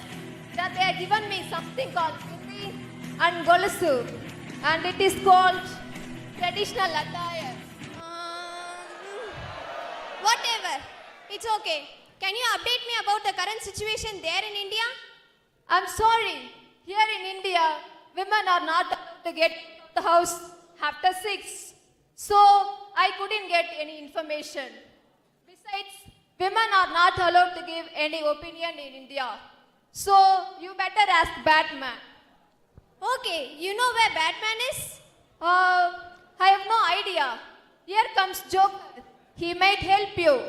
that, they have given me something called Hindi and Golusu, and it is called traditional attire. Whatever. It's okay. Can you update me about the current situation there in India? I'm sorry. Here in India, women are not allowed to get out of the house after 6. So I couldn't get any information. Besides, women are not allowed to give any opinion in India. So you better ask Batman. Okay, you know where Batman is? I have no idea. Here comes Joker. He might help you.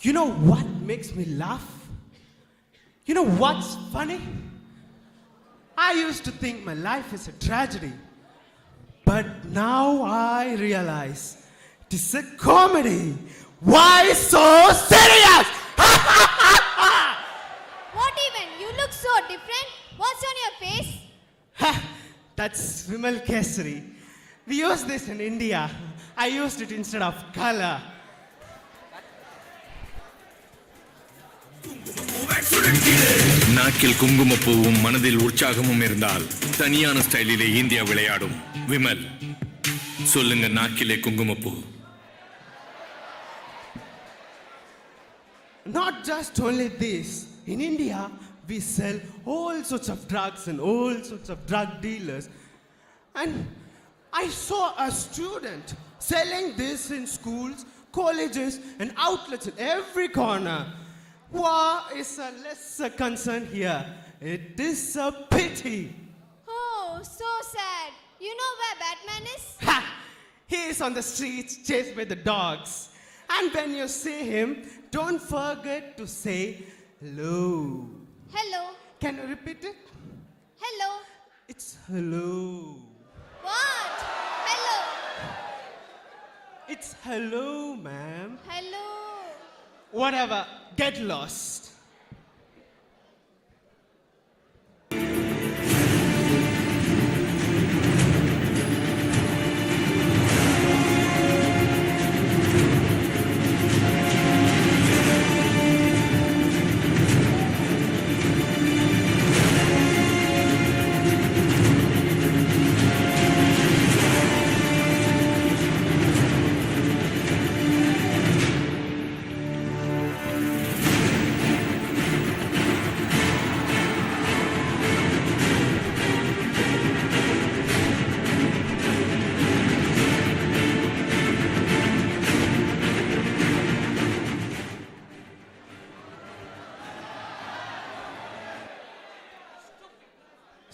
You know what makes me laugh? You know what's funny? I used to think my life is a tragedy. But now I realize it is a comedy. Why so serious? What even? You look so different. What's on your face? That's Vimal Kesari. We use this in India. I used it instead of color. நாக்கில் குங்குமப்பூவும் மனதில் உற்சாகமும் இருந்தால் தனியான ஸ்டைலிலே India விளையாடும் விமல். சொல்லுங்க நாக்கிலே குங்குமப்பூ. Not just only this. In India, we sell all sorts of drugs and all sorts of drug dealers. And I saw a student selling this in schools, colleges, and outlets in every corner. War is a lesser concern here. It is a pity. Oh, so sad. You know where Batman is? Ha! He is on the streets chased by the dogs. And when you see him, don't forget to say hello. Hello. Can you repeat it? Hello. It's hello. What? Hello. It's hello, ma'am. Hello. Whatever. Get lost.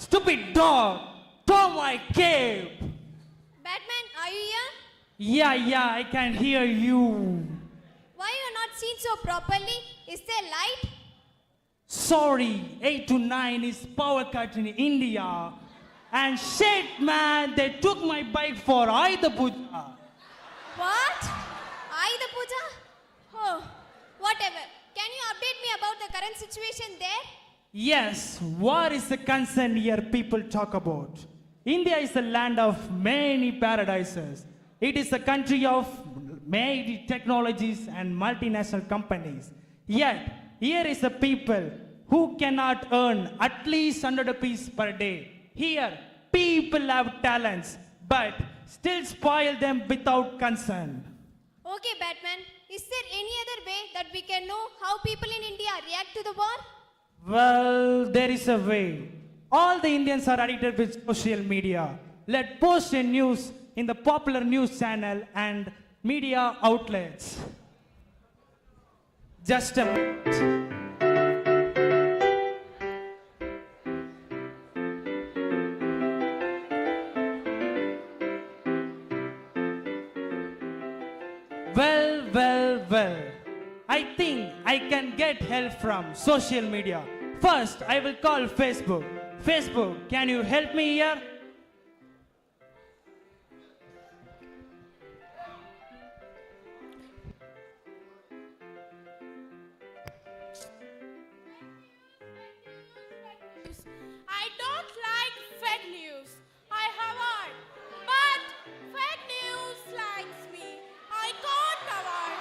Stupid dog! Throw my cape! Batman, are you here? Yeah, I can hear you. Why you are not seen so properly? Is there light? Sorry, 8 to 9 is power cut in India. And shit, man, they took my bike for Ayudha Puja. What? Ayudha Puja? Oh, whatever. Can you update me about the current situation there? Yes, war is the concern here people talk about. India is the land of many paradises. It is a country of many technologies and multinational companies. Yet, here is a people who cannot earn at least 100 rupees per day. Here, people have talents, but still spoil them without concern. Okay, Batman. Is there any other way that we can know how people in India react to the war? Well, there is a way. All the Indians are addicted with social media. Let's post a news in the popular news channel and media outlets. Just a minute. Well. I think I can get help from social media. First, I will call Facebook. Facebook, can you help me here? I don't like fake news. I have heard. But fake news likes me. I can't avoid.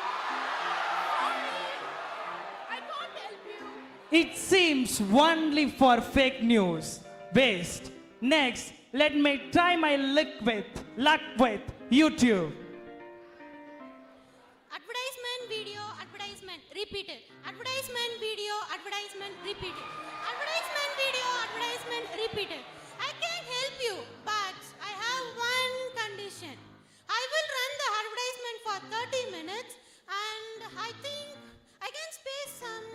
Sorry. I can't help you. It seems only for fake news. Waste. Next, let me try my luck with YouTube. Advertisement, video, advertisement, repeated. Advertisement, video, advertisement, repeated. Advertisement, video, advertisement, repeated. I can help you, but I have one condition. I will run the advertisement for 30 minutes and I think I can spare some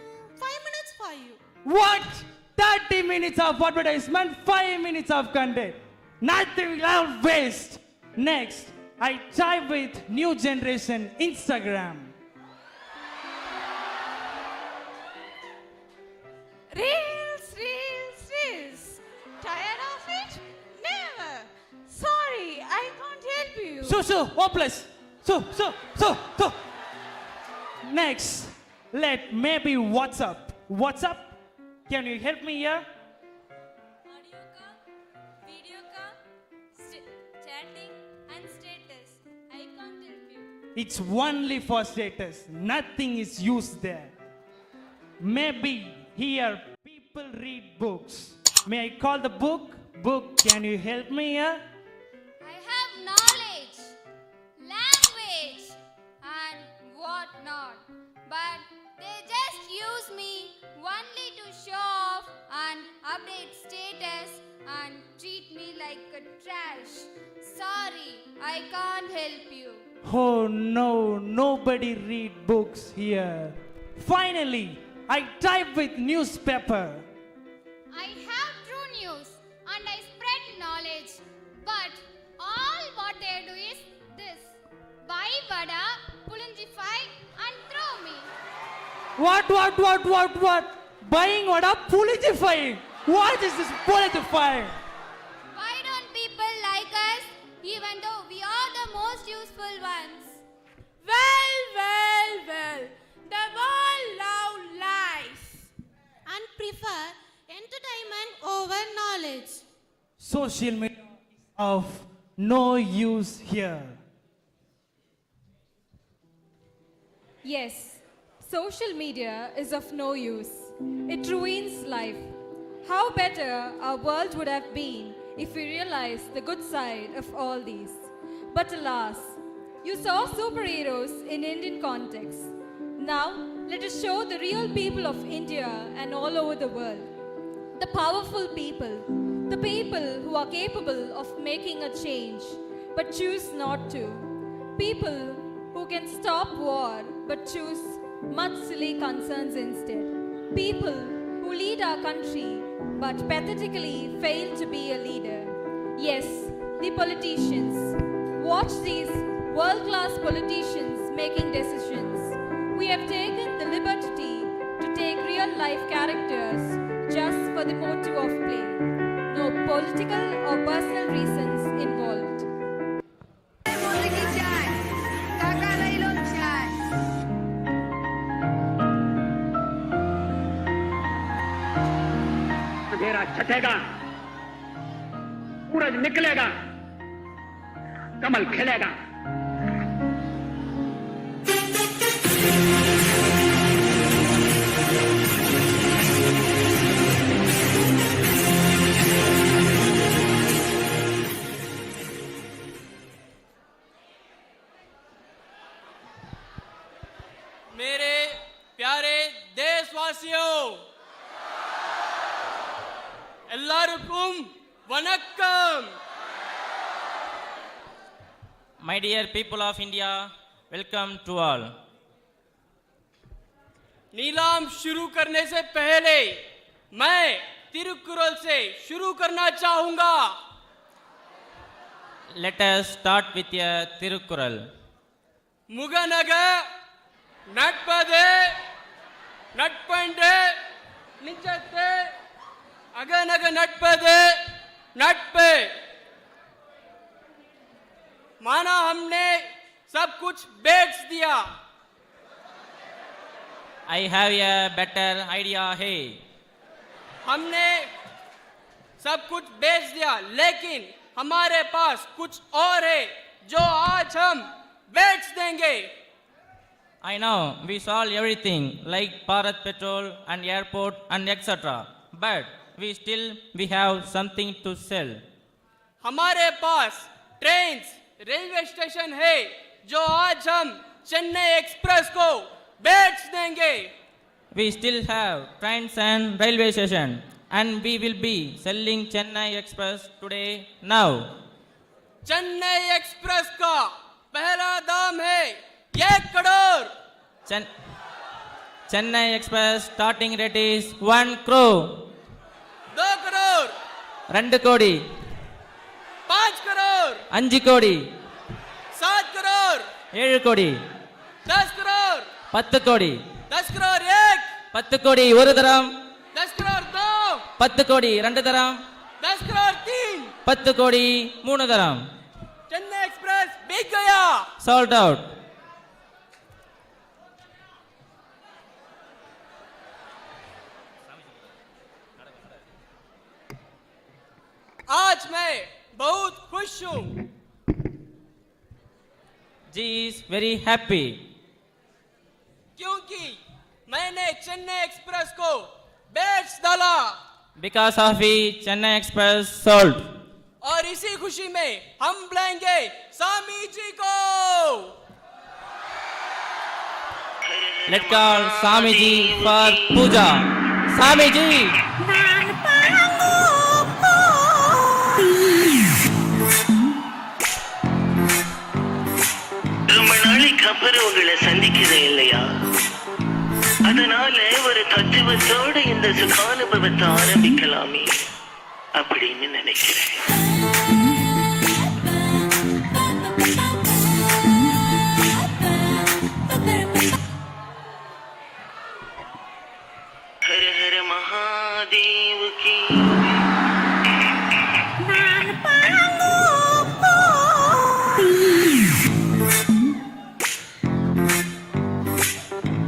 5 minutes for you. What? 30 minutes of advertisement, 5 minutes of content. Nothing will waste. Next, I try with new generation Instagram. you. So, hopeless. So. Next, let maybe WhatsApp. WhatsApp, can you help me here? Audio call, video call, chatting and status. I can't help you. It's only for status. Nothing is used there. Maybe here people read books. May I call the book? Book, can you help me here? I have knowledge, language, and what not. But they just use me only to show off and update status and treat me like a trash. Sorry, I can't help you. Oh no, nobody read books here. Finally, I type with newspaper. I have true news and I spread knowledge. But all what they do is this: buy vada, pulunjify and throw me. What? Buying what up? Pulidifying. What is this pulidifying? Why don't people like us even though we are the most useful ones? Well. The world now lies and prefer entertainment over knowledge. Social media is of no use here. Yes, social media is of no use. It ruins life. How better our world would have been if we realized the good side of all these. But alas, you saw superheroes in Indian context. Now, let us show the real people of India and all over the world. The powerful people, the people who are capable of making a change but choose not to. People who can stop war but choose much silly concerns instead. People who lead our country but pathetically fail to be a leader. Yes, the politicians. Watch these world-class politicians making decisions. We have taken the liberty to take real-life characters just for the motive of play. No political or personal reasons involved. अंधेरा छटेगा, सूरज निकलेगा, कमल खिलेगा। मेरे प्यारे देशवासियों, எல்லாருக்கும் வணக்கம். My dear people of India, welcome to all. नीलाम शुरू करने से पहले मैं तिरुकुरल से शुरू करना चाहूंगा. Let us start with a Tirukkural. முகநக நட்பது நட்பண்டு நிஜத்து Aga Naga நட்பது நட்பு. माना हमने सब कुछ बेच दिया. I have a better idea है. हमने सब कुछ बेच दिया, लेकिन हमारे पास कुछ और है जो आज हम बेच देंगे. I know we sold everything like Bharat Petrol and airport and etc. But we have something to sell. हमारे पास ट्रेन रेलवे स्टेशन है जो आज हम चेन्नई एक्सप्रेस को बेच देंगे. We still have trains and railway station and we will be selling Chennai Express today now. Chennai express का पहला दाम है 1 crore. Chennai Express starting rate is 1 crore. 2 crore. 2 கோடி. 5 करोड़. 5 கோடி. 7 करोड़. 7 கோடி. 10 करोड़. 10 கோடி. 10 करोड़ 1. 10 கோடி 1 தரம். 10 करोड़ 2. 10 கோடி 2 தரம். 10 करोड़ 3. 10 கோடி 3 தரம். चेन्नई एक्सप्रेस बिक गया. Sold out. आज मैं बहुत खुश हूँ. G is very happy क्योंकि मैंने चेन्नई एक्सप्रेस को बेच डाला. because of it Chennai Express sold. और इसी खुशी में हम बुलाएंगे स्वामी जी को. Let's call Swami Ji for puja. Swami Ji. ரொம்ப நாளைக்கு அப்புறம் உங்களை சந்திக்கிறேன் இல்லையா, அதனால ஒரு தத்துவத்தோட இந்த சுகானுபவத்தை ஆரம்பிக்கலாமே அப்படின்னு நினைக்கிறேன். हर हर महादेव की.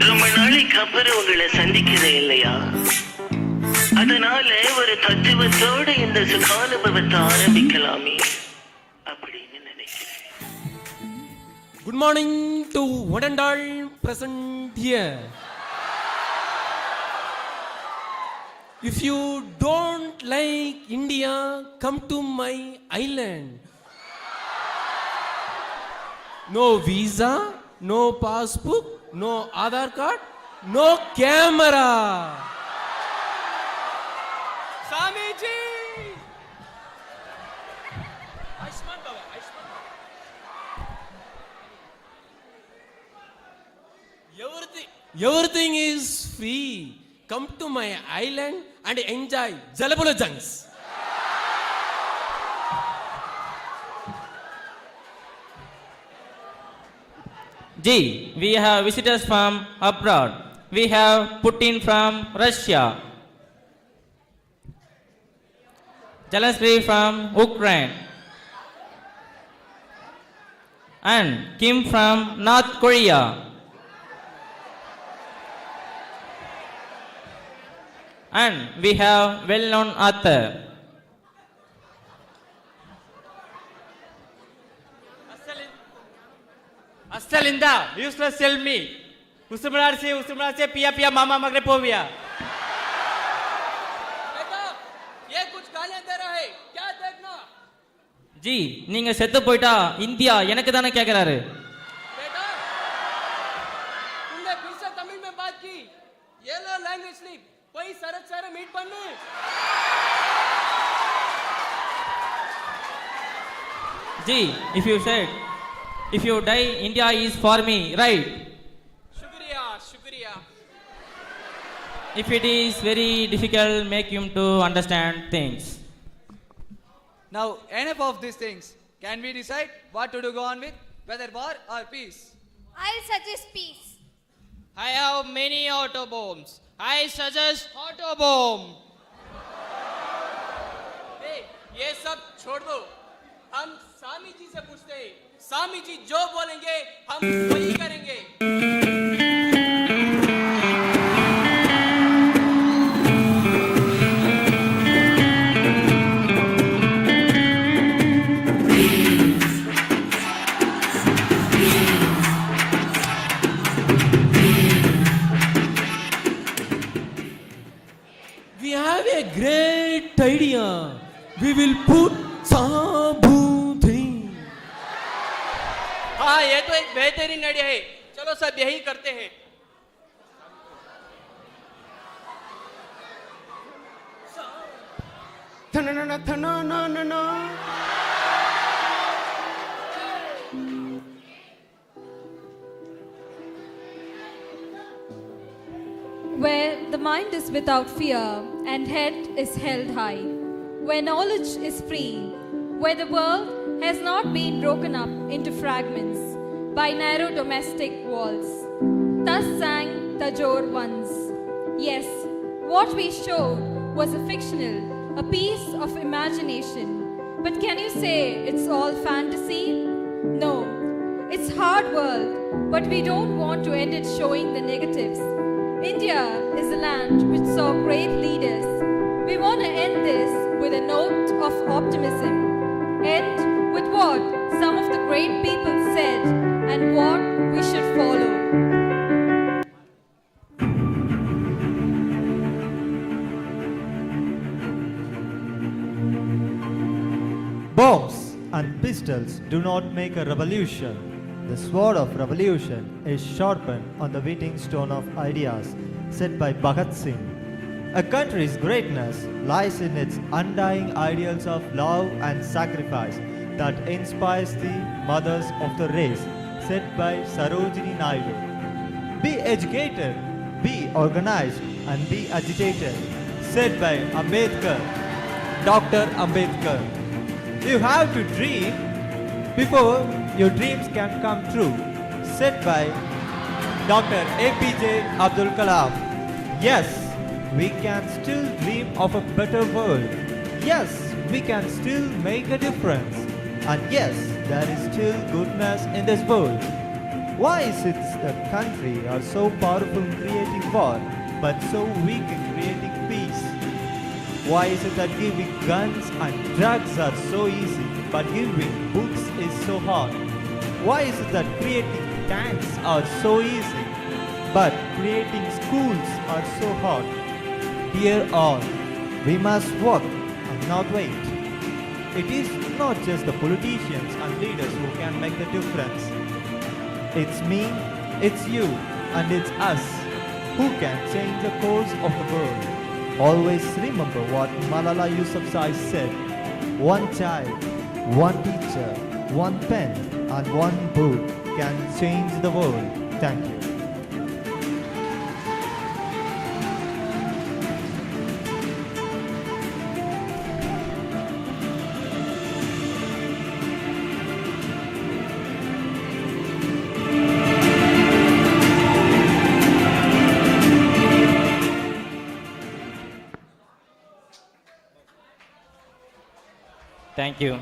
ரொம்ப நாளைக்கு அப்புறம் உங்களை சந்திக்கிறேன் இல்லையா, அதனால ஒரு தத்துவத்தோட இந்த சுகானுபவத்தை ஆரம்பிக்கலாமே அப்படின்னு நினைக்கிறேன். Good morning to one and all present here. If you don't like India, come to my island. No visa, no passport, no Aadhaar card, no camera. Swami ji! Aishman Baba, Aishman Baba. Everything is free. Come to my island and enjoy Jalapula Junks. G, we have visitors from abroad. We have Putin from Russia, Zelensky from Ukraine, and Kim from North Korea. And we have well-known author. Astalinda, useless tell me. Usumrar se पिया मामा मगरे पोविया. बेटा, ये कुछ गालियां दे रहा है. क्या देखना? जी, நீங்க செத்து போயிட்டா இந்தியா எனக்கு தானே கேக்குறாரு. बेटा, तुमने फिर से तमिल में बात की. ये लो लैंग्वेज स्लिप. कोई सरत सारे मीट बनने. जी, if you die, India is for me, right? शुक्रिया. If it is very difficult, make him to understand things. Now, enough of these things. Can we decide what to do go on with, whether war or peace? I'll suggest peace. I have many auto bombs. I suggest auto bomb. Hey, ये सब छोड़ दो. हम स्वामी जी से पूछते हैं. स्वामी जी जो बोलेंगे हम वही करेंगे. We have a great idea. We will put साबुथी. हाँ, ये तो एक बेहतरीन आइडिया है. चलो सब यही करते हैं. Where the mind is without fear and head is held high, where knowledge is free, where the world has not been broken up into fragments by narrow domestic walls. Thus sang Tagore once. Yes, what we showed was a fictional, a piece of imagination. But can you say it's all fantasy? No, hard world, but we don't want to end it showing the negatives. India is a land which saw great leaders. We want to end this with a note of optimism. End with what some of the great people said and what we should follow. Bombs and pistols do not make a revolution. The sword of revolution is sharpened on the whetting stone of ideas, said by Bhagat Singh. A country's greatness lies in its undying ideals of love and sacrifice that inspires the mothers of the race, said by Sarojini Naidu. Be educated, be organized, and be agitated, said by Ambedkar, Dr. Ambedkar. You have to dream before your dreams can come true, said by Dr. APJ Abdul Kalam. Yes, we can still dream of a better world. Yes, we can still make a difference. And yes, there is still goodness in this world. Why is it that country are so powerful in creating war, but so weak in creating peace? Why is it that giving guns and drugs are so easy, but giving books is so hard? Why is it that creating tanks are so easy, but creating schools are so hard? Dear all, we must work and not wait. It is not just the politicians and leaders who can make the difference. It's me, it's you, and it's us who can change the course of the world. Always remember what Malala Yousafzai said. One child, one teacher, one pen, and one book can change the world. Thank you. Thank you.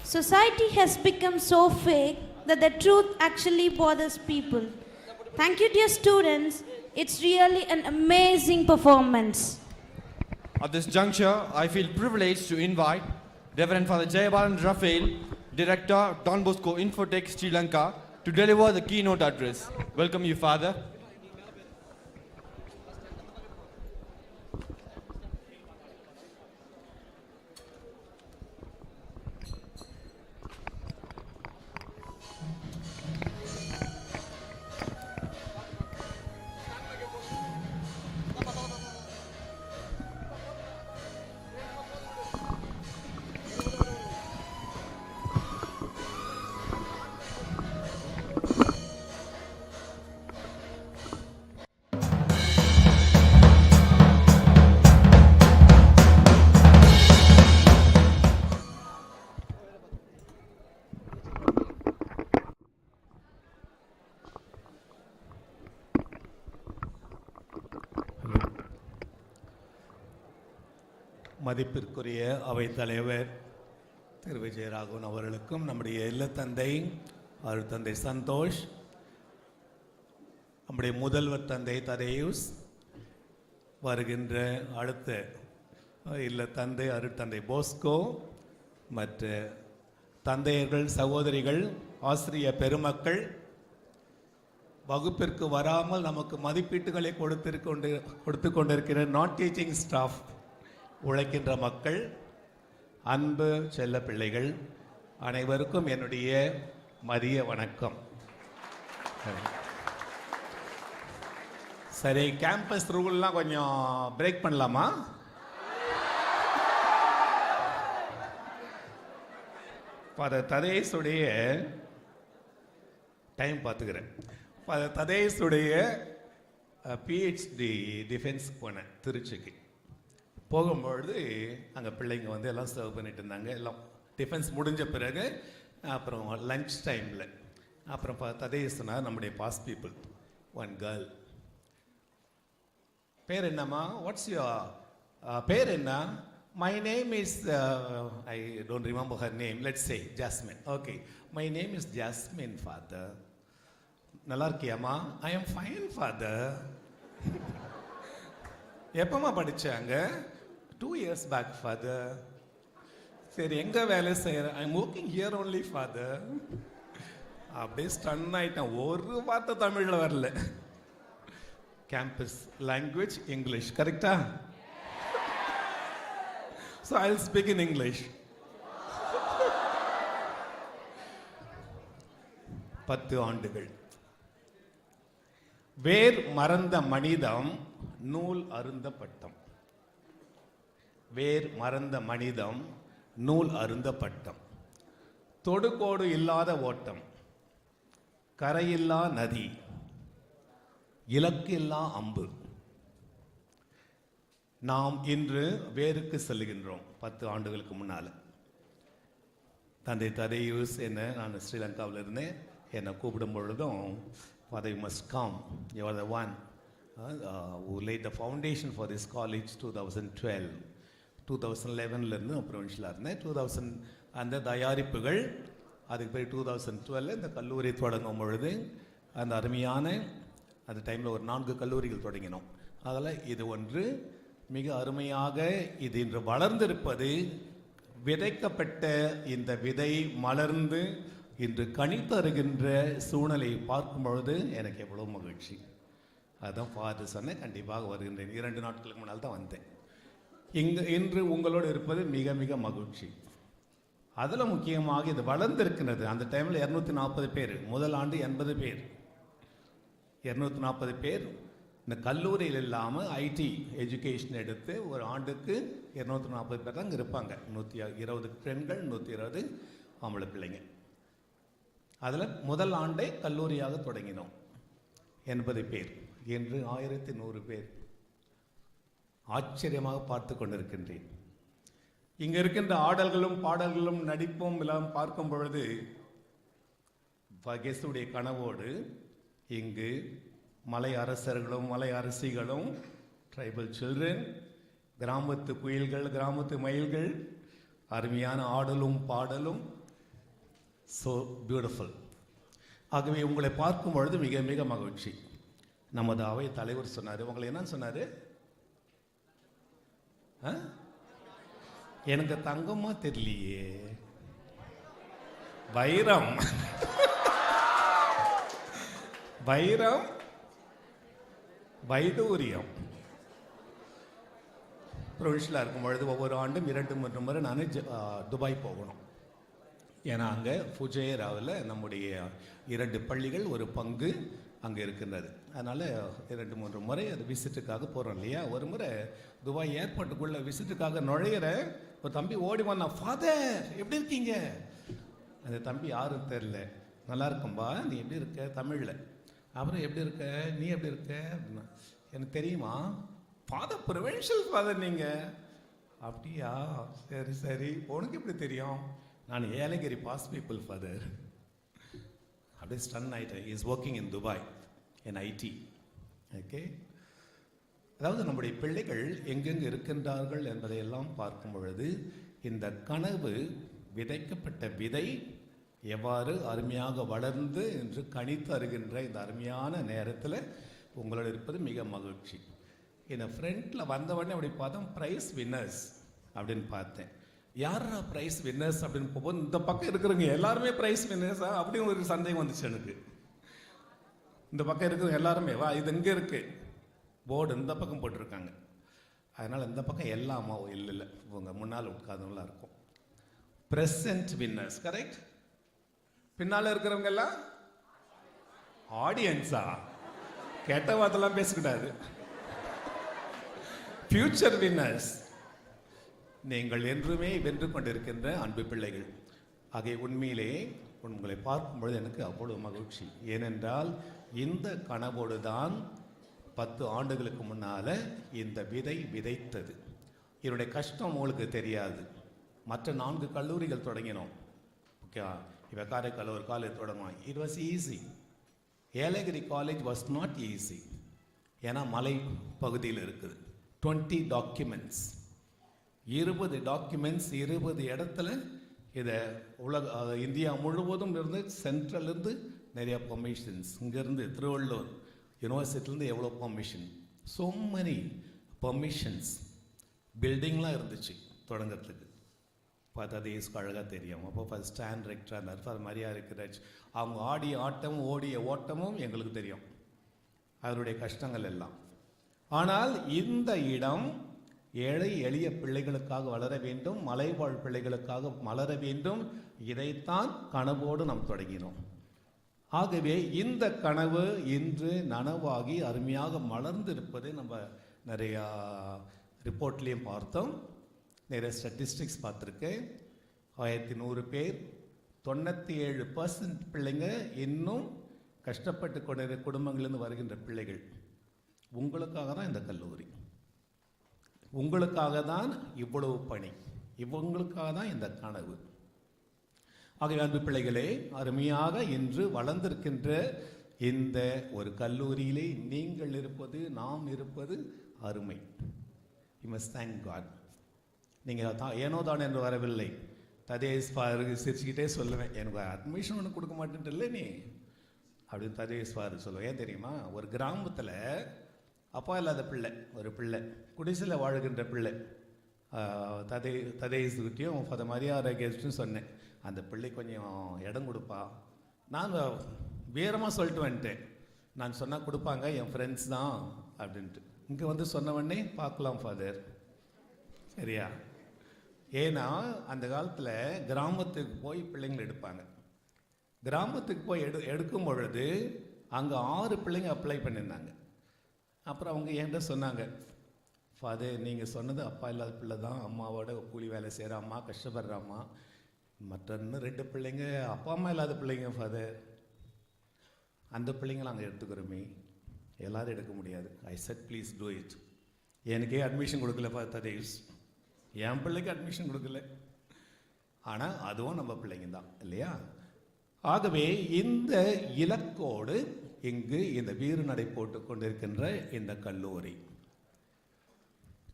Society has become so fake that the truth actually bothers people. Thank you, dear students. It's really an amazing performance. At this juncture, I feel privileged to invite Reverend Father Jayabalan Raphael, Director, Don Bosco Infotech Sri Lanka, to deliver the keynote address. Welcome you, Father. மதிப்பிற்குரிய அவைத்தலைவர் திரு விஜயராகவன் அவர்களுக்கும் நம்முடைய இல்லத்தந்தை அருட்தந்தை சந்தோஷ், நம்முடைய முதல்வர் தந்தை ததேயுஸ், வருகின்ற அடுத்த இல்லத்தந்தை அருட்தந்தை போஸ்கோ, மற்ற தந்தையர்கள், சகோதரிகள், ஆசிரிய பெருமக்கள், வகுப்பிற்கு வராமல் நமக்கு மதிப்பீட்டுகளை கொடுத்து கொண்டிருக்கிற நான் டீச்சிங் ஸ்டாஃப், உழைக்கின்ற மக்கள், அன்பு செல்ல பிள்ளைகள் அனைவருக்கும் என்னுடைய மதிய வணக்கம். சரி, கேம்பஸ் ரூல்லாம் கொஞ்சம் பிரேக் பண்ணலாமா? ஃபாதர் ததேசுடைய டைம் பார்த்துக்கிறேன். ஃபாதர் ததேசுடைய பிஹெச்டி டிஃபென்ஸ் போனேன் திருச்சிக்கு. போகும்பொழுது அங்கே பிள்ளைங்க வந்து எல்லாம் சர்வ் பண்ணிட்டு இருந்தாங்க. எல்லாம் டிஃபென்ஸ் முடிஞ்ச பிறகு அப்புறம் லன்ச் டைமில் அப்புறம் ததேசுனா நம்முடைய பாஸ் பீப்புள், ஒன் கேர்ள் பேர் என்னம்மா? வாட்ஸ் யுவர் பேர் என்ன? My name is, I don't remember her name, let's say Jasmine. Okay, my name is Jasmine, father. நல்லா இருக்கியாம்மா? I am fine, father. எப்பமா படிச்சாங்க? 2 years back, father. சரி, எங்க வேலை செய்யற? I am working here only, father. அப்படியே stun ஆயிட்டேன். ஒரு வார்த்தை தமிழ்ல வரல. கேம்பஸ் லாங்குவேஜ் இங்கிலீஷ், கரெக்டா? So I'll speak in English. 10 ஆண்டுகள். வேர் மறந்த மனிதம் நூல் அருந்த பட்டம். வேர் மறந்த மனிதம் நூல் அருந்த பட்டம். தொடுகோடு இல்லாத ஓட்டம், கரையில்லா நதி, இலக்கில்லா அம்பு. நாம் இன்று வேருக்கு செல்லுகின்றோம். 10 ஆண்டுகளுக்கு முன்னால் தந்தை ததையூஸ் என்ன, நான் ஸ்ரீலங்காவில் இருந்தேன், என்னை கூப்பிடும் பொழுதும் father you must come, you are the one who laid the foundation for this college 2012. 2011லேருந்து ப்ரொவின்ஷியலாக இருந்தேன். 2000 அந்த தயாரிப்புகள், அதுக்கு பிறகு 2012 இந்த கல்லூரி தொடங்கும் பொழுது அந்த அருமையான அந்த டைமில் ஒரு 4 கல்லூரிகள் தொடங்கினோம். அதில் இது ஒன்று மிக அருமையாக இது இன்று வளர்ந்திருப்பது. விதைக்கப்பட்ட இந்த விதை மலர்ந்து இன்று கனி தருகின்ற சூழ்நிலை பார்க்கும் பொழுது எனக்கு எவ்வளோ மகிழ்ச்சி. அதுதான் ஃபாதர் சொன்னேன், கண்டிப்பாக வருகின்றேன். 2 நாட்களுக்கு முன்னால் தான் வந்தேன். இன்று உங்களோடு இருப்பது மிக மிக மகிழ்ச்சி. அதில் முக்கியமாக இது வளர்ந்திருக்கிறது. அந்த டைமில் 240 பேர், முதல் ஆண்டு 80 பேர், 240 பேர். இந்த கல்லூரியில் இல்லாமல் ஐடி எஜுகேஷன் எடுத்து ஒரு ஆண்டுக்கு 240 பேர் தான் இருப்பாங்க. 120 பெண்கள், 120 ஆம்பளை பிள்ளைங்க. அதில் முதல் ஆண்டை கல்லூரியாக தொடங்கினோம். 80 பேர், என்று 1100 பேர். ஆச்சரியமாக பார்த்து கொண்டிருக்கின்றேன். இங்கே இருக்கின்ற ஆடல்களும் பாடல்களும் நடிப்பும் எல்லாம் பார்க்கும் பொழுது கெஸ்டுடைய கனவோடு இங்கு மலை அரசர்களும் மலை அரசிகளும், ட்ரைபல் சில்ட்ரன், கிராமத்து குயில்கள், கிராமத்து மயில்கள், அருமையான ஆடலும் பாடலும், ஸோ பியூட்டிஃபுல். ஆகவே உங்களை பார்க்கும் பொழுது மிக மிக மகிழ்ச்சி. நமது அவை தலைவர் சொன்னார், உங்களை என்ன சொன்னார்? எனக்கு தங்கமா தெரியலையே, வைரம் வைரம் வைடூரியம். ப்ரொவின்ஷியலாக இருக்கும் பொழுது ஒவ்வொரு ஆண்டும் 2-3 முறை நான் துபாய் போகணும். ஏன்னா அங்கே ஃபுஜேராவில் நம்முடைய 2 பள்ளிகள் ஒரு பங்கு அங்கே இருக்கின்றது. அதனால் 2-3 முறை அது விசிட்டுக்காக போகிறோம் இல்லையா. ஒரு முறை துபாய் ஏர்போர்ட்டுக்குள்ளே விசிட்டுக்காக நுழையிற ஒரு தம்பி ஓடி வந்தான், ஃபாதர் எப்படி இருக்கீங்க? அந்த தம்பி யாரும் தெரில. நல்லா இருக்கும்பா, நீ எப்படி இருக்க? தமிழில். அப்புறம் எப்படி இருக்க, நீ எப்படி இருக்க அப்படின்னா, எனக்கு தெரியுமா ஃபாதர், ப்ரொவின்ஷியல் ஃபாதர் நீங்கள். அப்படியா, சரி சரி, உனக்கு எப்படி தெரியும்? நான் ஏலகிரி பாஸ் பீப்புள் ஃபாதர். அப்படியே ஸ்டன் ஆகிட்டேன். Is working in Dubai in IT. Okay, அதாவது நம்முடைய பிள்ளைகள் எங்கெங்கு இருக்கின்றார்கள் என்பதையெல்லாம் பார்க்கும் பொழுது இந்த கனவு, விதைக்கப்பட்ட விதை எவ்வாறு அருமையாக வளர்ந்து என்று கணித்து அருகின்ற இந்த அருமையான நேரத்தில் உங்களோட இருப்பது மிக மகிழ்ச்சி. இந்த ஃப்ரண்ட்டில் வந்தவொடனே அப்படி பார்த்தோம், ப்ரைஸ் வின்னர்ஸ் அப்படின்னு பார்த்தேன். யாரா ப்ரைஸ் வின்னர்ஸ் அப்படின்னு போகும்போது இந்த பக்கம் இருக்கிறவங்க எல்லாருமே ப்ரைஸ் வின்னர்ஸா அப்படின்னு ஒரு சந்தேகம் வந்துச்சு எனக்கு. இந்த பக்கம் இருக்கிறவங்க எல்லாருமே வா, இது எங்கே இருக்கு போர்டு இந்த பக்கம் போட்டிருக்காங்க. அதனால் இந்த பக்கம் எல்லாமா இல்லை, இவங்க முன்னால் உட்கார்ந்தவங்களா இருக்கும். Present winners, correct. பின்னால் இருக்கிறவங்க எல்லாம் ஆடியன்ஸா? கெட்ட வார்த்தைலாம் பேசக்கூடாது. ஃபியூச்சர் வின்னர்ஸ், நீங்கள் என்றுமே வென்று கொண்டிருக்கின்ற அன்பு பிள்ளைகள். ஆகிய உண்மையிலே உங்களை பார்க்கும் பொழுது எனக்கு அவ்வளவு மகிழ்ச்சி. ஏனென்றால் இந்த கனவோடு தான் 10 ஆண்டுகளுக்கு முன்னால் இந்த விதை விதைத்தது. என்னுடைய கஷ்டம் உங்களுக்கு தெரியாது. மற்ற 4 கல்லூரிகள் தொடங்கினோம். ஓகே, இப்போ காரைக்கால் ஒரு காலேஜ் தொடங்குவோம். It was easy. Yelagiri college was not easy. ஏன்னா மலை பகுதியில் இருக்குது. 20 டாக்குமெண்ட்ஸ், 20 டாக்குமெண்ட்ஸ் 20 இடத்துல இதை இந்தியா முழுவதும் இருந்து சென்ட்ரல்லேருந்து நிறைய பெர்மிஷன்ஸ், இங்கேருந்து திருவள்ளூர் யூனிவர்சிட்டிலேருந்து எவ்வளோ பெர்மிஷன், ஸோ மெனி பெர்மிஷன்ஸ். பில்டிங்லாம் இருந்துச்சு தொடங்கிறதுக்கு. பார்த்தா தேஸ்க்கு அழகாக தெரியும். அப்போ ஃபஸ்ட் ஸ்டாண்ட் ரெக்டராக இருந்தார் ஃபார் மரியா இருக்கிறாச்சு. அவங்க ஆடிய ஆட்டமும் ஓடிய ஓட்டமும் எங்களுக்கு தெரியும், அவருடைய கஷ்டங்கள் எல்லாம். ஆனால் இந்த இடம் ஏழை எளிய பிள்ளைகளுக்காக வளர வேண்டும், மலைவாழ் பிள்ளைகளுக்காக வளர வேண்டும். இதைத்தான் கனவோடு நாம் தொடங்கினோம். ஆகவே இந்த கனவு இன்று நனவாகி அருமையாக மலர்ந்திருப்பது நம்ம நிறையா ரிப்போர்ட்லேயும் பார்த்தோம், நிறைய ஸ்டாட்டிஸ்டிக்ஸ் பார்த்துருக்கேன். 1100 பேர், 97% பிள்ளைங்க இன்னும் கஷ்டப்பட்டு கொண்ட குடும்பங்களிலிருந்து வருகின்ற பிள்ளைகள். உங்களுக்காக தான் இந்த கல்லூரி, உங்களுக்காக தான் இவ்வளவு பணி, இவங்களுக்காக தான் இந்த கனவு. ஆகவே அன்பு பிள்ளைகளே, அருமையாக இன்று வளர்ந்திருக்கின்ற இந்த ஒரு கல்லூரியிலே நீங்கள் இருப்பது, நாம் இருப்பது அருமை. You must thank God. நீங்கள் தான் ஏனோ தான் என்று வரவில்லை. ததேஷ் ஃபாருக்கு சிரிச்சுக்கிட்டே சொல்லுவேன், எனக்கு அட்மிஷன் ஒன்று கொடுக்க மாட்டேன்ட்டு இல்லை நீ அப்படின்னு ததேஷ் ஃபாரு சொல்லுவேன். ஏன் தெரியுமா, ஒரு கிராமத்தில் அப்பா இல்லாத பிள்ளை, ஒரு பிள்ளை குடிசையில் வாழ்கின்ற பிள்ளை, ததேஷ்கிட்டையும் ஃபாதர் மரியாதை கெஸ்ட்டும் சொன்னேன், அந்த பிள்ளை கொஞ்சம் இடம் கொடுப்பா. நான் வீரமாக சொல்லிட்டு வந்துட்டேன், நான் சொன்னால் கொடுப்பாங்க, என் ஃப்ரெண்ட்ஸ் தான் அப்படின்ட்டு. இங்கே வந்து சொன்ன உடனே பார்க்கலாம் ஃபாதர், சரியா? ஏன்னா அந்த காலத்தில் கிராமத்துக்கு போய் பிள்ளைங்களை எடுப்பாங்க. கிராமத்துக்கு போய் எடுக்கும் பொழுது அங்கே 6 பிள்ளைங்க அப்ளை பண்ணியிருந்தாங்க. அப்புறம் அவங்க என்கிட்ட சொன்னாங்க, ஃபாதர் நீங்கள் சொன்னது அப்பா இல்லாத பிள்ளை தான், அம்மாவோட கூலி வேலை செய்கிற அம்மா, கஷ்டப்படுற அம்மா, மற்ற இன்னும் 2 பிள்ளைங்க அப்பா அம்மா இல்லாத பிள்ளைங்க ஃபாதர், அந்த பிள்ளைங்களை நாங்கள் எடுத்துக்கிறோமே, எல்லோரும் எடுக்க முடியாது. ஐ செட் ப்ளீஸ் டூ இட். எனக்கே அட்மிஷன் கொடுக்கல ததேஷ், என் பிள்ளைக்கு அட்மிஷன் கொடுக்கல, ஆனால் அதுவும் நம்ம பிள்ளைங்க தான் இல்லையா? ஆகவே இந்த இலக்கோடு இங்கு இந்த வீறு நடை போட்டு கொண்டிருக்கின்ற இந்த கல்லூரி.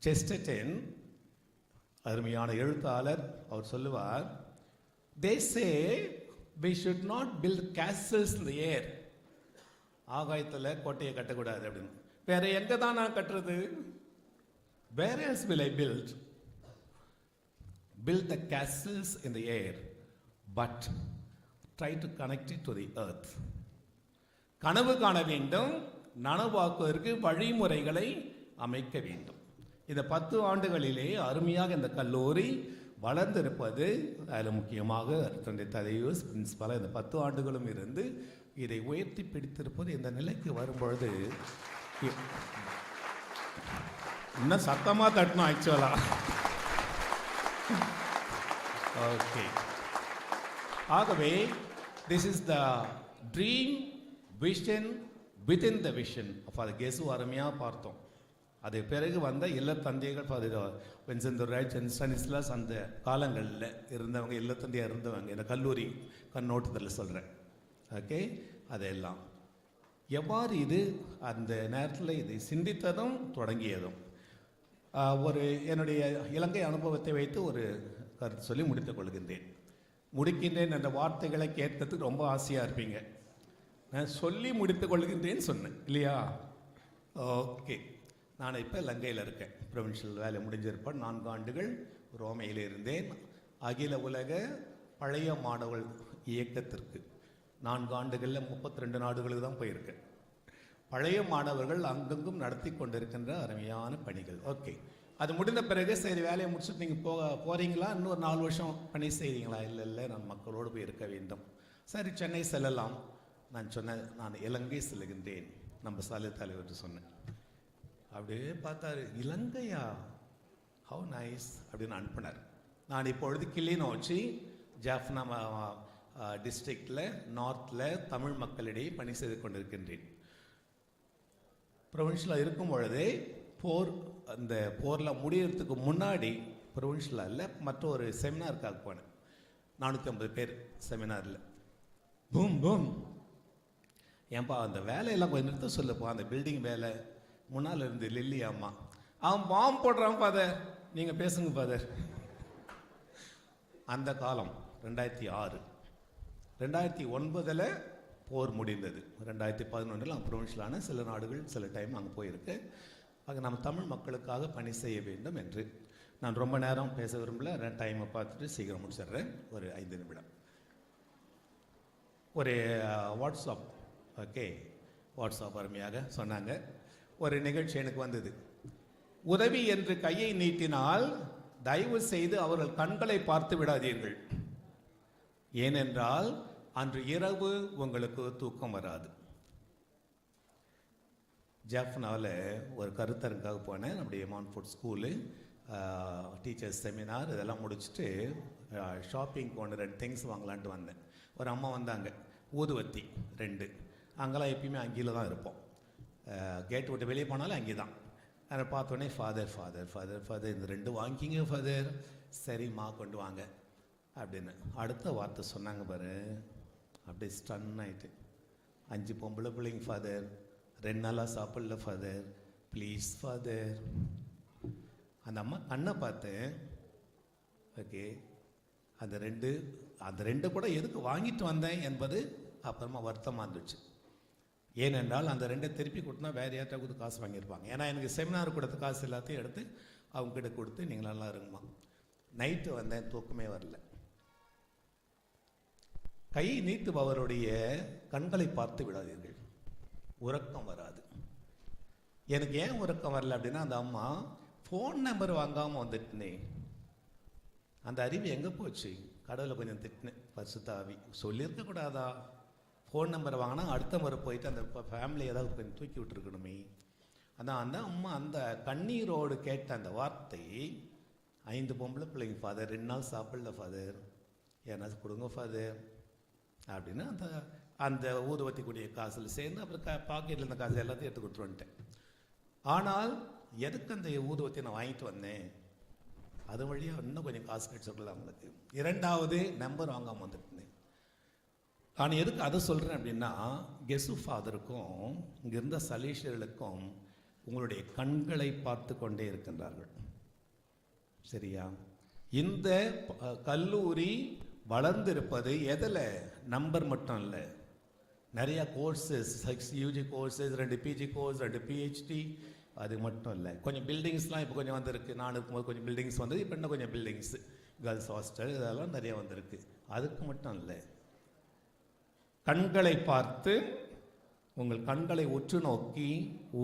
செஸ்டர்டன் அருமையான எழுத்தாளர், அவர் சொல்லுவார், they say we should not build castles in the air. ஆகாயத்தில் கோட்டையை கட்டக்கூடாது அப்படின்னு. வேற எங்கே தான் நான் கட்டுறது? Where else will I build? Build the castles in the air, but try to connect it to the earth. கனவு காண வேண்டும், நனவாக்குவதற்கு வழிமுறைகளை அமைக்க வேண்டும். இந்த 10 ஆண்டுகளிலே அருமையாக இந்த கல்லூரி வளர்ந்திருப்பது, அதில் முக்கியமாக தன்னுடைய ததேயூஸ் பிரின்சிபலாக இந்த 10 ஆண்டுகளும் இருந்து இதை உயர்த்தி பிடித்திருப்பது, இந்த நிலைக்கு வரும்பொழுது இன்னும் சத்தமாக தட்டணும் ஆக்சுவலாக. ஓகே, ஆகவே this is the dream vision within the vision. அப்போ அதை கெசு அருமையாக பார்த்தோம். அது பிறகு வந்த இல்லத்தந்தைகள் வென்செந்தூராஜ் ஸ்டானிஸ்லாஸ் அந்த காலங்களில் இருந்தவங்க, இல்லத்தந்தையாக இருந்தவங்க, இந்த கல்லூரி கண்ணோட்டத்தில் சொல்கிறேன். ஓகே, அதெல்லாம் எவ்வாறு இது அந்த நேரத்தில் இதை சிந்தித்ததும் தொடங்கியதும். ஒரு என்னுடைய இலங்கை அனுபவத்தை வைத்து ஒரு கருத்து சொல்லி முடித்துக் கொள்கின்றேன். முடிக்கின்றேன் என்ற வார்த்தைகளை கேட்கறதுக்கு ரொம்ப ஆசையாக இருப்பீங்க. நான் சொல்லி முடித்துக் கொள்கின்றேன்னு சொன்னேன் இல்லையா? ஓகே, நான் இப்போ இலங்கையில் இருக்கேன். ப்ரொவின்ஷியல் வேலை முடிஞ்சிருப்பேன். 4 ஆண்டுகள் ரோமையில் இருந்தேன். அகில உலக பழைய மாணவர்கள் இயக்கத்திற்கு 4 ஆண்டுகளில் 32 நாடுகளுக்கு தான் போயிருக்கேன். பழைய மாணவர்கள் அங்கெங்கும் நடத்தி கொண்டிருக்கின்ற அருமையான பணிகள். ஓகே, அது முடிந்த பிறகு சரி வேலையை முடிச்சுட்டு நீங்கள் போகிறீங்களா, இன்னொரு 4 வருஷம் பணி செய்கிறீங்களா? இல்லை, நான் மக்களோடு போய் இருக்க வேண்டும். சரி, சென்னை செல்லலாம். நான் சொன்னேன், நான் இலங்கை செல்லுகின்றேன், நம்ம சாலை தலைவர்கிட்ட சொன்னேன். அப்படியே பார்த்தாரு, இலங்கையா, ஹவு நைஸ் அப்படின்னு அனுப்பினார். நான் இப்பொழுது கிளிநொச்சி ஜாஃப்னா டிஸ்ட்ரிக்டில் நார்த்தில் தமிழ் மக்களிடையே பணி செய்து கொண்டிருக்கின்றேன். ப்ரொவின்ஷியலாக இருக்கும் பொழுதே அந்த போரில் முடியறதுக்கு முன்னாடி ப்ரொவின்ஷியலாக இல்லை, மற்றொரு செமினாருக்காக போனேன். 450 பேர் செமினாரில். பூம் பூம், ஏன்பா அந்த வேலையெல்லாம் கொஞ்சம் நிறுத்த சொல்லுப்பா, அந்த பில்டிங் வேலை முன்னால் இருந்து லில்லி அம்மா, அவன் பாம்பு போடுறான் ஃபாதர், நீங்கள் பேசுங்க ஃபாதர். அந்த காலம் 2006. 2009 போர் முடிந்தது. 2011 ப்ரொவின்ஷியலான சில நாடுகள் சில டைம் அங்கே போயிருக்கு. அங்கே நம்ம தமிழ் மக்களுக்காக பணி செய்ய வேண்டும் என்று. நான் ரொம்ப நேரம் பேச விரும்பல, டைமை பார்த்துட்டு சீக்கிரம் முடிச்சிடுறேன். ஒரு 5 நிமிடம். ஒரு வாட்ஸ்அப், ஓகே, வாட்ஸ்அப் அருமையாக சொன்னாங்க. ஒரு நிகழ்ச்சி எனக்கு வந்தது. உதவி என்று கையை நீட்டினால் தயவு செய்து அவர்கள் கண்களை பார்த்து விடாதீர்கள், ஏனென்றால் அன்று இரவு உங்களுக்கு தூக்கம் வராது. ஜாஃப்னாவில் ஒரு கருத்தரங்காக போனேன். நம்முடைய மான்ஃபோர்ட் ஸ்கூலு டீச்சர்ஸ் செமினார் இதெல்லாம் முடிச்சுட்டு ஷாப்பிங் போன 2 திங்ஸ் வாங்கலான்ட்டு வந்தேன். ஒரு அம்மா வந்தாங்க, ஊதுவத்தி 2. அங்கெல்லாம் எப்பயுமே அங்கேயில் தான் இருப்போம். கேட் விட்டு வெளியே போனாலும் அங்கே தான். அதை பார்த்தோன்னே ஃபாதர் ஃபாதர் ஃபாதர் ஃபாதர் இந்த 2 வாங்கிக்கிங்க ஃபாதர். சரிம்மா கொண்டு வாங்க அப்படின்னு. அடுத்த வார்த்தை சொன்னாங்க பாரு, அப்படியே ஸ்டன் ஆகிட்டு. 5 பொம்பளை பிள்ளைங்க ஃபாதர், 2 நாளாக சாப்பிடல ஃபாதர், ப்ளீஸ் ஃபாதர். அந்த அம்மா கண்ணை பார்த்தேன். ஓகே, அந்த 2 கூட எதுக்கு வாங்கிட்டு வந்தேன் என்பது அப்புறமா வருத்தமாக இருந்துச்சு. ஏனென்றால் அந்த 2 திருப்பி கொடுத்தா வேறு யார்ட்டா கொடுத்து காசு வாங்கியிருப்பாங்க. ஏன்னா எனக்கு செமினார் கொடுத்த காசு எல்லாத்தையும் எடுத்து அவங்ககிட்ட கொடுத்து நீங்கள் நல்லா இருங்கம்மா. நைட்டு வந்தேன், தூக்கமே வரல. கை நீட்டுபவருடைய கண்களை பார்த்து விடாதீர்கள், உறக்கம் வராது. எனக்கு ஏன் உறக்கம் வரல அப்படின்னா, அந்த அம்மா ஃபோன் நம்பர் வாங்காமல் வந்துட்டுனே. அந்த அறிவு எங்கே போச்சு? கடவுளை கொஞ்சம் திட்டினேன், பரிசுத்தாவி சொல்லியிருக்கக்கூடாதா? ஃபோன் நம்பர் வாங்கினா அடுத்த முறை போயிட்டு அந்த ஃபேமிலி ஏதாவது கொஞ்சம் தூக்கி விட்டுருக்கணுமே. அதான் அந்த அம்மா அந்த கண்ணீரோடு கேட்ட அந்த வார்த்தை, 5 பொம்பளை பிள்ளைங்க ஃபாதர், 2 நாள் சாப்பிடல ஃபாதர், ஏன்னா கொடுங்க ஃபாதர் அப்படின்னு. அந்த ஊதுவத்திக்கூடிய காசில் சேர்ந்து அப்புறம் பாக்கெட்டில் இருந்த காசு எல்லாத்தையும் எடுத்து கொடுத்துட்டு வந்துட்டேன். ஆனால் எதுக்கு அந்த ஊதுவத்தை நான் வாங்கிட்டு வந்தேன்? அது வழியாக இன்னும் கொஞ்சம் காசு கிடைச்சிருக்கலாம் அவங்களுக்கு. 2வது நம்பர் வாங்காமல் வந்துட்டேன். நான் எதுக்கு அதை சொல்கிறேன் அப்படின்னா, கெசு ஃபாதருக்கும் இங்கே இருந்த சலீஷர்களுக்கும் உங்களுடைய கண்களை பார்த்து கொண்டே இருக்கின்றார்கள். சரியா? இந்த கல்லூரி வளர்ந்திருப்பது எதில்? நம்பர் மட்டும் இல்லை, நிறைய courses, 6 UG courses, 2 PG course, 2 PhD. அது மட்டும் இல்லை, கொஞ்சம் பில்டிங்ஸ்லாம் இப்போ கொஞ்சம் வந்திருக்கு. நான் இருக்கும்போது கொஞ்சம் பில்டிங்ஸ் வந்தது, இப்போ இன்னும் கொஞ்சம் பில்டிங்ஸ், கேர்ள்ஸ் ஹாஸ்டல் இதெல்லாம் நிறைய வந்திருக்கு. அதுக்கு மட்டும் இல்லை, கண்களை பார்த்து உங்கள் கண்களை உற்று நோக்கி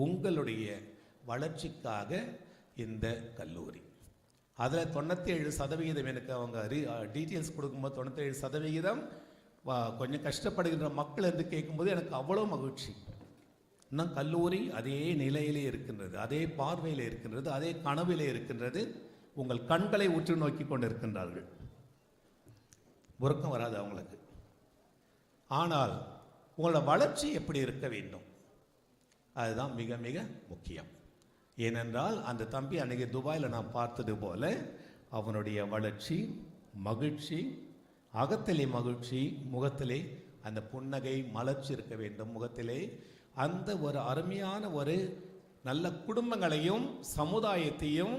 உங்களுடைய வளர்ச்சிக்காக இந்த கல்லூரி. அதில் 97% எனக்கு அவங்க டீட்டெயில்ஸ் கொடுக்கும்போது 97% கொஞ்சம் கஷ்டப்படுகின்ற மக்கள் என்று கேட்கும்போது எனக்கு அவ்வளோ மகிழ்ச்சி. இன்னும் கல்லூரி அதே நிலையிலே இருக்கின்றது, அதே பார்வையில் இருக்கின்றது, அதே கனவிலே இருக்கின்றது. உங்கள் கண்களை உற்று நோக்கி கொண்டு இருக்கின்றார்கள். உறக்கம் வராது அவங்களுக்கு. ஆனால் உங்களோட வளர்ச்சி எப்படி இருக்க வேண்டும், அதுதான் மிக மிக முக்கியம். ஏனென்றால் அந்த தம்பி அன்றைக்கி துபாயில் நான் பார்த்தது போல அவனுடைய வளர்ச்சி, மகிழ்ச்சி, அகத்திலே மகிழ்ச்சி, முகத்திலே அந்த புன்னகை மலர்ச்சி இருக்க வேண்டும். முகத்திலே அந்த ஒரு அருமையான ஒரு நல்ல குடும்பங்களையும் சமுதாயத்தையும்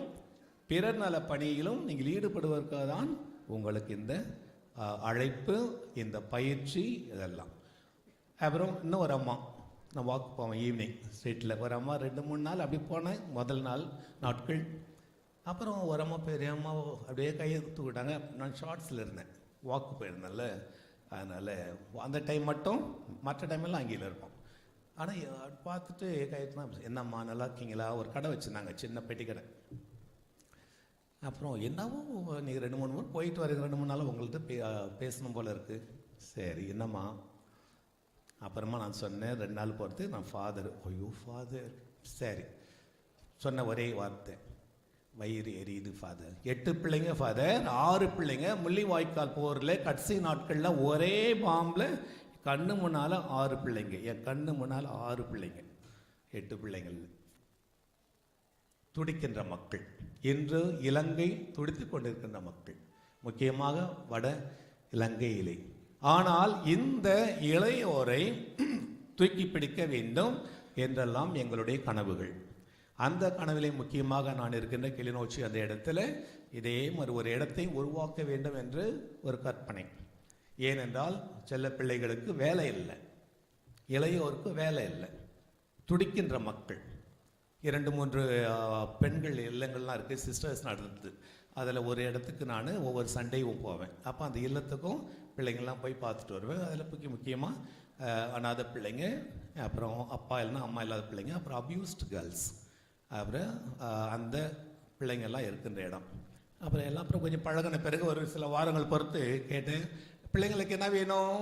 பிறர் நல பணியிலும் நீங்கள் ஈடுபடுவதற்காக தான் உங்களுக்கு இந்த அழைப்பு, இந்த பயிற்சி, இதெல்லாம். அப்புறம் இன்னும் ஒரு அம்மா, நான் வாக் போவேன் ஈவினிங் ஸ்ட்ரீட்டில். ஒரு அம்மா 2-3 நாள் அப்படி போனேன், முதல் நாட்கள். அப்புறம் ஒரு அம்மா பெரிய அம்மா அப்படியே கையை தூக்கிட்டாங்க. நான் ஷார்ட்ஸில் இருந்தேன், வாக்கு போயிருந்தேன்ல, அதனால் அந்த டைம் மட்டும், மற்ற டைமெல்லாம் அங்கேயில் இருப்போம். ஆனால் பார்த்துட்டு கையெழுத்துனா, என்னம்மா நல்லா இருக்கீங்களா? ஒரு கடை வச்சுருந்தாங்க, சின்ன பெட்டி கடை. அப்புறம் என்னவோ நீங்கள் 2-3 முறை போயிட்டு வரீங்க, 2-3 நாள் உங்கள்கிட்ட பேசணும் போல் இருக்குது. சரி என்னம்மா? அப்புறமா நான் சொன்னேன் 2 நாள் பொறுத்து நான் ஃபாதர். ஐயோ ஃபாதர், சரி சொன்ன ஒரே வார்த்தை, வயிறு எரியுது ஃபாதர். 8 பிள்ளைங்க ஃபாதர், 6 பிள்ளைங்க. முள்ளிவாய்க்கால் போரில் கடைசி நாட்களில் ஒரே பாம்பில் கண்ணு முன்னால் 6 பிள்ளைங்க. என் கண்ணு முன்னால் 6 பிள்ளைங்க, 8 பிள்ளைங்கள். துடிக்கின்ற மக்கள், இன்று இலங்கை துடித்து கொண்டிருக்கின்ற மக்கள், முக்கியமாக வட இலங்கையிலே. ஆனால் இந்த இளையோரை தூக்கி பிடிக்க வேண்டும் என்றெல்லாம் எங்களுடைய கனவுகள். அந்த கனவிலே முக்கியமாக நான் இருக்கின்ற கிளிநொச்சி அந்த இடத்துல இதே மாதிரி ஒரு இடத்தை உருவாக்க வேண்டும் என்று ஒரு கற்பனை. ஏனென்றால் செல்ல பிள்ளைகளுக்கு வேலை இல்லை, இளையோருக்கு வேலை இல்லை, துடிக்கின்ற மக்கள், 2-3 பெண்கள் இல்லங்கள்லாம் இருக்குது, சிஸ்டர்ஸ் நடந்தது. அதில் ஒரு இடத்துக்கு நான் ஒவ்வொரு சண்டேவும் போவேன். அப்போ அந்த இல்லத்துக்கும் பிள்ளைங்கள்லாம் போய் பார்த்துட்டு வருவேன். அதில் முக்கியமாக அனாதை பிள்ளைங்க, அப்புறம் அப்பா இல்லைன்னா அம்மா இல்லாத பிள்ளைங்க, அப்புறம் அப்யூஸ்டு கேர்ள்ஸ், அப்புறம் அந்த பிள்ளைங்கள்லாம் இருக்கின்ற இடம். அப்புறம் கொஞ்சம் பழகின பிறகு ஒரு சில வாரங்கள் பொறுத்து கேட்டேன், பிள்ளைங்களுக்கு என்ன வேணும்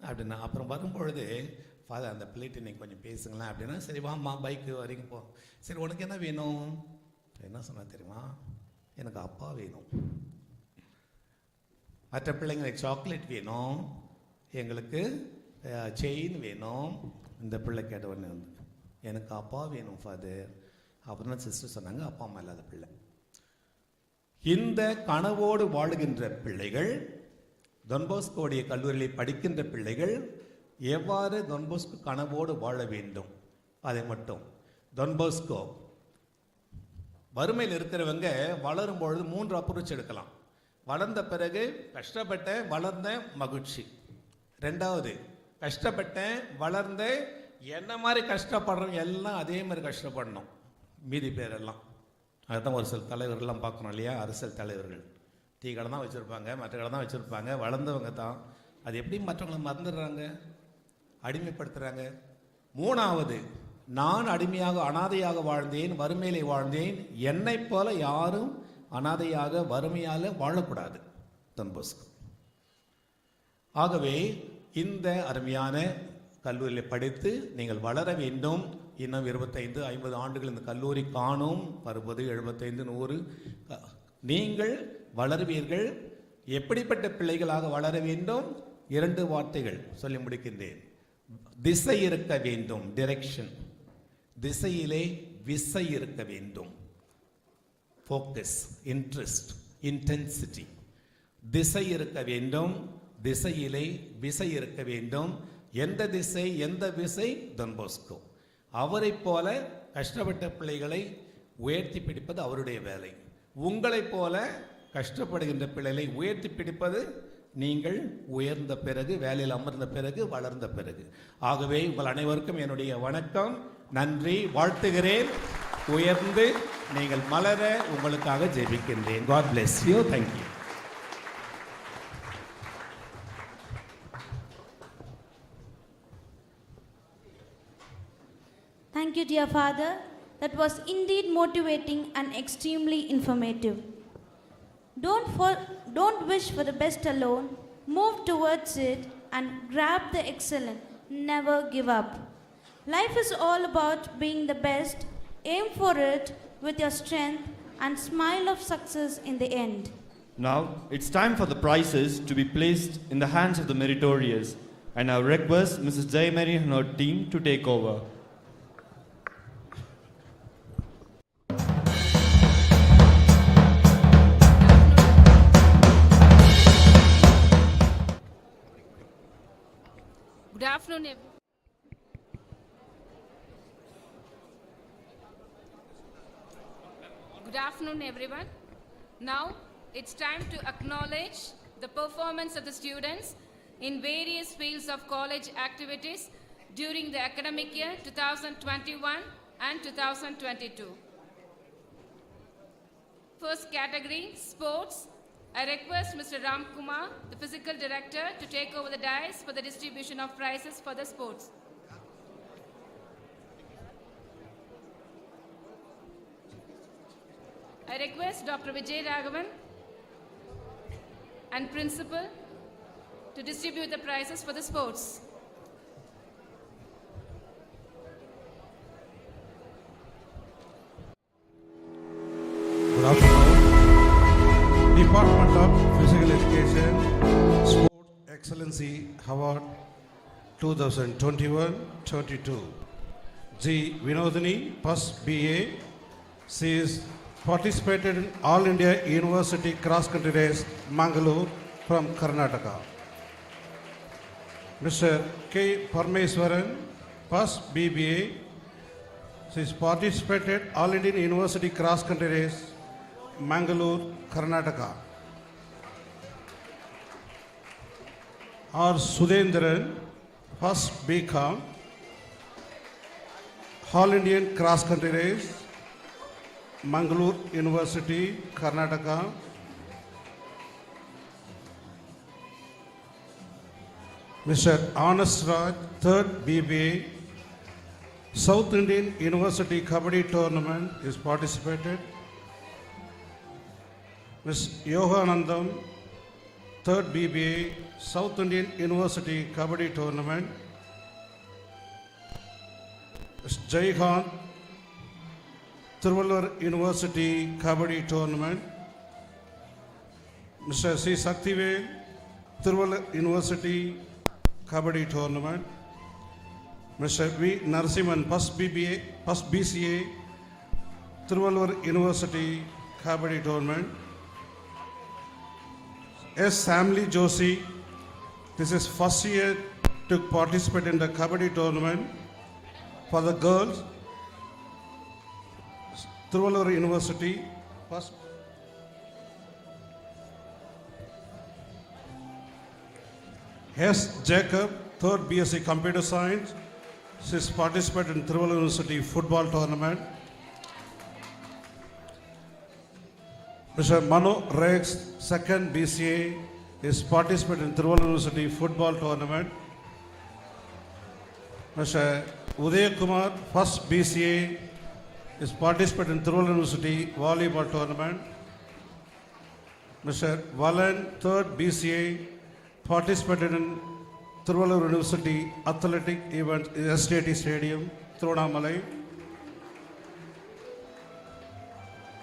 அப்படின்னா. அப்புறம் வரும்பொழுது, ஃபாதர் அந்த பிள்ளைகிட்ட நீங்கள் கொஞ்சம் பேசுங்களேன் அப்படின்னா, சரி வாம்மா பைக்கு வரைக்கும் போ. சரி உனக்கு என்ன வேணும்? என்ன சொன்னால் தெரியுமா, எனக்கு அப்பா வேணும், மற்ற பிள்ளைங்களுக்கு சாக்லேட் வேணும், எங்களுக்கு செயின் வேணும். இந்த பிள்ளை கேட்ட உடனே வந்து எனக்கு அப்பா வேணும் ஃபாதர். அப்புறம் தான் சிஸ்டர் சொன்னாங்க, அப்பா அம்மா இல்லாத பிள்ளை. இந்த கனவோடு வாழுகின்ற பிள்ளைகள், தொன்போஸ்கோடைய கல்லூரியில் படிக்கின்ற பிள்ளைகள் எவ்வாறு தொன்போஸ்கோ கனவோடு வாழ வேண்டும் அதை மட்டும். தொன்போஸ்கோ வறுமையில் இருக்கிறவங்க வளரும் பொழுது 3 அப்ரோச் எடுக்கலாம். வளர்ந்த பிறகு கஷ்டப்பட்டேன், வளர்ந்தேன், மகிழ்ச்சி. 2வது கஷ்டப்பட்டேன், வளர்ந்தேன், என்ன மாதிரி கஷ்டப்படுறவங்க எல்லாம் அதே மாதிரி கஷ்டப்படணும், மீதி பேரெல்லாம். அதுதான் ஒரு சில தலைவர்கள்லாம் பார்க்கணும் இல்லையா, அரசியல் தலைவர்கள் டீ கடை தான் வச்சுருப்பாங்க, மற்ற கடை தான் வச்சுருப்பாங்க, வளர்ந்தவங்க தான். அது எப்படி மற்றவங்களை மறந்துடுறாங்க, அடிமைப்படுத்துகிறாங்க. 3வது, நான் அடிமையாக அனாதையாக வாழ்ந்தேன், வறுமையிலே வாழ்ந்தேன், என்னை போல யாரும் அனாதையாக வறுமையால் வாழக்கூடாது தொன்போஸ்கோ. ஆகவே இந்த அருமையான கல்லூரியில் படித்து நீங்கள் வளர வேண்டும். இன்னும் 25-50 ஆண்டுகள் இந்த கல்லூரி காணும், 60, 75, 100 நீங்கள் வளருவீர்கள். எப்படிப்பட்ட பிள்ளைகளாக வளர வேண்டும்? 2 வார்த்தைகள் சொல்லி முடிக்கின்றேன். திசை இருக்க வேண்டும், டிரெக்ஷன். திசையிலே விசை இருக்க வேண்டும், ஃபோக்கஸ், இன்ட்ரெஸ்ட், இன்டென்சிட்டி. திசை இருக்க வேண்டும், திசையிலே விசை இருக்க வேண்டும். எந்த திசை, எந்த விசை? தொன்போஸ்கோ. அவரை போல கஷ்டப்பட்ட பிள்ளைகளை உயர்த்தி பிடிப்பது அவருடைய வேலை. உங்களைப் போல கஷ்டப்படுகின்ற பிள்ளைகளை உயர்த்தி பிடிப்பது நீங்கள் உயர்ந்த பிறகு, வேலையில் அமர்ந்த பிறகு, வளர்ந்த பிறகு. ஆகவே உங்கள் அனைவருக்கும் என்னுடைய வணக்கம், நன்றி, வாழ்த்துகிறேன். உயர்ந்து நீங்கள் மலர உங்களுக்காக ஜெபிக்கின்றேன். God bless you. Thank you. Thank you, dear Father. That was indeed motivating and extremely informative. Don't wish for the best alone. Move towards it and grab the excellent. Never give up. Life is all about being the best. Aim for it with your strength and smile of success in the end. Now it's time for the prizes to be placed in the hands of the meritorious, and I request Mrs. Jayamary and her team to take over. Good afternoon, Good afternoon, everyone. Now it's time to acknowledge the performance of the students in various fields of college activities during the academic year 2021 and 2022. First category, sports. I request Mr. Ram Kumar, the physical director, to take over the dais for the distribution of prizes for the sports. I request Dr. Vijay Raghavan and principal to distribute the prizes for the sports. Good afternoon. Department of Physical Education Sport Excellency Award 2021-22. G. Vinodini, First BA. She is participated in All India University Cross Country Race, Mangalore from Karnataka. Mr. K. Parmeswaran, First BBA. She has participated All Indian University Cross Country Race, Mangalore, Karnataka. R. Sudendran, first BCom, All Indian Cross Country Race, Mangalore University, Karnataka. Mr. Anas Raj, third BBA, South Indian University Kabaddi Tournament is participated. Ms. Yoganandam, third BBA, South Indian University Kabaddi Tournament. Ms. Jaihan, Tirupattur University Kabaddi Tournament. Mr. C. Saktivel, Tirupattur University Kabaddi Tournament. Mr. V. Narasimhan, first BBA, first BCA, Tirupattur University Kabaddi Tournament. S. Samli Joshi, this is first year to participate in the Kabaddi Tournament for the girls, Tirupattur University, first. S. Jacob, third BSc Computer Science. She has participated in Tirupattur University Football Tournament. Mr. Mano Rex, second BCA, is participated in Tirupattur University Football Tournament. Mr. Uday Kumar, first BCA, is participated in Tirupattur University Volleyball Tournament. Mr. Valan, third BCA, participated in Tirupattur University Athletic Event in STT Stadium, Tiruvannamalai.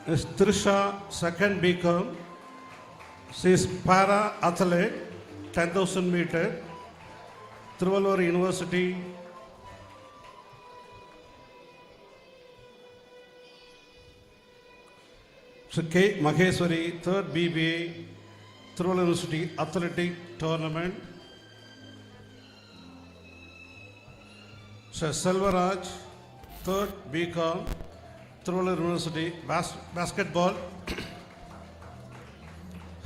Ms. Trisha, second BCom. She is para athlete, 10,000 meter, Tirupattur University. Mr. K. Maheshwari, third BBA, Tirupattur University Athletic Tournament. Mr. Selvaraj, third BCom, Tirupattur University Basketball.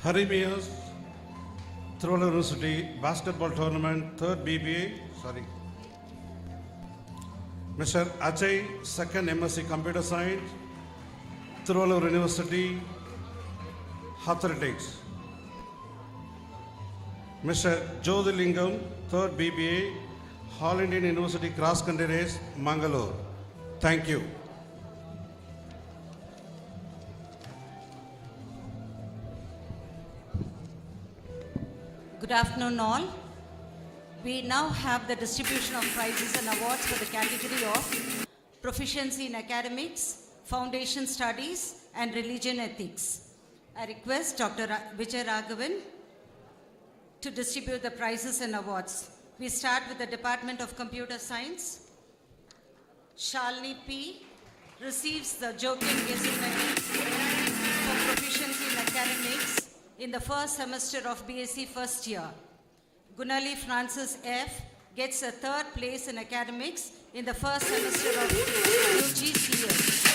Harimias, Tirupattur University Basketball Tournament, third BBA, Mr. Ajay, second MSc Computer Science, Tirupattur University Athletics. Mr. Jodhilingam, third BBA, All Indian University Cross Country Race, Mangalore. Thank you. Good afternoon all. We now have the distribution of prizes and awards for the category of Proficiency in Academics, Foundation Studies and Religion Ethics. I request Dr. Vijay Raghavan to distribute the prizes and awards. We start with the Department of Computer Science. Shalini P. receives the Joking Guessing Medal for Proficiency in Academics in the first semester of BSc first year. Gunali Francis F. gets a third place in academics in the first semester of UGCS.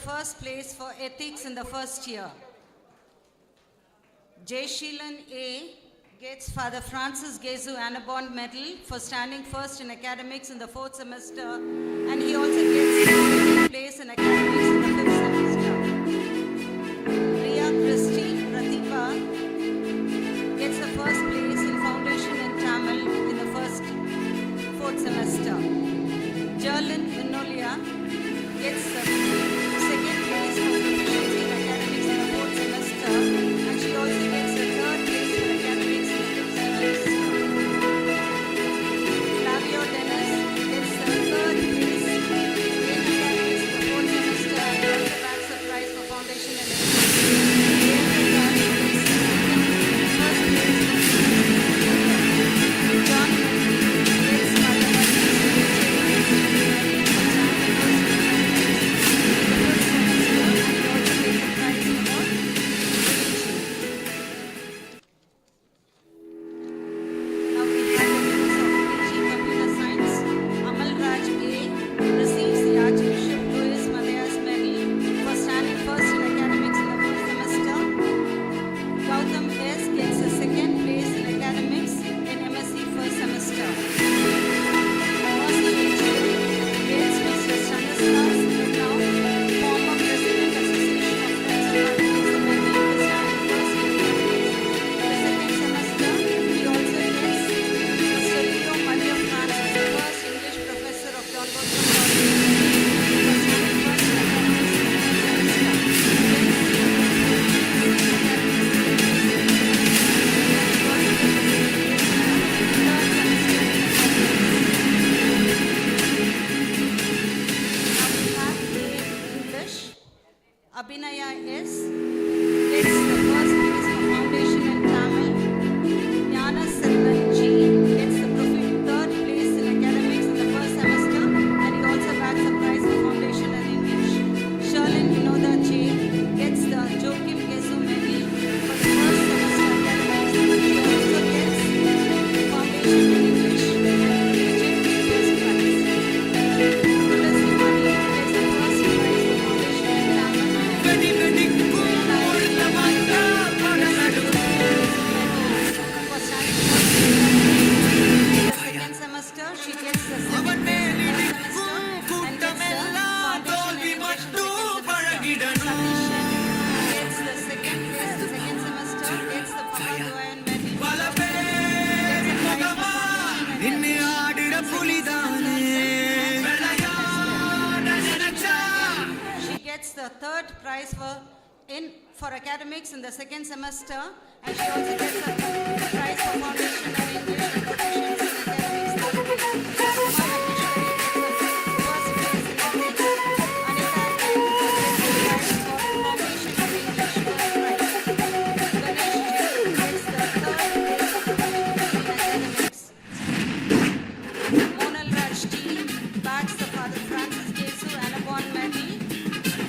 First place for ethics in the first year. Jay Sheelan A. gets Father Francis Gesu Annabond Medal for standing first in academics in the fourth semester, and he also gets second place in academics in the fifth semester. Priya Christy Pratibha gets the first place in foundation in Tamil in the fourth semester. Jerlyn Vinolia gets the second place for proficiency in academics in the fourth semester, and she also gets the third place for academics in third prize for academics in the second semester, and she also gets a prize for foundation in English and proficiency in academics. Third place. Uma Maheshwari gets the first place in English. Anita gets the prize for foundation in English. First prize. Ganesh gets the third place for proficiency in academics. Monal Raj T bags the Father Francis Jesu Anabon medal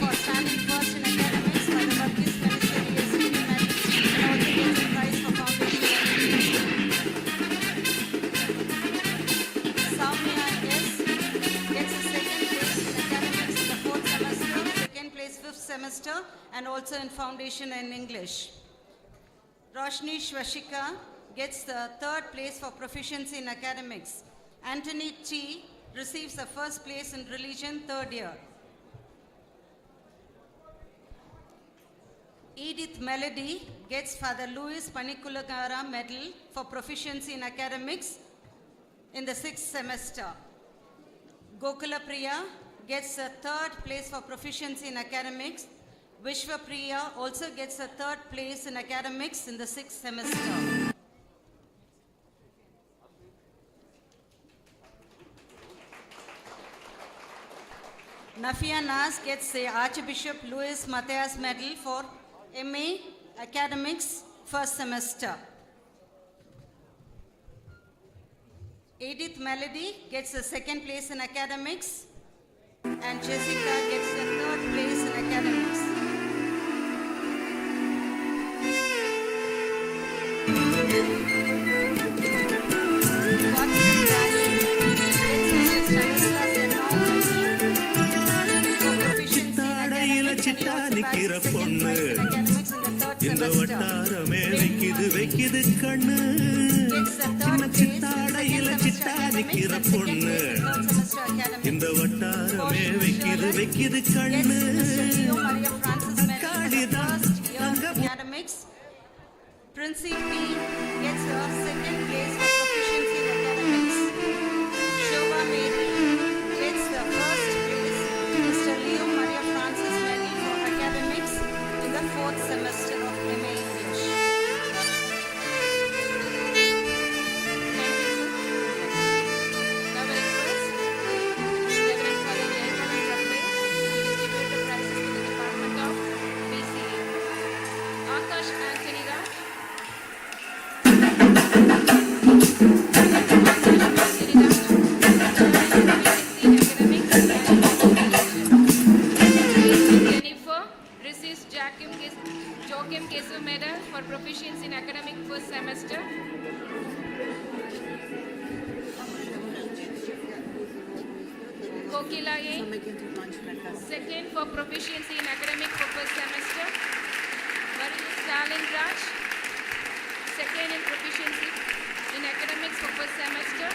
for standing first in academics by the Burkis Ministry STD medal, and also gets a prize for foundation. Soumya S gets a second place in academics in the fourth semester, second place fifth semester, and also in foundation and English. Roshni Shwashika gets the third place for proficiency in academics. Anthony T receives the first place in religion, third year. Edith Melody gets Father Louis Panikulagara medal for proficiency in academics in the sixth semester. Gokula Priya gets the third place for proficiency in academics. Vishwa Priya also gets the third place in academics in the sixth semester. Nafia Nas gets the Archbishop Louis Matthias Medal for MA Academics first semester. Edith Melody gets the second place in academics, and Jessica gets the third place in academics. Watson Rani gets Mr. Stanislas Enormous for proficiency in academics, and he also bags the second prize in academics in the third semester. வைக்குது வைக்குது கண்ணு சின்ன சித்தாடையில சிட்டா நிக்கிற பொண்ணு இந்த வட்டாரமே வைக்குது வைக்குது கண்ணு காளிதான் academics. Princey P gets the second place for proficiency in academics. Shobha Mary gets the first place. Mr. Leo Maria Francis Medal for academics in the fourth semester of MA English. Now I request Reverend Father Jayapal Rabbe to distribute the prizes for the Department of BCA. Akash Anthony Raj. Jennifer receives Joachim Kesu Medal for proficiency in academic first semester. Kokila A, second for proficiency in academic for first semester. Varun Stalin Raj, second in proficiency in academics for first semester.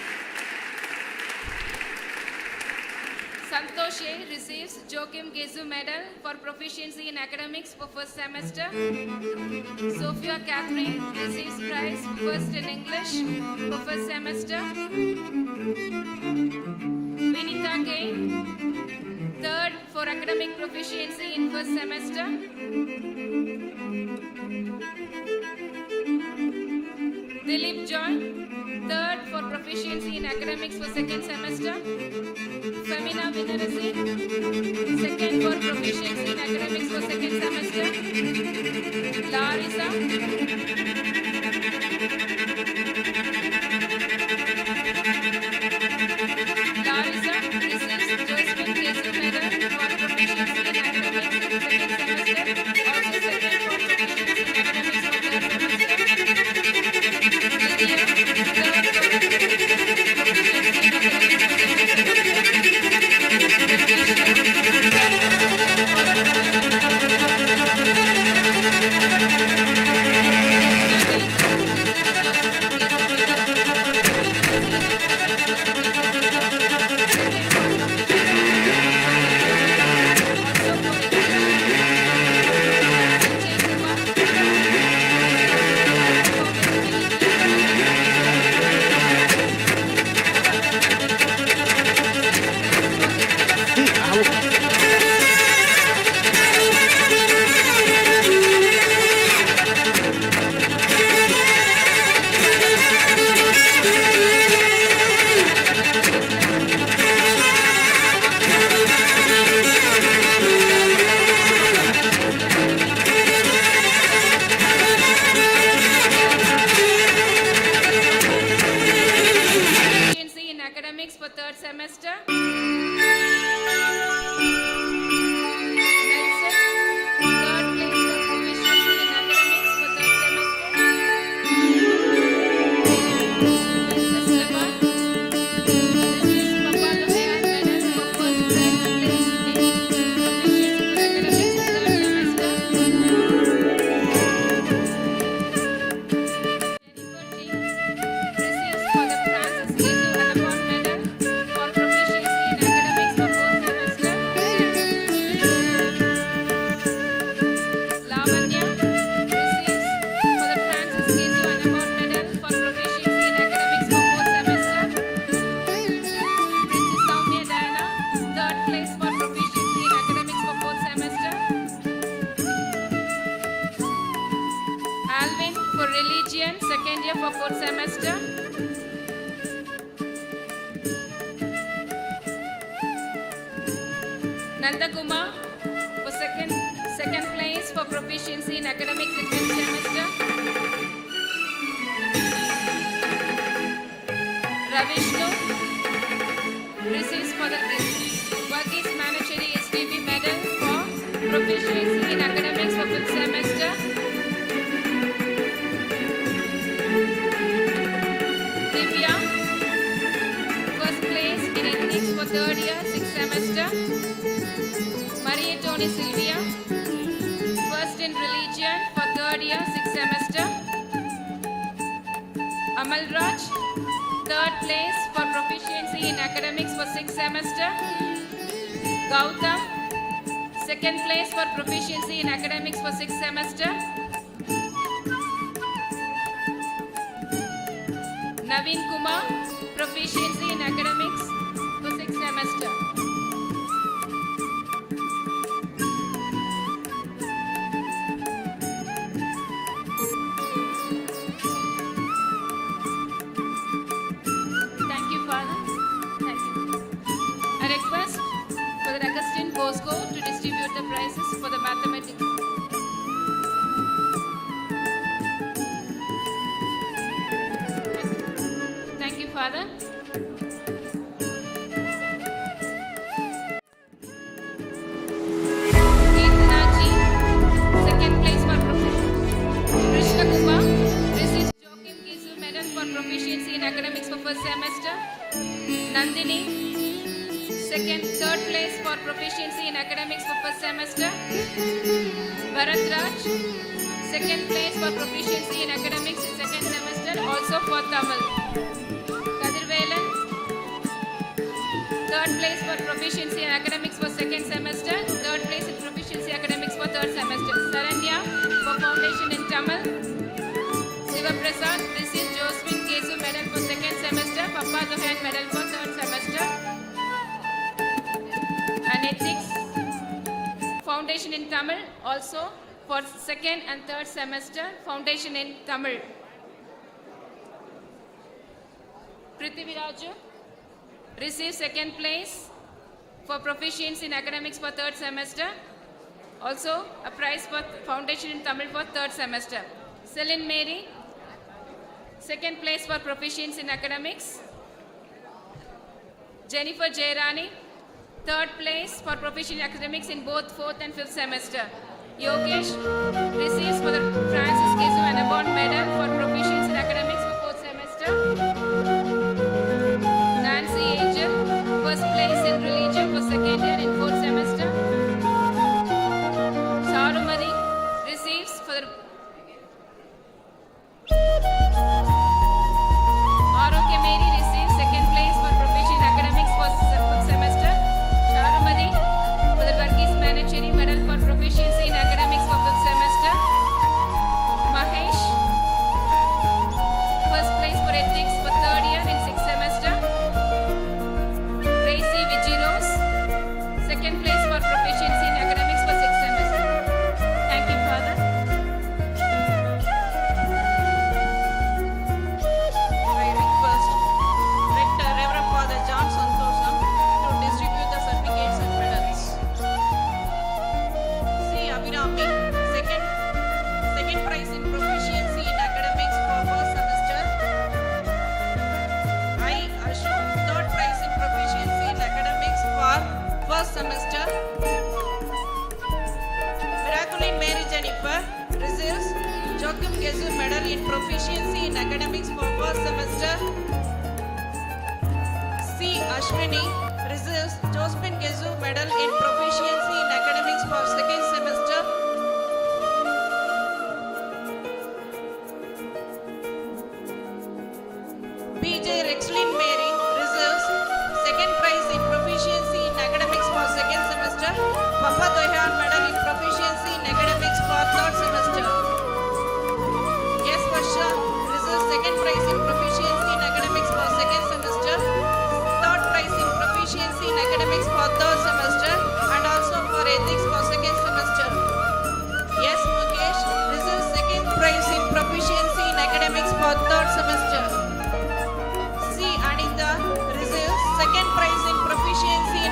Santosh A receives Joachim Gesu Medal for proficiency in academics for first semester. Sophia Catherine receives prize first in English for first semester. Vinita K, third for academic proficiency in first semester. Dilip John, third for proficiency in academics for second semester. Femina Vinarasin, second for proficiency in academics for second semester. Larissa, receives Josephine Kesu Medal for proficiency in academics for second semester. Also second for proficiency in academics for third semester. Lydia, third for proficiency in academics for second year for fourth semester. Nandakumar for second place for proficiency in academics in 10th semester. Ravishnu receives for the Workis Manacheri STB medal for proficiency in academics for 5th semester. Divya first place in ethics for 3rd year, 6th semester. Maria Tony Sylvia first in religion for 3rd year, 6th semester. Amal Raj 3rd place for proficiency in academics for 6th semester. Gautam 2nd place for proficiency in academics for 6th semester. Naveen Kumar proficiency in academics for 6th semester. Bosco to distribute the prizes for the mathematics. Thank you, Father. Keertanaji, second place for proficiency. Krishna Kumar receives Joachim Kisu medal for proficiency in academics for first semester. Nandini third place for proficiency in academics for first semester. Bharat Raj, second place for proficiency in academics in second semester, also for Tamil. Kadirvelan, third place for proficiency in academics for second semester, third place in proficiency academics for third semester. Saranya for foundation in Tamil. Siva Prasad received Josephine Kesu medal for second semester, Papa Dohan medal for third semester. And ethics foundation in Tamil also for second and third semester, foundation in Tamil. Prithviraju received second place for proficiency in academics for third semester, also a prize for foundation in Tamil for third semester. Celine Mary second place for proficiency in academics. Jennifer Jairani third place for proficient academics in both 4th and 5th semester. Yogesh receives for the Francis Kesu and Abond medal for proficiency in academics for 4th semester. Nancy Angel first place in religion for 2nd year in 4th semester. Sarumari receives for the Aroke Mary receives 2nd place for proficient academics for 4th semester. For the Varghese Manacheri medal for proficiency in academics for 5th semester. Mahesh first place for ethics for 3rd year in 6th semester. Tracy Vigiros 2nd place for proficiency in academics for 6th semester. Thank you, Father. I request Rector Reverend Father John Santosham to distribute the certificates and medals. C. Abhinami, second prize in proficiency in academics for first semester. I. Ashok, third prize in proficiency in academics for first semester. Miraculin Mary Jennifer receives Joachim Gesu medal in proficiency in academics for first semester. C. Ashwini receives Josephine Gesu medal in proficiency in academics for second semester. B.J. Rexlin Mary receives second prize in proficiency in academics for second semester. Papa Dohan medal in proficiency in academics for third semester. S. Varsha receives second prize in proficiency in academics for second semester. Third prize in proficiency in academics for third semester and also for ethics for second semester. S. Mukesh receives second prize in proficiency in academics for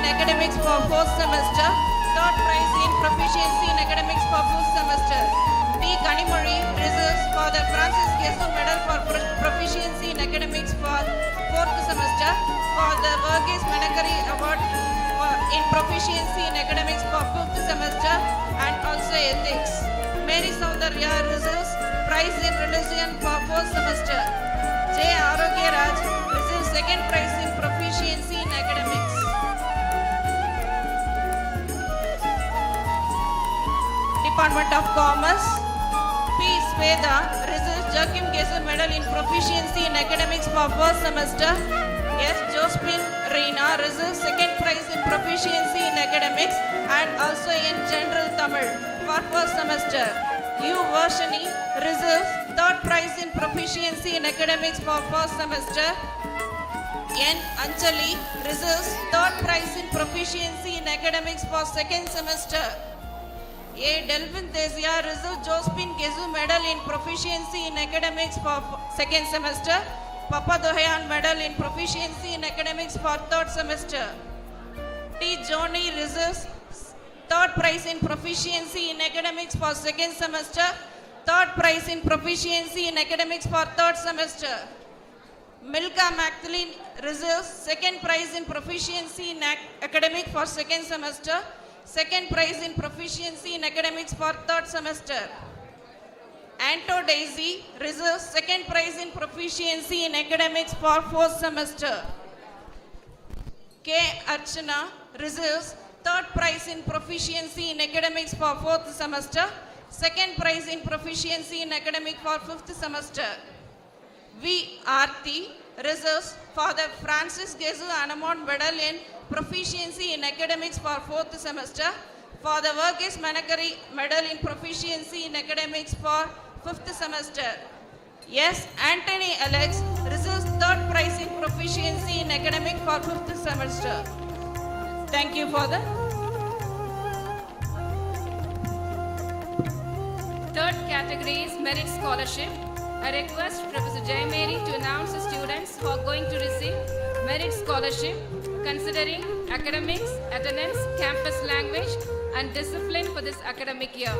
academics for 4th semester. 3rd prize in proficiency in academics for 5th semester. T. Kanimori reserves for the Francis Gesu Medal for proficiency in academics for 4th semester. For the Verghese Manakari Award in proficiency in academics for 5th semester and also ethics. Mary Soundarya reserves prize in religion for 4th semester. J. Arogya Raj receives 2nd prize in proficiency in academics. Department of Commerce. P. Sweda receives Joachim Gesu Medal in proficiency in academics for 1st semester. S. Josephine Reina receives 2nd prize in proficiency in academics and also in general Tamil for 1st semester. U. Varshini receives 3rd prize in proficiency in academics for 1st semester. N. Anjali receives 3rd prize in proficiency in academics for 2nd semester. A. Delvin Desia receives Josephine Gesu Medal in proficiency in academics for 2nd semester. Papa Dohayan Medal in proficiency in academics for 3rd semester. T. Joni receives 3rd prize in proficiency in academics for 2nd semester. 3rd prize in proficiency in academics for 3rd semester. Milka Magdalene receives 2nd prize in proficiency in academic for 2nd semester. 2nd prize in proficiency in academics for 3rd semester. Anto Daisy receives 2nd prize in proficiency in academics for 4th semester. K. Archana receives 3rd prize in proficiency in academics for 4th semester. 2nd prize in proficiency in academic for 5th semester. V. Aarti receives for the Francis Gesu Anamon Medal in proficiency in academics for 4th semester. For the Verghese Manakari Medal in proficiency in academics for 5th semester. Yes, Anthony Alex receives 3rd prize in proficiency in academic for 5th semester. Thank you for the 3rd category is merit scholarship. I request Professor Jayamary to announce the students who are going to receive merit scholarship considering academics, attendance, campus language and discipline for this academic year.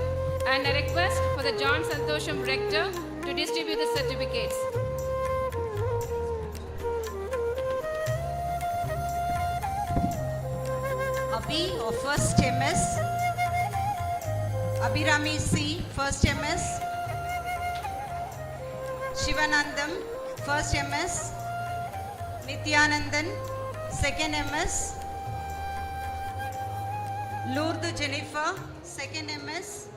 And I request for the John Santosham Rector to distribute the certificates. Abhi of 1st MS. Abhirami C, 1st MS. Shivanandam, 1st MS. Nityanandan, 2nd MS. Lourdes Jennifer, 2nd MS.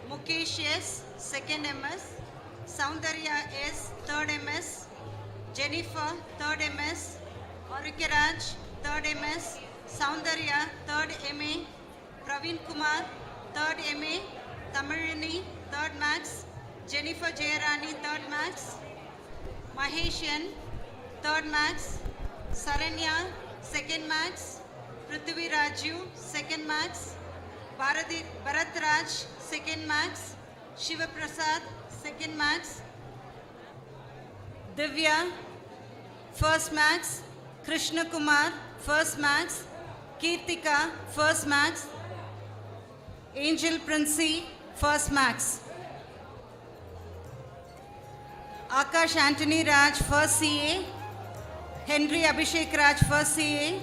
Mukesh S, 2nd MS. Soundarya S, 3rd MS. Jennifer, 3rd MS. Aurikaraj, 3rd MS. Soundarya, 3rd MA. Praveen Kumar, 3rd MA. Tamilini, 3rd Max. Jennifer Jayarani, 3rd Max. Maheshan, 3rd Max. Saranya, 2nd Max. Prithvi Raju, 2nd Max. Bharat Raj, 2nd Max. Shiva Prasad, 2nd Max. Divya, 1st Max. Krishna Kumar, 1st Max. Kirtika, 1st Max. Angel Princey, 1st Max. Akash Anthony Raj, 1st CA. Henry Abhishek Raj, 1st CA.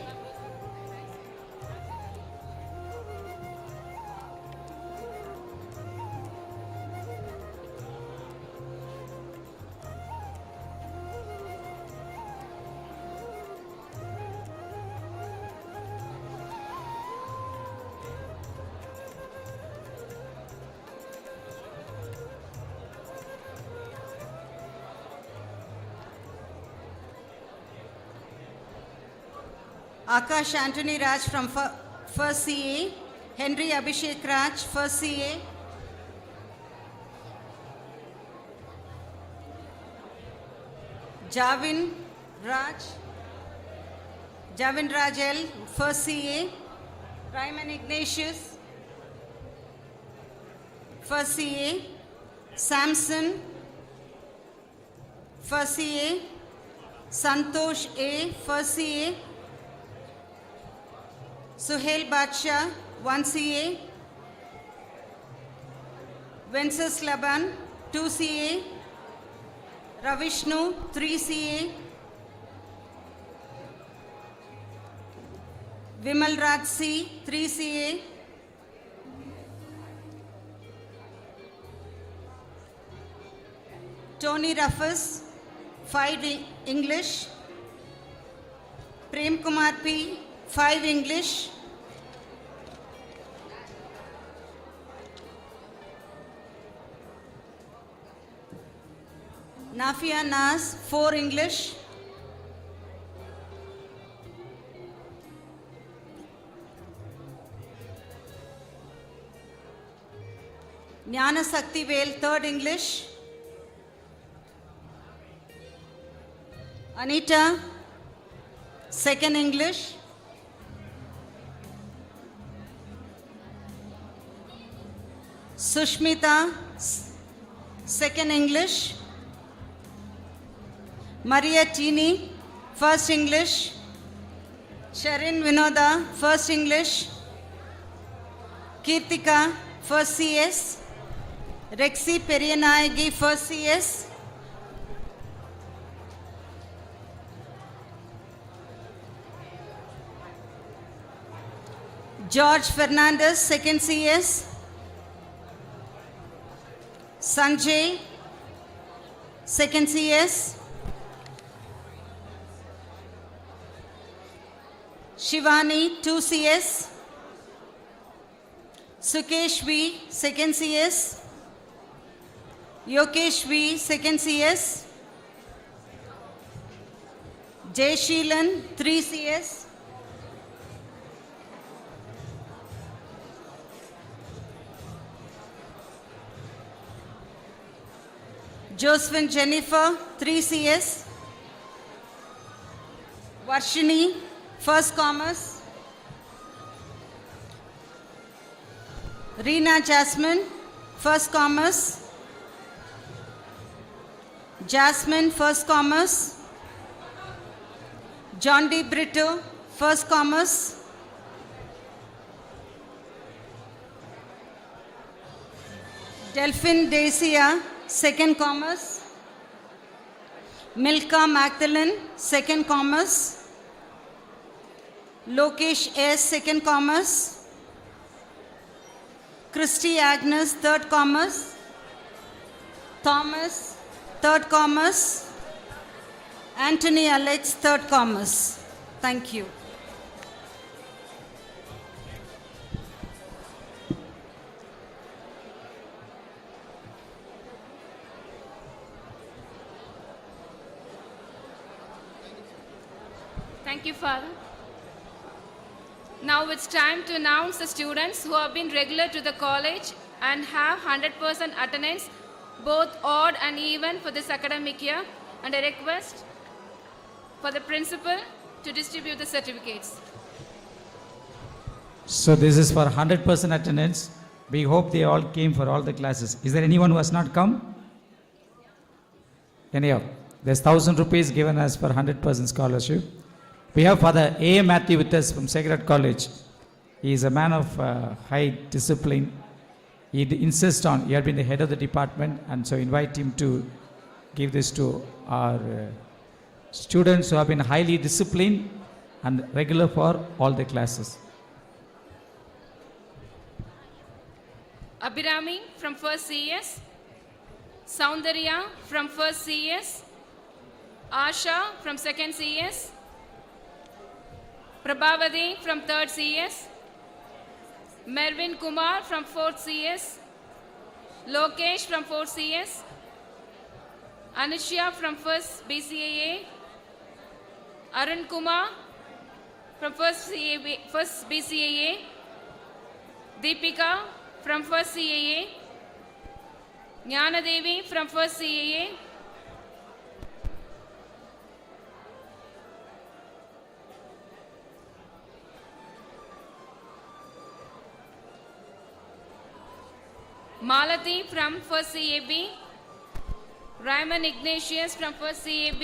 Akash Anthony Raj from 1st CA. Henry Abhishek Raj, 1st CA. Javin Rajel, 1st CA. Raymond Ignatius, 1st CA. Samson, 1st CA. Santosh A, 1st CA. Suhail Badsha, 1 CA. Vences Laban, 2 CA. Ravishnu, 3 CA. Vimal Raj C, 3 CA. Tony Ruffus, 5 English. Prem Kumar P, 5 English. Nafia Nas, 4 English. Jnana Saktivel, 3rd English. Anita, 2nd English. Sushmita, 2nd English. Maria Tini, 1st English. Sharin Vinoda, 1st English. Kirtika, 1st CS. Rexi Periyanayagi, 1st CS. George Fernandez, 2nd CS. Sanjay, 2nd CS. Shivani, 2 CS. Sukesh V, 2nd CS. Yokesh V, 2nd CS. Jay Sheelan, 3 CS. Josephine Jennifer, 3 CS. Varshini, 1st Commerce. Reena Jasmine, 1st Commerce. Jasmine, 1st Commerce. John D. Brito, 1st Commerce. Delphine Dacia, 2nd Commerce. Milka Magdalene, 2nd Commerce. Lokesh S, 2nd Commerce. Christy Agnes, 3rd Commerce. Thomas, 3rd Commerce. Anthony Alex, 3rd Commerce. Thank you. Thank you, Father. Now it's time to announce the students who have been regular to the college and have 100% attendance, both odd and even, for this academic year, and a request for the principal to distribute the certificates. So this is for 100% attendance. We hope they all came for all the classes. Is there anyone who has not come? Anyhow, there's 1,000 rupees given as for 100% scholarship. We have Father A. Matthew with us from Sacred College. He is a man of high discipline. He insists on, he had been the head of the department, and so invite him to give this to our students who have been highly disciplined and regular for all the classes. Abhirami from 1st CS. Soundarya from 1st CS. Asha from 2nd CS. Prabhavati from 3rd CS. Mervin Kumar from 4th CS. Lokesh from 4th CS. Anushya from 1st BCAA. Arun Kumar from 1st BCAA. Deepika from 1st CAA. Jnana Devi from 1st CAA. Malati from 1st CAB. Raymond Ignatius from 1st CAB.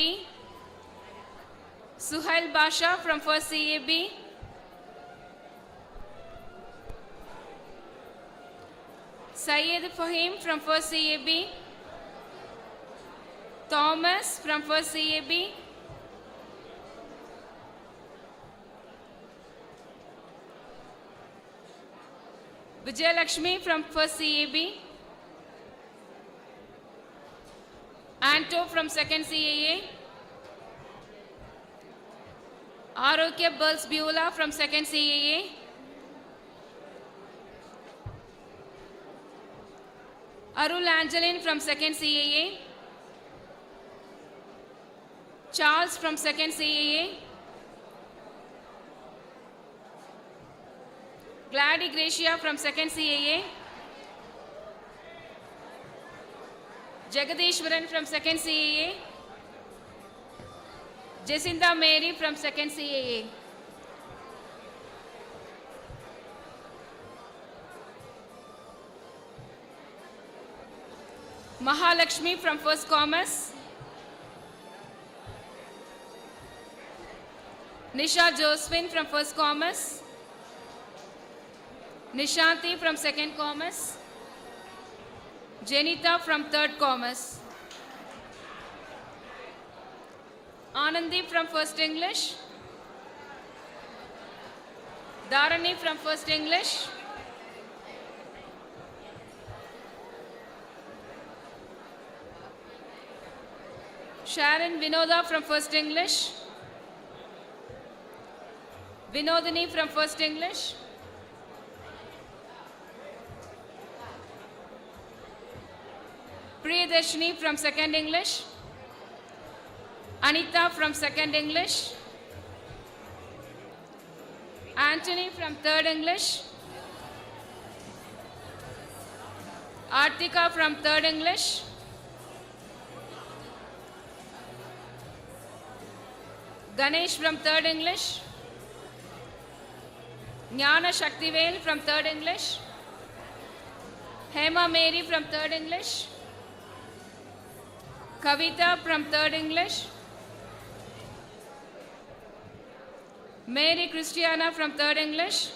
Suhail Basha from 1st CAB. Syed Fahim from 1st CAB, Thomas from 1st CAB, Vijay Lakshmi from 1st CAB, Anto from 2nd CAA, Arokya Bulls Beulah from 2nd CAA, Arul Angeline from 2nd CAA, Charles from 2nd CAA, Gladys Gracia from 2nd CAA, Jagadishwaran from 2nd CAA, Jacinta Mary from 2nd CAA. Mahalakshmi from 1st Commerce, Nisha Josephine from 1st Commerce, Nishanti from 2nd Commerce, Janita from 3rd Commerce, Anandi from 1st English, Dharani from 1st English, Sharon Vinoda from 1st English, Vinodini from 1st English, Priyadashini from 2nd English, Anita from 2nd English, Anthony from 3rd English, Artika from 3rd English, Ganesh from 3rd English, Jnana Shaktivel from 3rd English, Hema Mary from 3rd English, Kavita from 3rd English, Mary Christiana from 3rd English,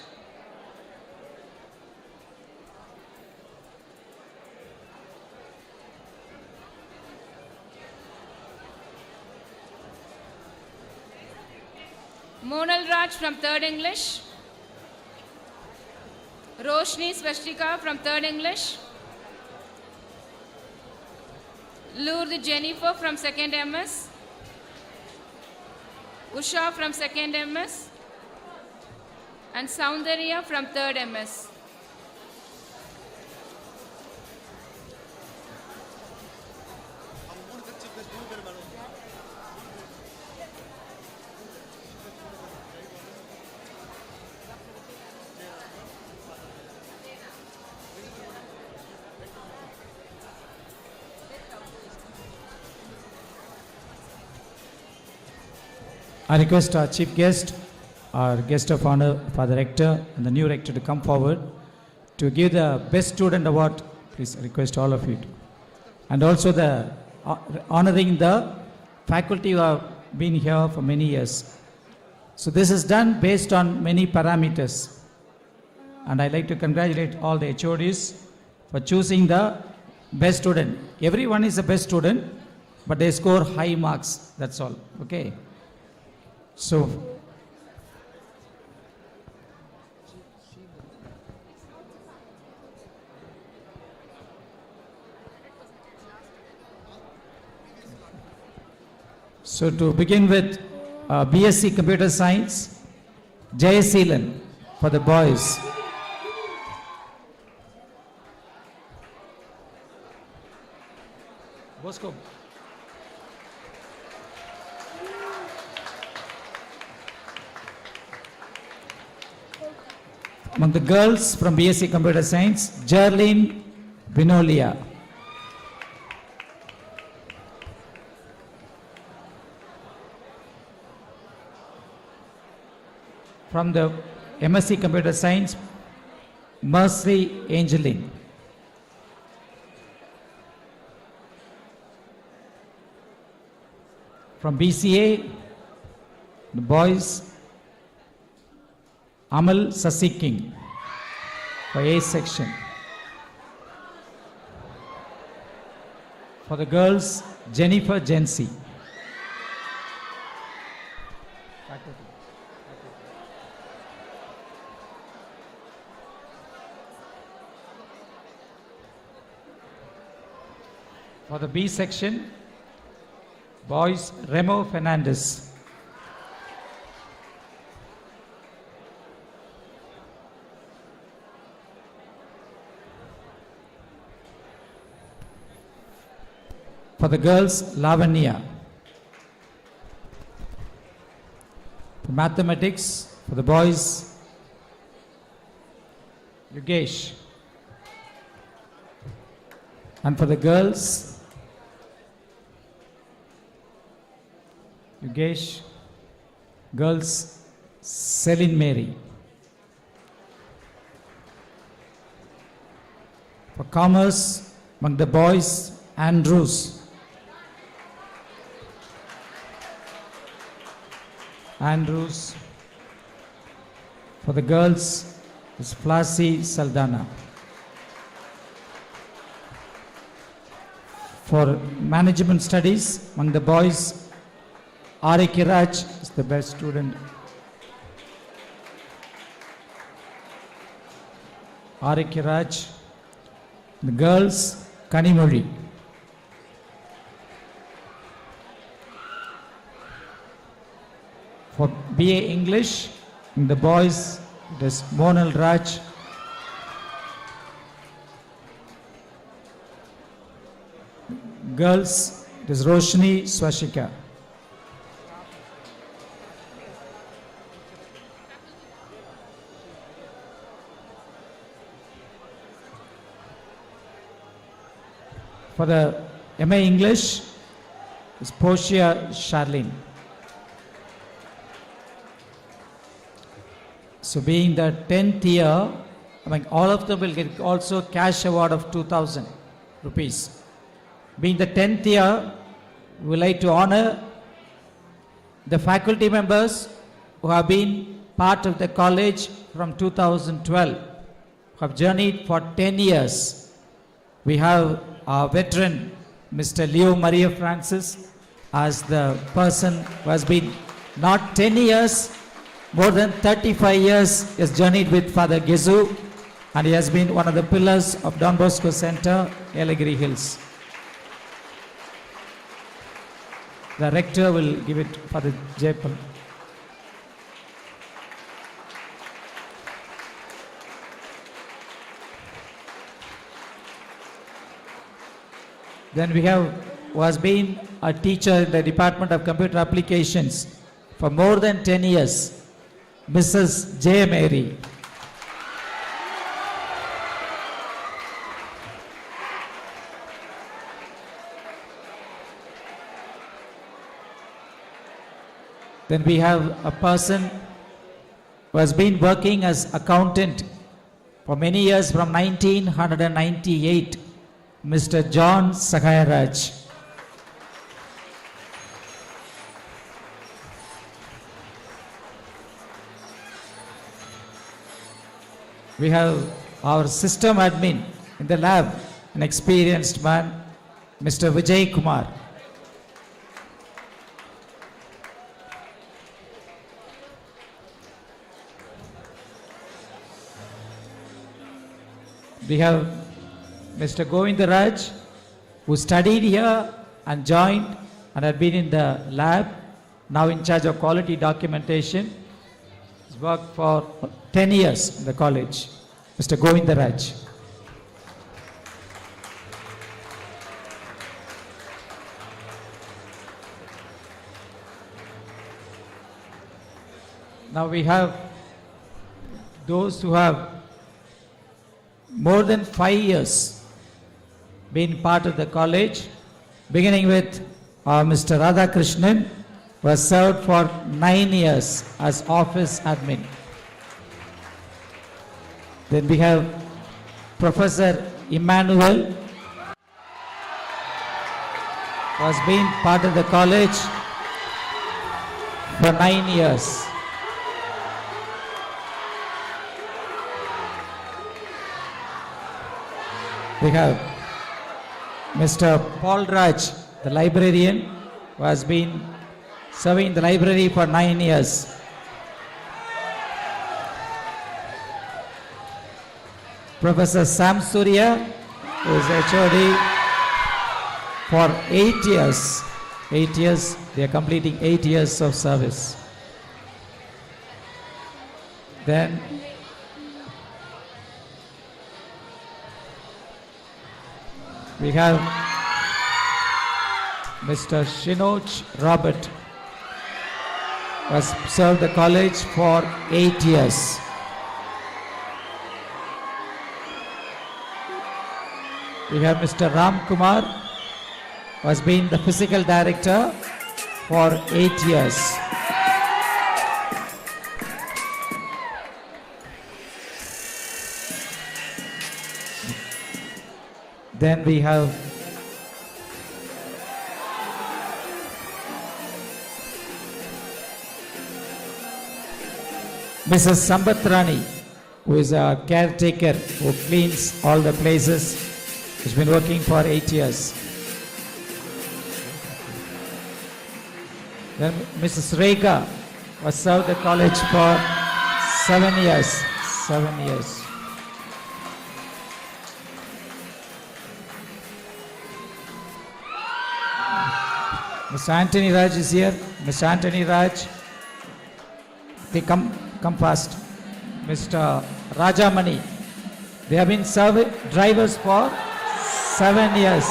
Monal Raj from 3rd English, Roshni Svastika from 3rd English, Lourdes Jennifer from 2nd MS, Usha from 2nd MS, and Soundarya from 3rd MS. I request our chief guest, our guest of honor, Father Rector, and the new rector to come forward to give the Best Student Award. Please, I request all of you to. And also the honoring the faculty who have been here for many years. So this is done based on many parameters. And I'd like to congratulate all the HODs for choosing the best student. Everyone is a best student, but they score high marks, that's all, okay? So, to begin with, BSc Computer Science, Jayaseelan for the boys. Bosco. Among the girls from BSc Computer Science, Jerlyn Vinolia. From the MSc Computer Science, Mercy Angeline. From BCA, the boys, Amal Sasi King for A section. For the girls, Jennifer Jency. For the B section, boys, Remo Fernandez. For the girls, Lavanya. For mathematics, for the boys, Yugesh. And for the girls, Yugesh, girls, Celine Mary. For commerce, among the boys, Andrews. Andrews. For the girls, is Flasi Saldana. For management studies, among the boys, Ari Kiraj is the best student. Ari Kiraj. The girls, Kanimuri. For BA English, in the boys, it is Monal Raj. Girls, it is Roshni Swashika. For the MA English, is Portia Charlene. So being the 10th year, all of them will get also cash award of 2,000 rupees. Being the 10th year, we would like to honor the faculty members who have been part of the college from 2012, who have journeyed for 10 years. We have our veteran, Mr. Leo Maria Francis, as the person who has been not 10 years, more than 35 years he has journeyed with Father Gezu, and he has been one of the pillars of Don Bosco Center, Yelagiri Hills. The rector will give it Father Jayapal. Then we have who has been a teacher in the Department of Computer Applications for more than 10 years, Mrs. J. Mary. Then we have a person who has been working as accountant for many years from 1998, Mr. John Sakayaraj. We have our system admin in the lab, an experienced man, Mr. Vijay Kumar. We have Mr. Govindaraj, who studied here and joined and had been in the lab, now in charge of quality documentation. He's worked for 10 years in the college. Mr. Govindaraj. Now we have those who have more than 5 years been part of the college, beginning with Mr. Radhakrishnan, who has served for 9 years as office admin. Then we have Professor Emmanuel, who has been part of the college for 9 years. We have Mr. Paul Raj, the librarian, who has been serving the library for 9 years. Professor Sam Surya, who is HOD for 8 years. 8 years, they are completing 8 years of service. Then we have Mr. Shinoj Robert, who has served the college for 8 years. We have Mr. Ram Kumar, who has been the physical director for 8 years. Then we have Mrs. Sambatrani, who is a caretaker who cleans all the places. She's been working for 8 years. Then Mrs. Rega was served the college for 7 years. 7 years. Mr. Anthony Raj is here. Mr. Anthony Raj, they come fast. Mr. Rajamani, they have been drivers for 7 years.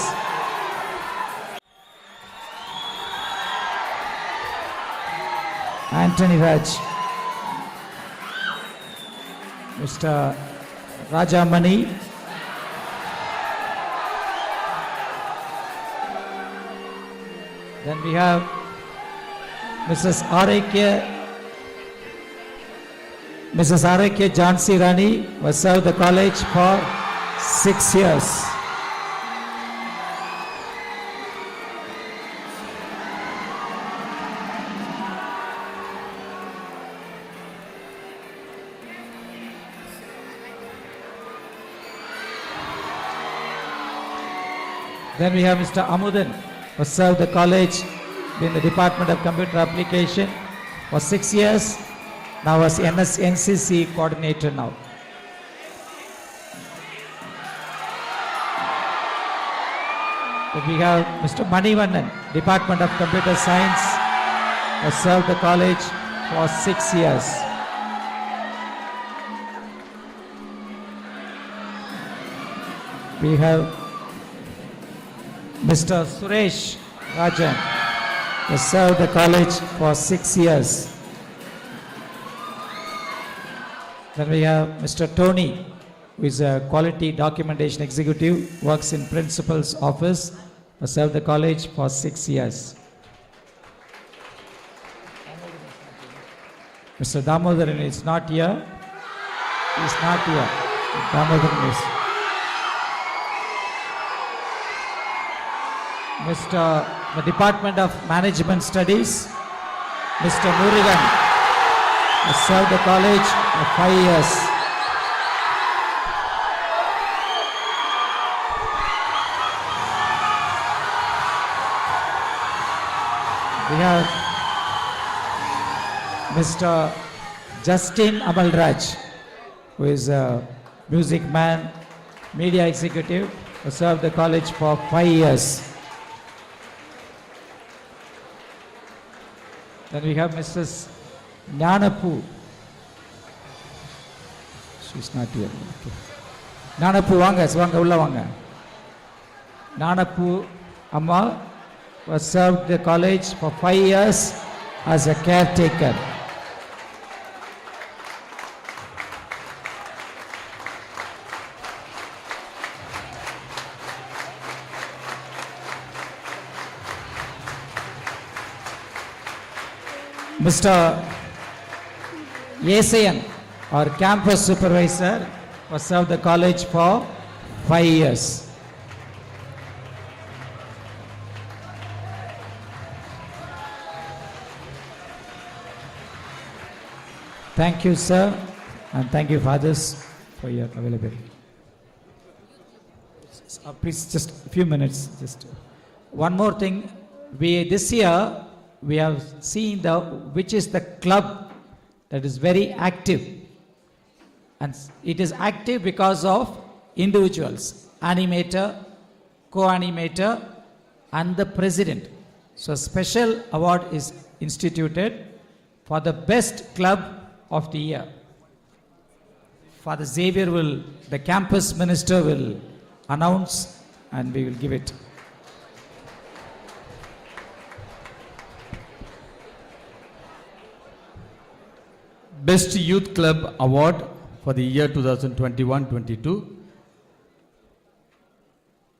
Anthony Raj, Mr. Rajamani, then we have Mrs. R.A.K. Jhansi Rani was served the college for 6 years. Then we have Mr. Amudan, who served the college in the Department of Computer Application for 6 years. Now as NCC coordinator now. Then we have Mr. Manivannan, Department of Computer Science, who served the college for 6 years. We have Mr. Suresh Rajan, who served the college for 6 years. Then we have Mr. Tony, who is a quality documentation executive, works in principal's office, who served the college for 6 years. Mr. Damodaran is not here. He is not here. Damodaran is. The Department of Management Studies, Mr. Murugan, has served the college for 5 years. We have Mr. Justin Amalraj, who is a music man, media executive, who served the college for 5 years. Then we have Mrs. Gnanapu. She's not here. Okay. Gnanapu, vanga ulla vanga. Gnanapu Amma was served the college for 5 years as a caretaker. Mr. Yasayan, our campus supervisor, was served the college for 5 years. Thank you, sir, and thank you, fathers, for your availability. Please, just a few minutes. Just one more thing. This year we have seen which is the club that is very active, and it is active because of individuals, animator, co-animator, and the president. So a special award is instituted for the best club of the year. Father Xavier the campus minister will announce, and we will give it. Best Youth Club Award for the year 2021-22.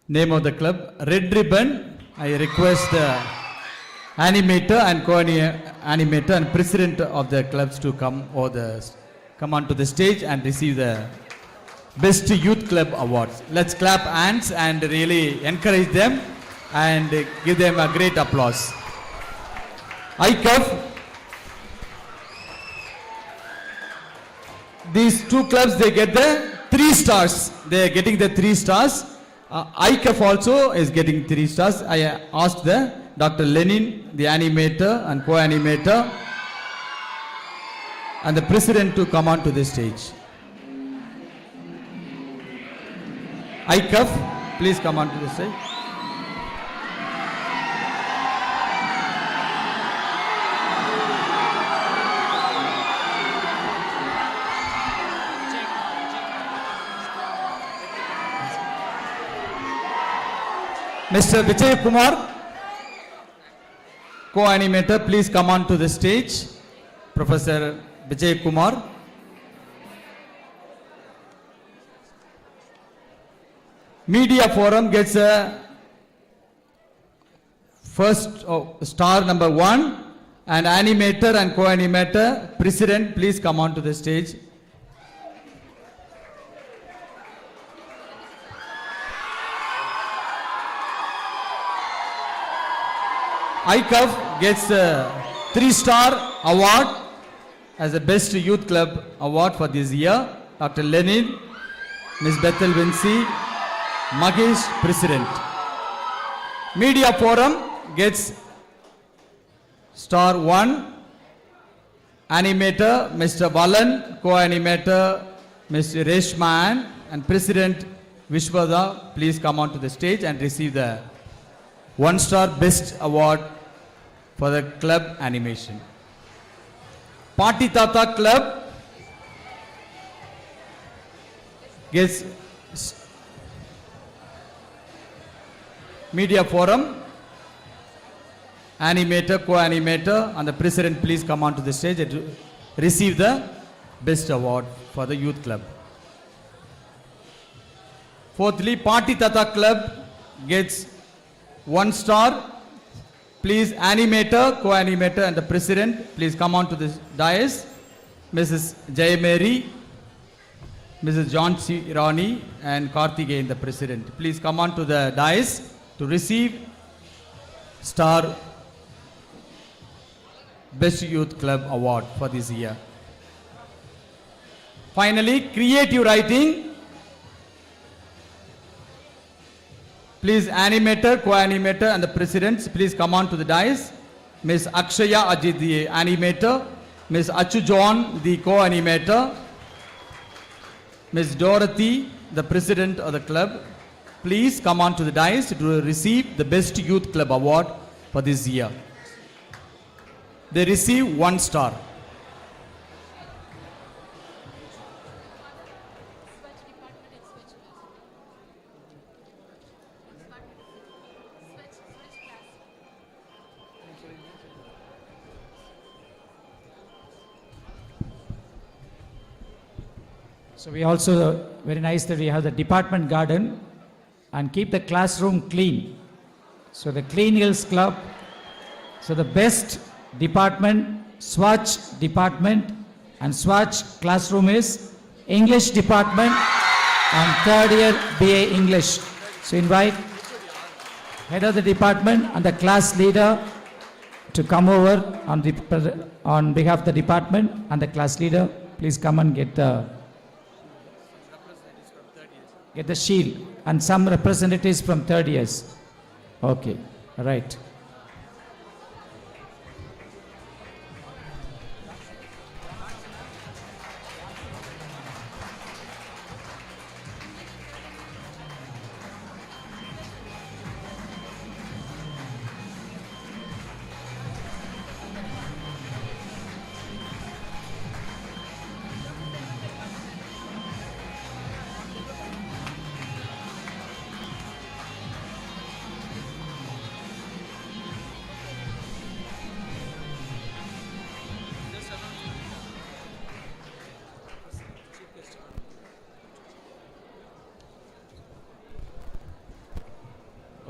Name of the club, Red Ribbon. I request the animator and co-animator and president of the clubs to come onto the stage and receive the Best Youth Club Awards. Let's clap hands and really encourage them and give them a great applause. ICUF. These two clubs, they get the 3 stars. They are getting the 3 stars. ICUF also is getting 3 stars. I asked Dr. Lenin, the animator and co-animator, and the president to come on to the stage. ICUF, please come on to the stage. Mr. Vijay Kumar, co-animator, please come on to the stage. Professor Vijay Kumar. Media Forum gets a first star number 1, and animator and co-animator, president, please come on to the stage. ICUF gets a 3-star award as the Best Youth Club Award for this year. Dr. Lenin, Ms. Bethel Vinci, Magesh, President. Media Forum gets star 1, animator Mr. Valan, co-animator Mr. Reshman, and President Vishwada, please come on to the stage and receive the 1-star Best Award for the club animation. Party Tata Club gets Media Forum, animator, co-animator, and the president, please come on to the stage and receive the Best Award for the Youth Club. Fourthly, Party Tata Club gets 1 star. Please, animator, co-animator, and the president, please come on to the dais. Mrs. Jay Mary, Mrs. John C. Irani, and Karthikeyan, the president. Please come on to the dais to receive Star Best Youth Club Award for this year. Finally, creative writing. Please, animator, co-animator, and the presidents, please come on to the dais. Ms. Akshaya Ajit, the animator. Ms. Achu John, the co-animator. Ms. Dorothy, the president of the club. Please come on to the dais to receive the Best Youth Club Award for this year. They receive 1 star. So we also, very nice that we have the department garden and keep the classroom clean. So the Clean Hills Club, so the best department, Swatch department, and Swatch classroom is English department and 3rd year BA English. So invite head of the department and the class leader to come over on behalf of the department, and the class leader, please come and get get the shield, and some representatives from third years. Okay, right.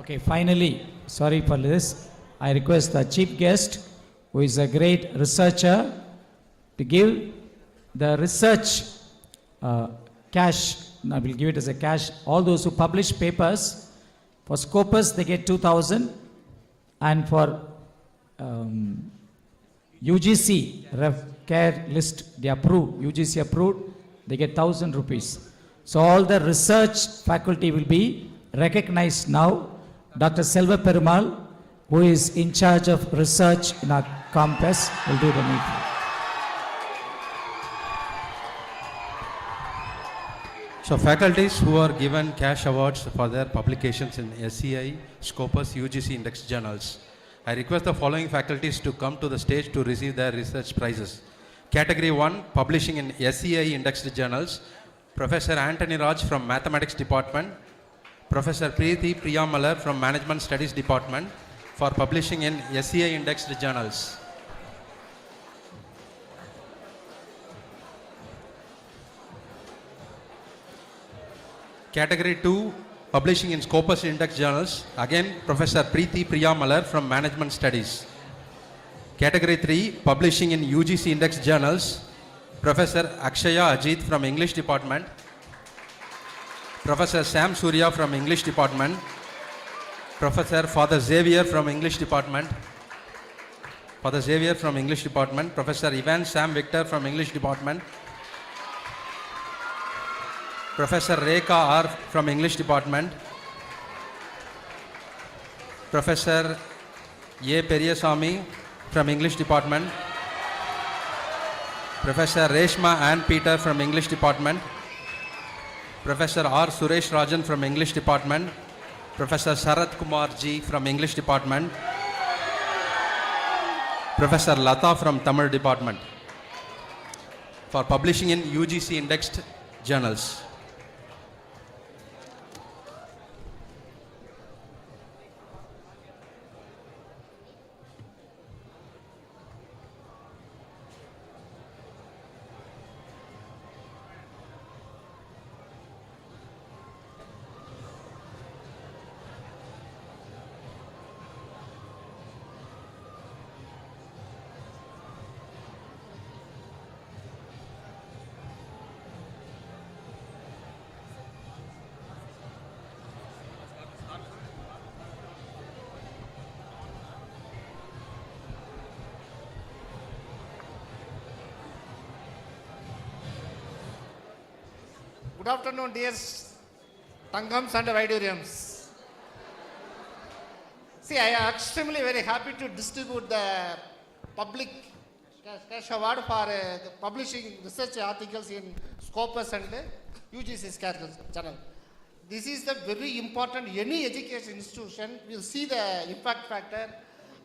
Okay, finally, sorry for this. I request the chief guest, who is a great researcher, to give the research cash. I will give it as a cash. All those who publish papers, for Scopus they get 2,000, and for UGC care list they approved, UGC approved, they get 1,000 rupees. So all the research faculty will be recognized now. Dr. Selva Perumal, who is in charge of research in our campus, will do the meeting. So faculties who are given cash awards for their publications in SCI, Scopus, UGC Index journals, I request the following faculties to come to the stage to receive their research prizes. Category 1, publishing in SCI indexed journals, Professor Anthony Raj from Mathematics Department, Professor Preeti Priyamalar from Management Studies Department, for publishing in SCI indexed journals. Category 2, publishing in Scopus Index journals, again Professor Preeti Priyamalar from Management Studies. Category 3, publishing in UGC Index journals, Professor Akshaya Ajit from English Department, Professor Sam Surya from English Department, Professor Father Xavier from English Department, Professor Ivan Sam Victor from English Department, Professor Rekha R from English Department, Professor A. Periyasamy from English Department, Professor Reshma Ann Peter from English Department, Professor R. Suresh Rajan from English Department, Professor Sarath Kumar Ji from English Department, Professor Lata from Tamil Department, for publishing in UGC indexed journals. Good afternoon, dear Tangams and Vaiduriums. See, I am extremely very happy to distribute the public cash award for publishing research articles in Scopus and UGC's channel. This is the very important. Any education institution will see the impact factor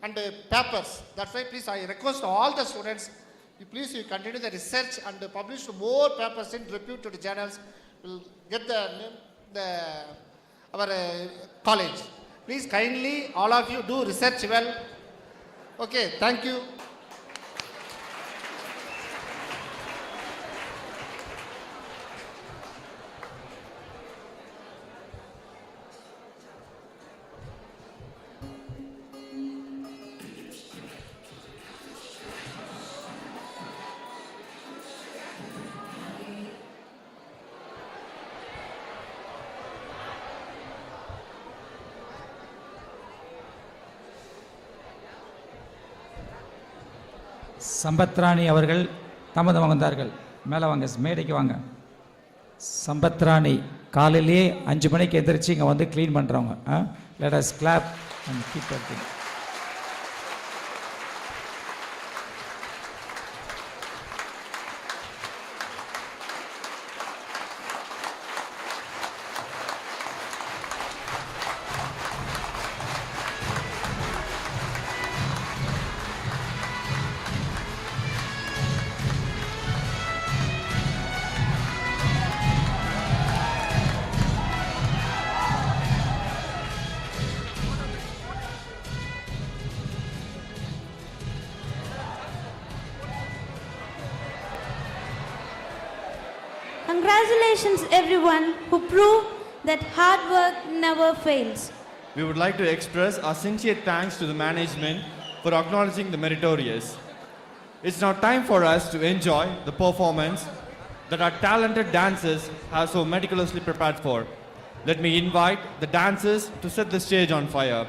and papers. That's why, please, I request all the students, please you continue the research and publish more papers in reputed journals. Will get our college. Please kindly, all of you do research well. Okay, thank you. சம்பத்ராணி அவர்கள் தாமதமாக வந்தார்கள். மேலே வாங்க, மேடைக்கு வாங்க. சம்பத்ராணி காலையிலேயே 5 மணிக்கு எந்திரிச்சு இங்கே வந்து க்ளீன் பண்ணுறவங்க. Let us clap and keep working. Congratulations everyone who proved that hard work never fails. We would like to express our sincere thanks to the management for acknowledging the meritorious. It's now time for us to enjoy the performance that our talented dancers have so meticulously prepared for. Let me invite the dancers to set the stage on fire.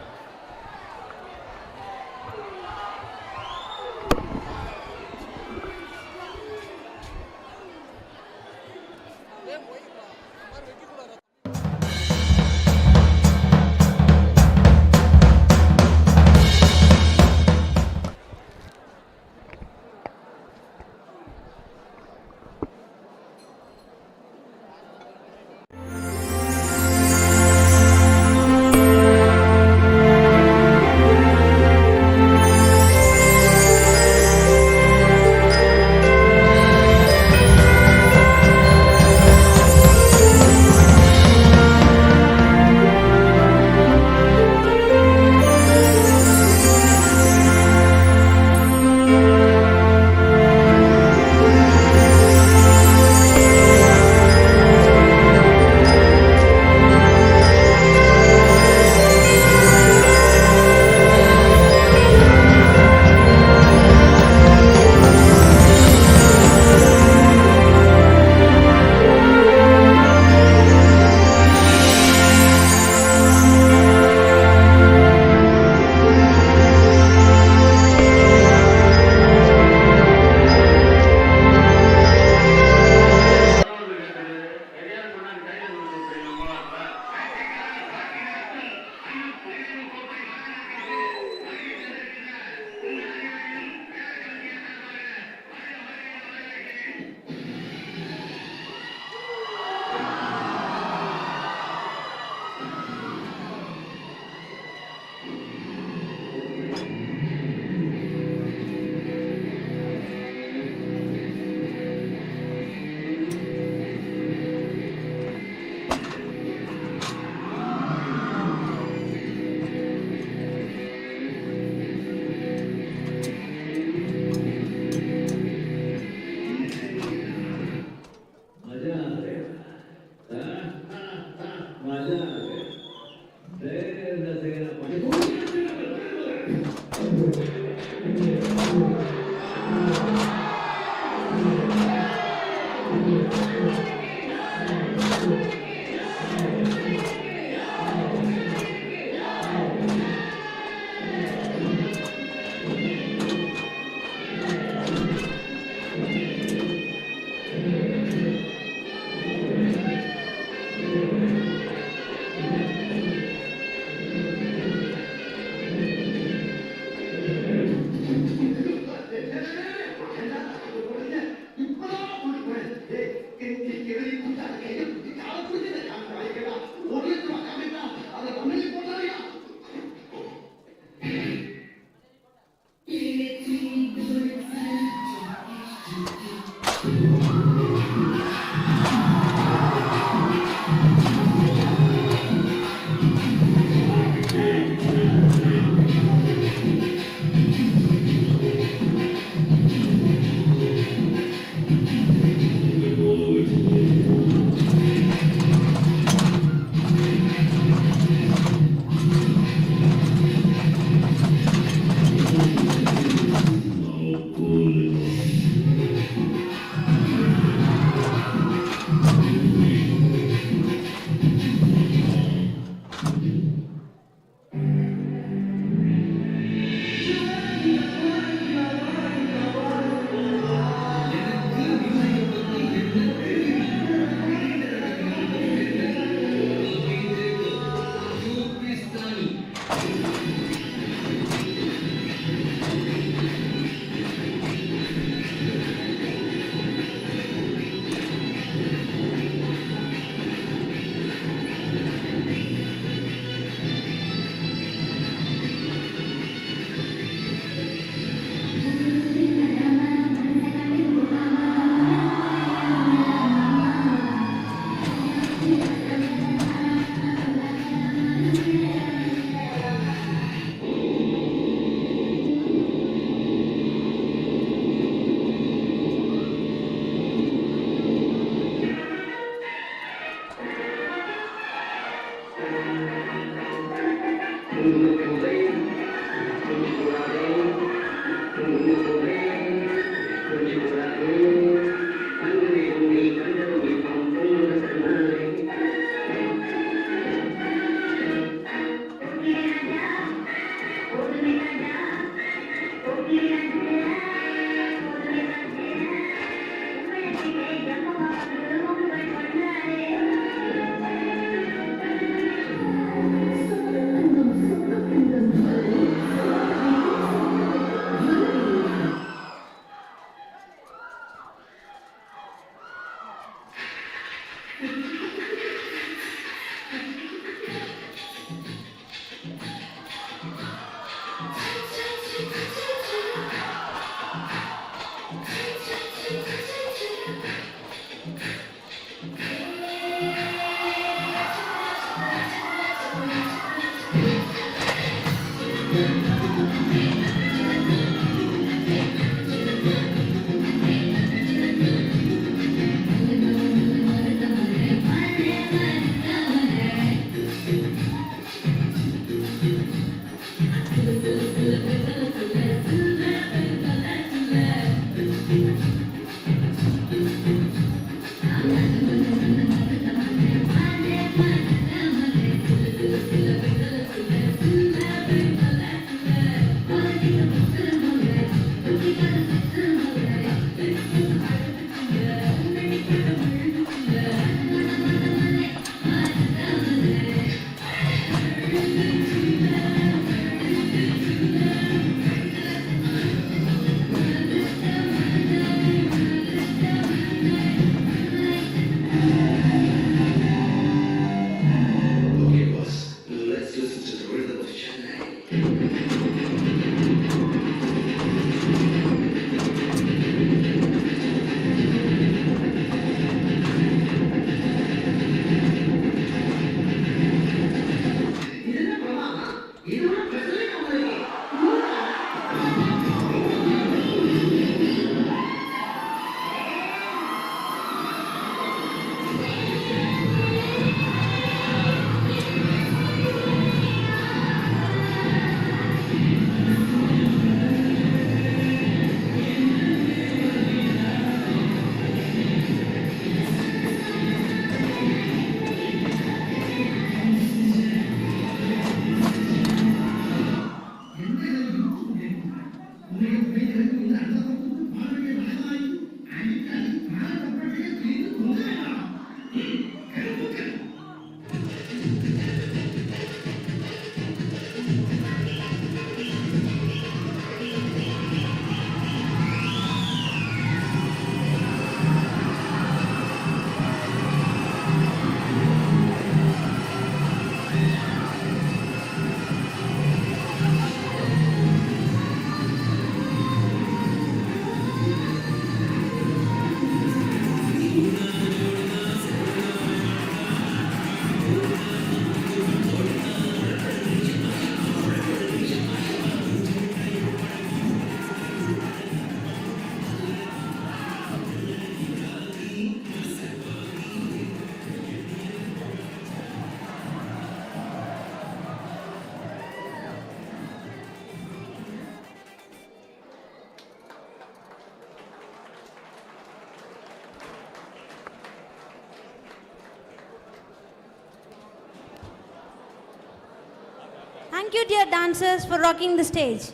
Thank you, dear dancers, for rocking the stage.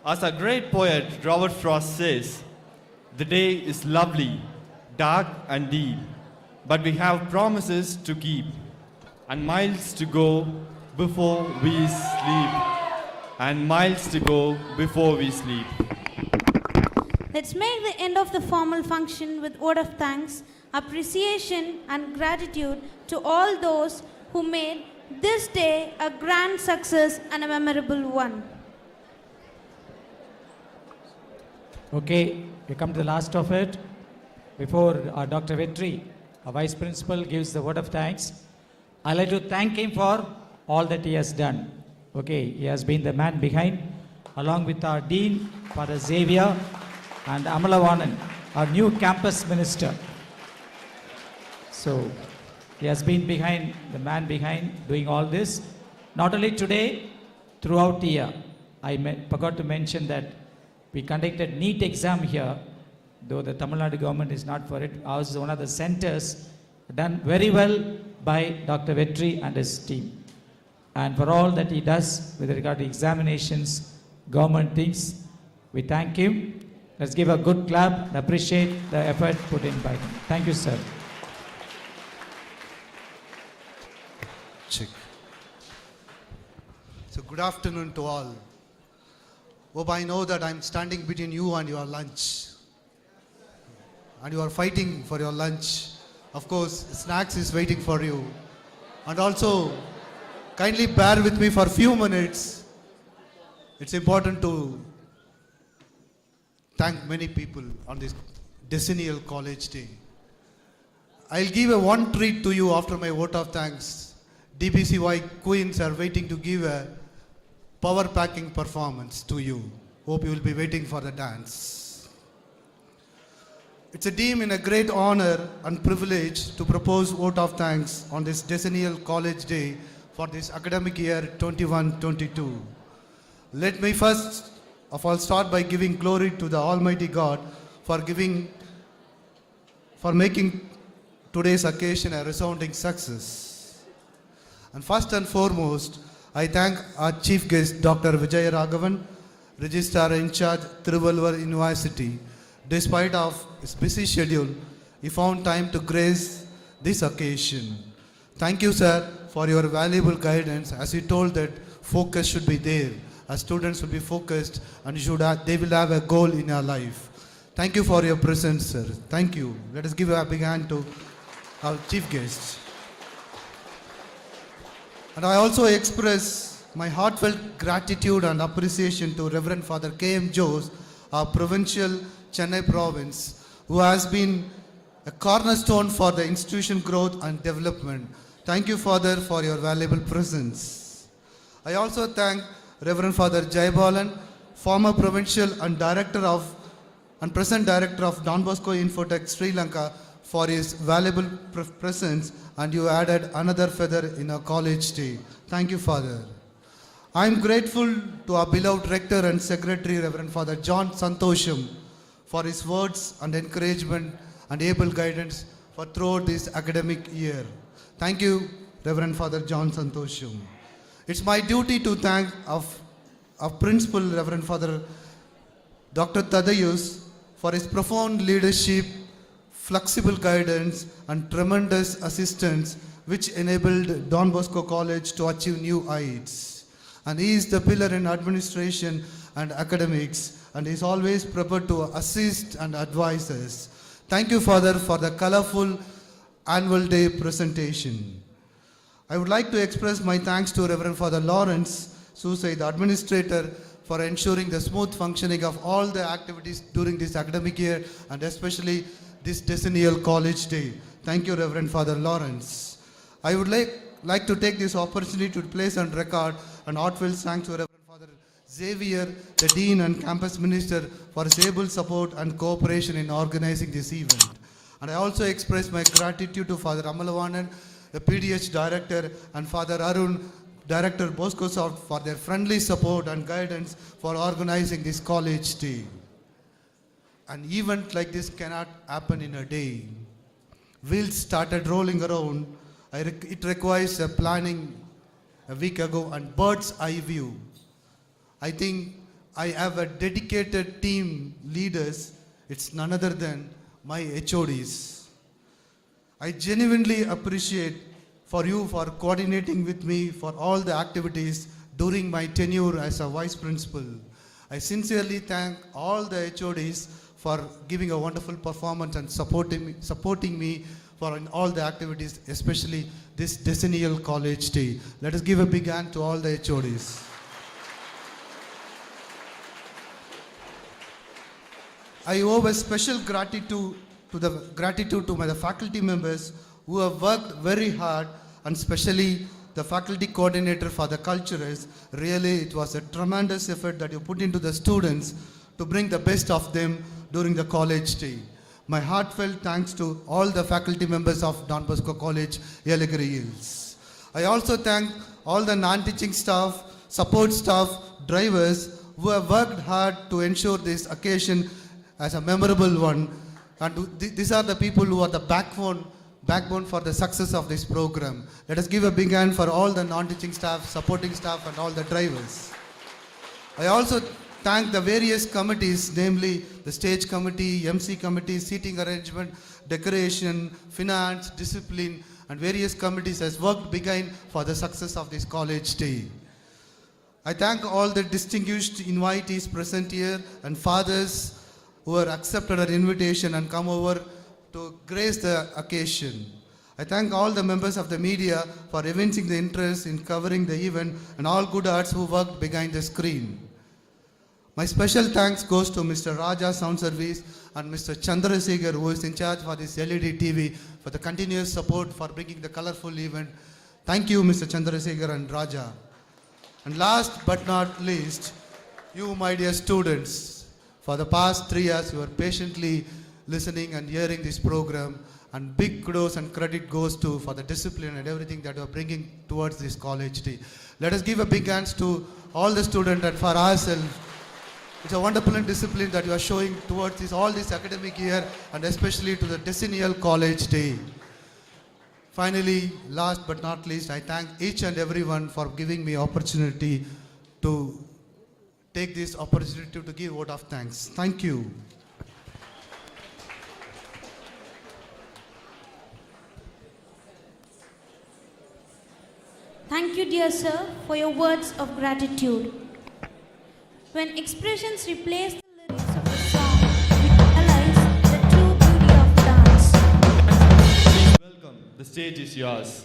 As a great poet Robert Frost says, the day is lovely, dark and deep, but we have promises to keep and miles to go before we sleep. And miles to go before we sleep. Let's make the end of the formal function with word of thanks, appreciation and gratitude to all those who made this day a grand success and a memorable one. Okay, we come to the last of it. Before Dr. Vetri, our Vice Principal, gives the word of thanks, I'd like to thank him for all that he has done. Okay, he has been the man behind, along with our Dean, Father Xavier, and Amalavanan, our new campus minister. So, he has been behind, the man behind, doing all this. Not only today, throughout the year. I forgot to mention that we conducted NEET exam here, though the Tamil Nadu government is not for it. Ours is one of the centers, done very well by Dr. Vetri and his team. And for all that he does with regard to examinations, government things, we thank him. Let's give a good clap and appreciate the effort put in by him. Thank you, sir. Check. So good afternoon to all. Hope I know that I'm standing between you and your lunch. And you are fighting for your lunch. Of course, snacks is waiting for you. And also, kindly bear with me for a few minutes. It's important to thank many people on this Decennial College Day. I'll give a one treat to you after my vote of thanks. DBCY Queens are waiting to give a power packing performance to you. Hope you will be waiting for the dance. It's a deem in a great honor and privilege to propose vote of thanks on this Decennial College Day for this academic year 21-22. Let me first of all start by giving glory to the Almighty God for making today's occasion a resounding success. And first and foremost, I thank our chief guest, Dr. Vijay Raghavan, Registrar in charge, Tirupattur University. Despite of his busy schedule, he found time to grace this occasion. Thank you, sir, for your valuable guidance. As you told that focus should be there. Our students will be focused and they will have a goal in their life. Thank you for your presence, sir. Thank you. Let us give a big hand to our chief guest. And I also express my heartfelt gratitude and appreciation to Reverend Father K.M. Jose, our provincial Chennai province, who has been a cornerstone for the institution growth and development. Thank you, Father, for your valuable presence. I also thank Reverend Father Jaibalan, former provincial and present director of Don Bosco Infotech Sri Lanka, for his valuable presence, and you added another feather in our college day. Thank you, Father. I am grateful to our beloved rector and secretary, Reverend Father John Santosham, for his words and encouragement and able guidance for throughout this academic year. Thank you, Reverend Father John Santosham. It's my duty to thank our principal, Reverend Father Dr. Thaddeus, for his profound leadership, flexible guidance and tremendous assistance which enabled Don Bosco College to achieve new heights. And he is the pillar in administration and academics and is always prepared to assist and advise us. Thank you, Father, for the colorful annual day presentation. I would like to express my thanks to Reverend Father Lawrence Susai, the administrator, for ensuring the smooth functioning of all the activities during this academic year and especially this Decennial College Day. Thank you, Reverend Father Lawrence. I would like to take this opportunity to place on record an heartfelt thanks to Reverend Father Xavier, the Dean and Campus Minister, for his able support and cooperation in organizing this event. And I also express my gratitude to Father Amalavanan, the PDH Director, and Father Arun, Director Bosco Soft, for their friendly support and guidance for organizing this college day. An event like this cannot happen in a day. Wheels started rolling around. It requires a planning, a week ago, and bird's eye view. I think I have a dedicated team leaders. It's none other than my HODs. I genuinely appreciate for you for coordinating with me for all the activities during my tenure as a vice principal. I sincerely thank all the HODs for giving a wonderful performance and supporting me for all the activities, especially this Decennial College Day. Let us give a big hand to all the HODs. I owe a special gratitude to the faculty members who have worked very hard, and especially the faculty coordinator for the cultures. Really, it was a tremendous effort that you put into the students to bring the best of them during the college day. My heartfelt thanks to all the faculty members of Don Bosco College, Yelagiri Hills. I also thank all the non-teaching staff, support staff, drivers who have worked hard to ensure this occasion as a memorable one. And these are the people who are the backbone for the success of this program. Let us give a big hand for all the non-teaching staff, supporting staff, and all the drivers. I also thank the various committees, namely the stage committee, MC committee, seating arrangement, decoration, finance, discipline, and various committees has worked behind for the success of this college day. I thank all the distinguished invitees present here and fathers who have accepted our invitation and come over to grace the occasion. I thank all the members of the media for evincing the interest in covering the event and all good hearts who worked behind the screen. My special thanks goes to Mr. Raja Sound Service and Mr. Chandrasekhar, who is in charge for this LED TV, for the continuous support for bringing the colorful event. Thank you, Mr. Chandrasekhar and Raja. And last but not least, you, my dear students, for the past 3 years, you are patiently listening and hearing this program, and big kudos and credit goes to for the discipline and everything that you are bringing towards this college day. Let us give a big hands to all the students and for ourselves. It's a wonderful discipline that you are showing towards all this academic year, and especially to the Decennial College Day. Finally, last but not least, I thank each and everyone for giving me opportunity to take this opportunity to give vote of thanks. Thank you. Thank you, dear sir, for your words of gratitude. When expressions replace the lyrics of the song, we realize the true beauty of dance. Welcome. The stage is yours.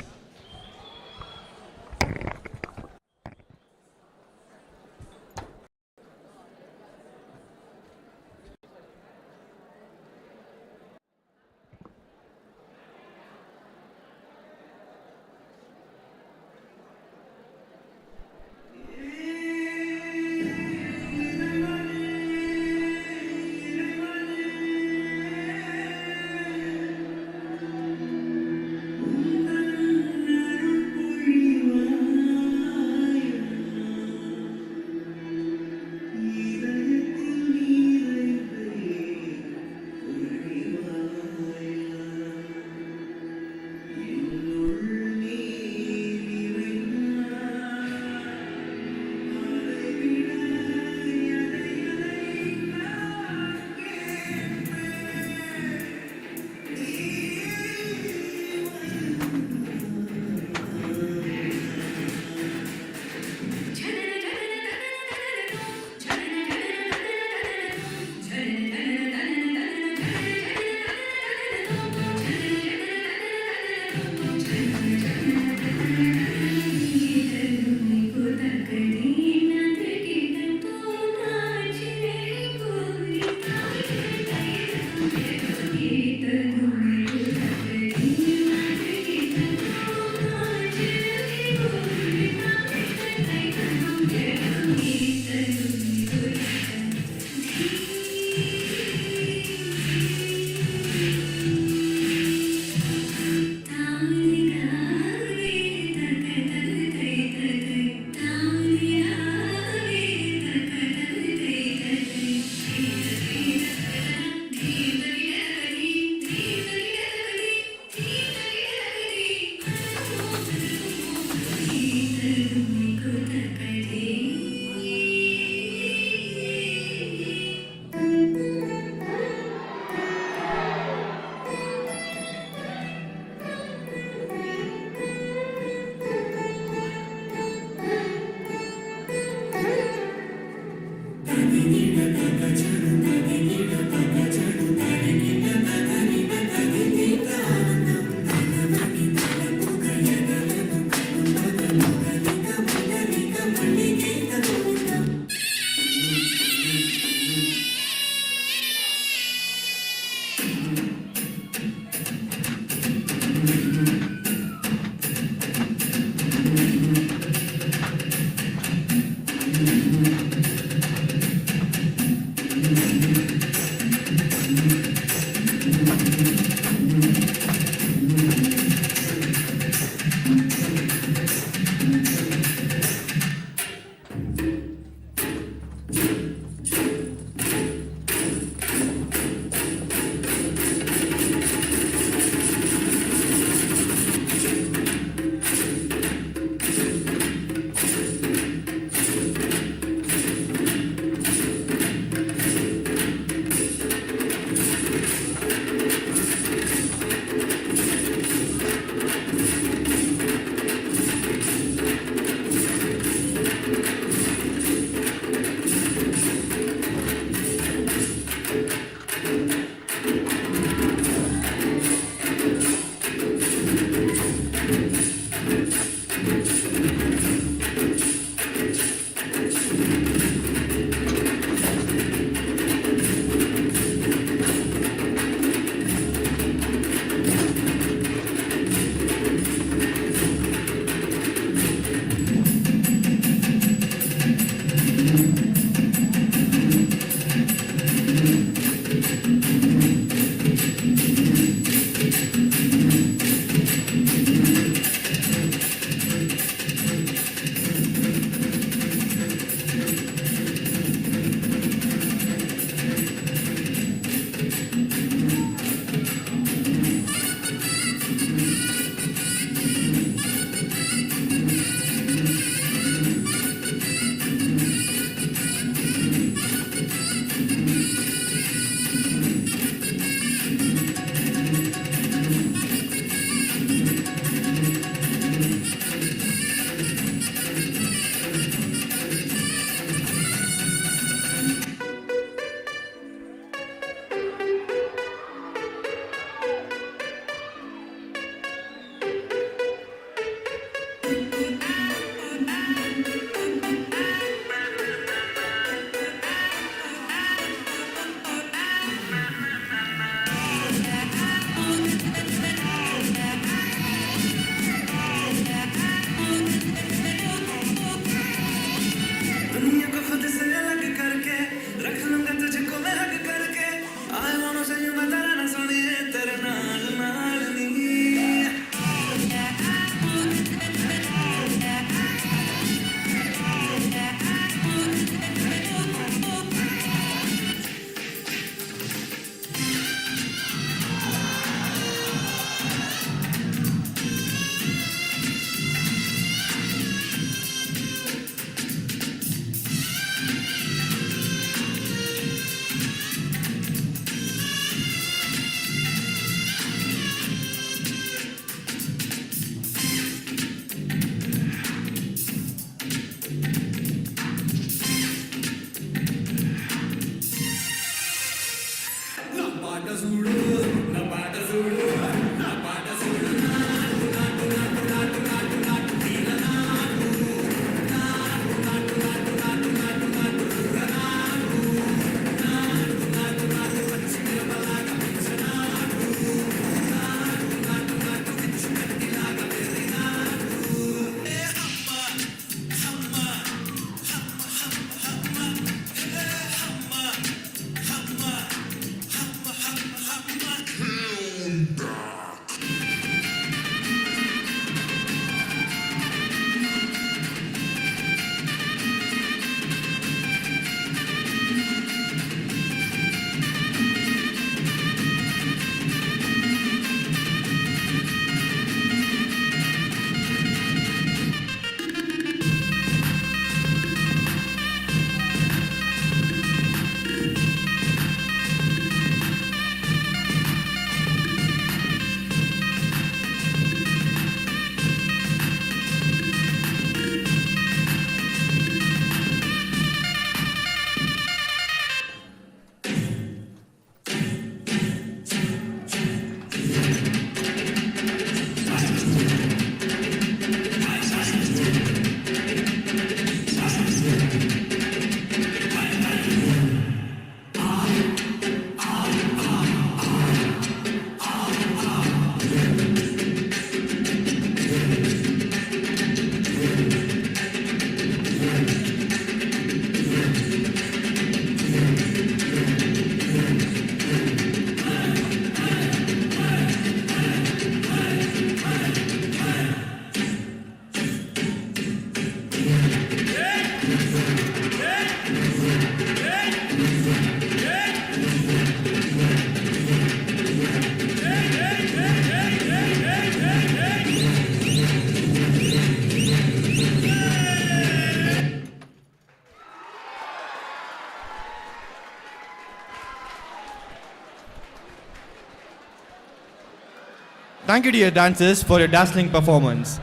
Thank you, dear dancers, for your dazzling performance.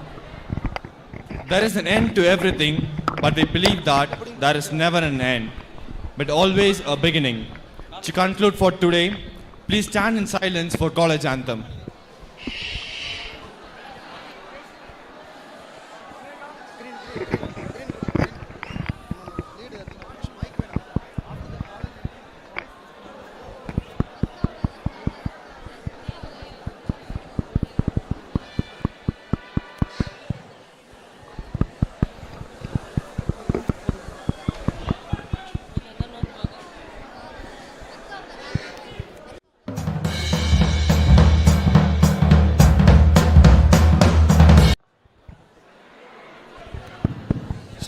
There is an end to everything, but we believe that there is never an end, but always a beginning. To conclude for today, please stand in silence for college anthem.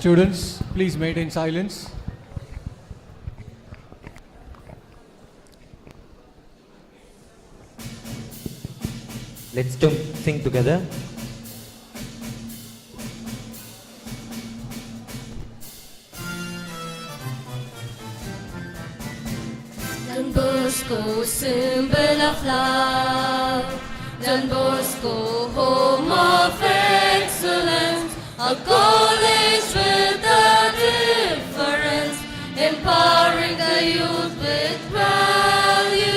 Students, please maintain silence. Let's sing together. Don Bosco, symbol of love. Don Bosco, home of excellence. A college with a difference, empowering the youth with values.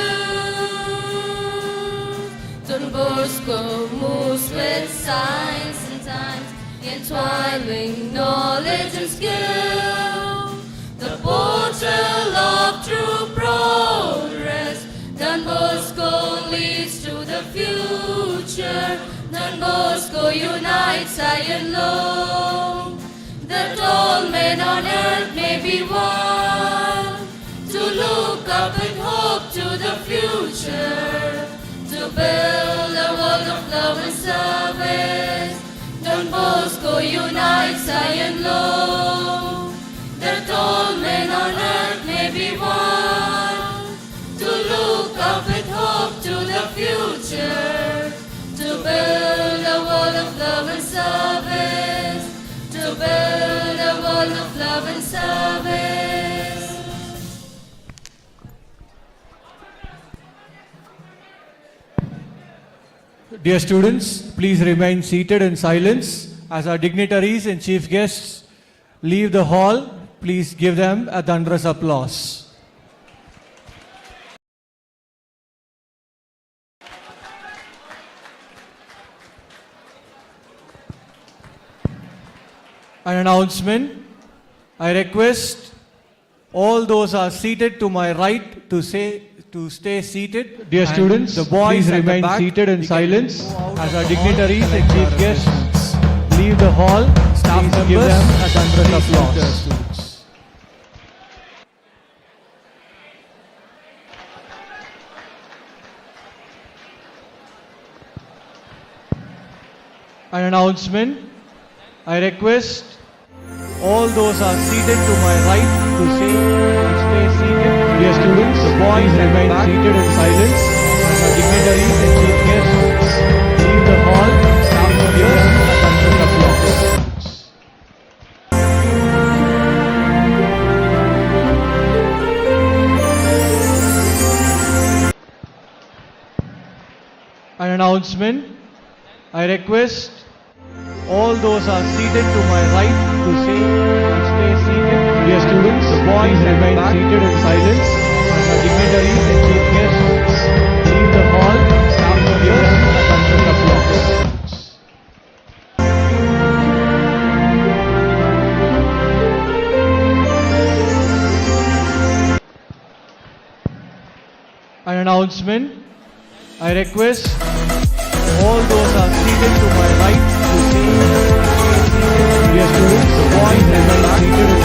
Don Bosco moves with signs and times, entwining knowledge and skill. The portal of true progress, Don Bosco leads to the future. Don Bosco unites high and low, that all men on earth may be one, to look up and hope to the future, to build a world of love and service. Don Bosco unites high and low, that all men on earth may be one, to look up and hope to the future, to build a world of love and service, to build a world of love and service. Dear students, please remain seated in silence as our dignitaries and chief guests leave the hall. Please give them a thunderous applause. An announcement. I request all those are seated to my right to stay seated. Dear And students, the boys please at the remain back, seated in you can silence go out as of our the dignitaries hall and chief collect guests leave the hall. Staff Please members, give them a thunderous please applause. greet the students. An announcement. I request All those are seated to my right to stay seated. dear students, The boys please at the remain back, seated in silence as our dignitaries and chief guests leave the hall. staff Give members, them a thunderous applause. An announcement. I request all those are seated to my right to stay seated. dear students, The boys please at the remain back, seated in silence as our dignitaries and chief guests leave the hall. staff Give members, them a thunderous applause. An announcement. I request all those are seated to my right to stay seated. Dear students, The boys please at the remain back, seated in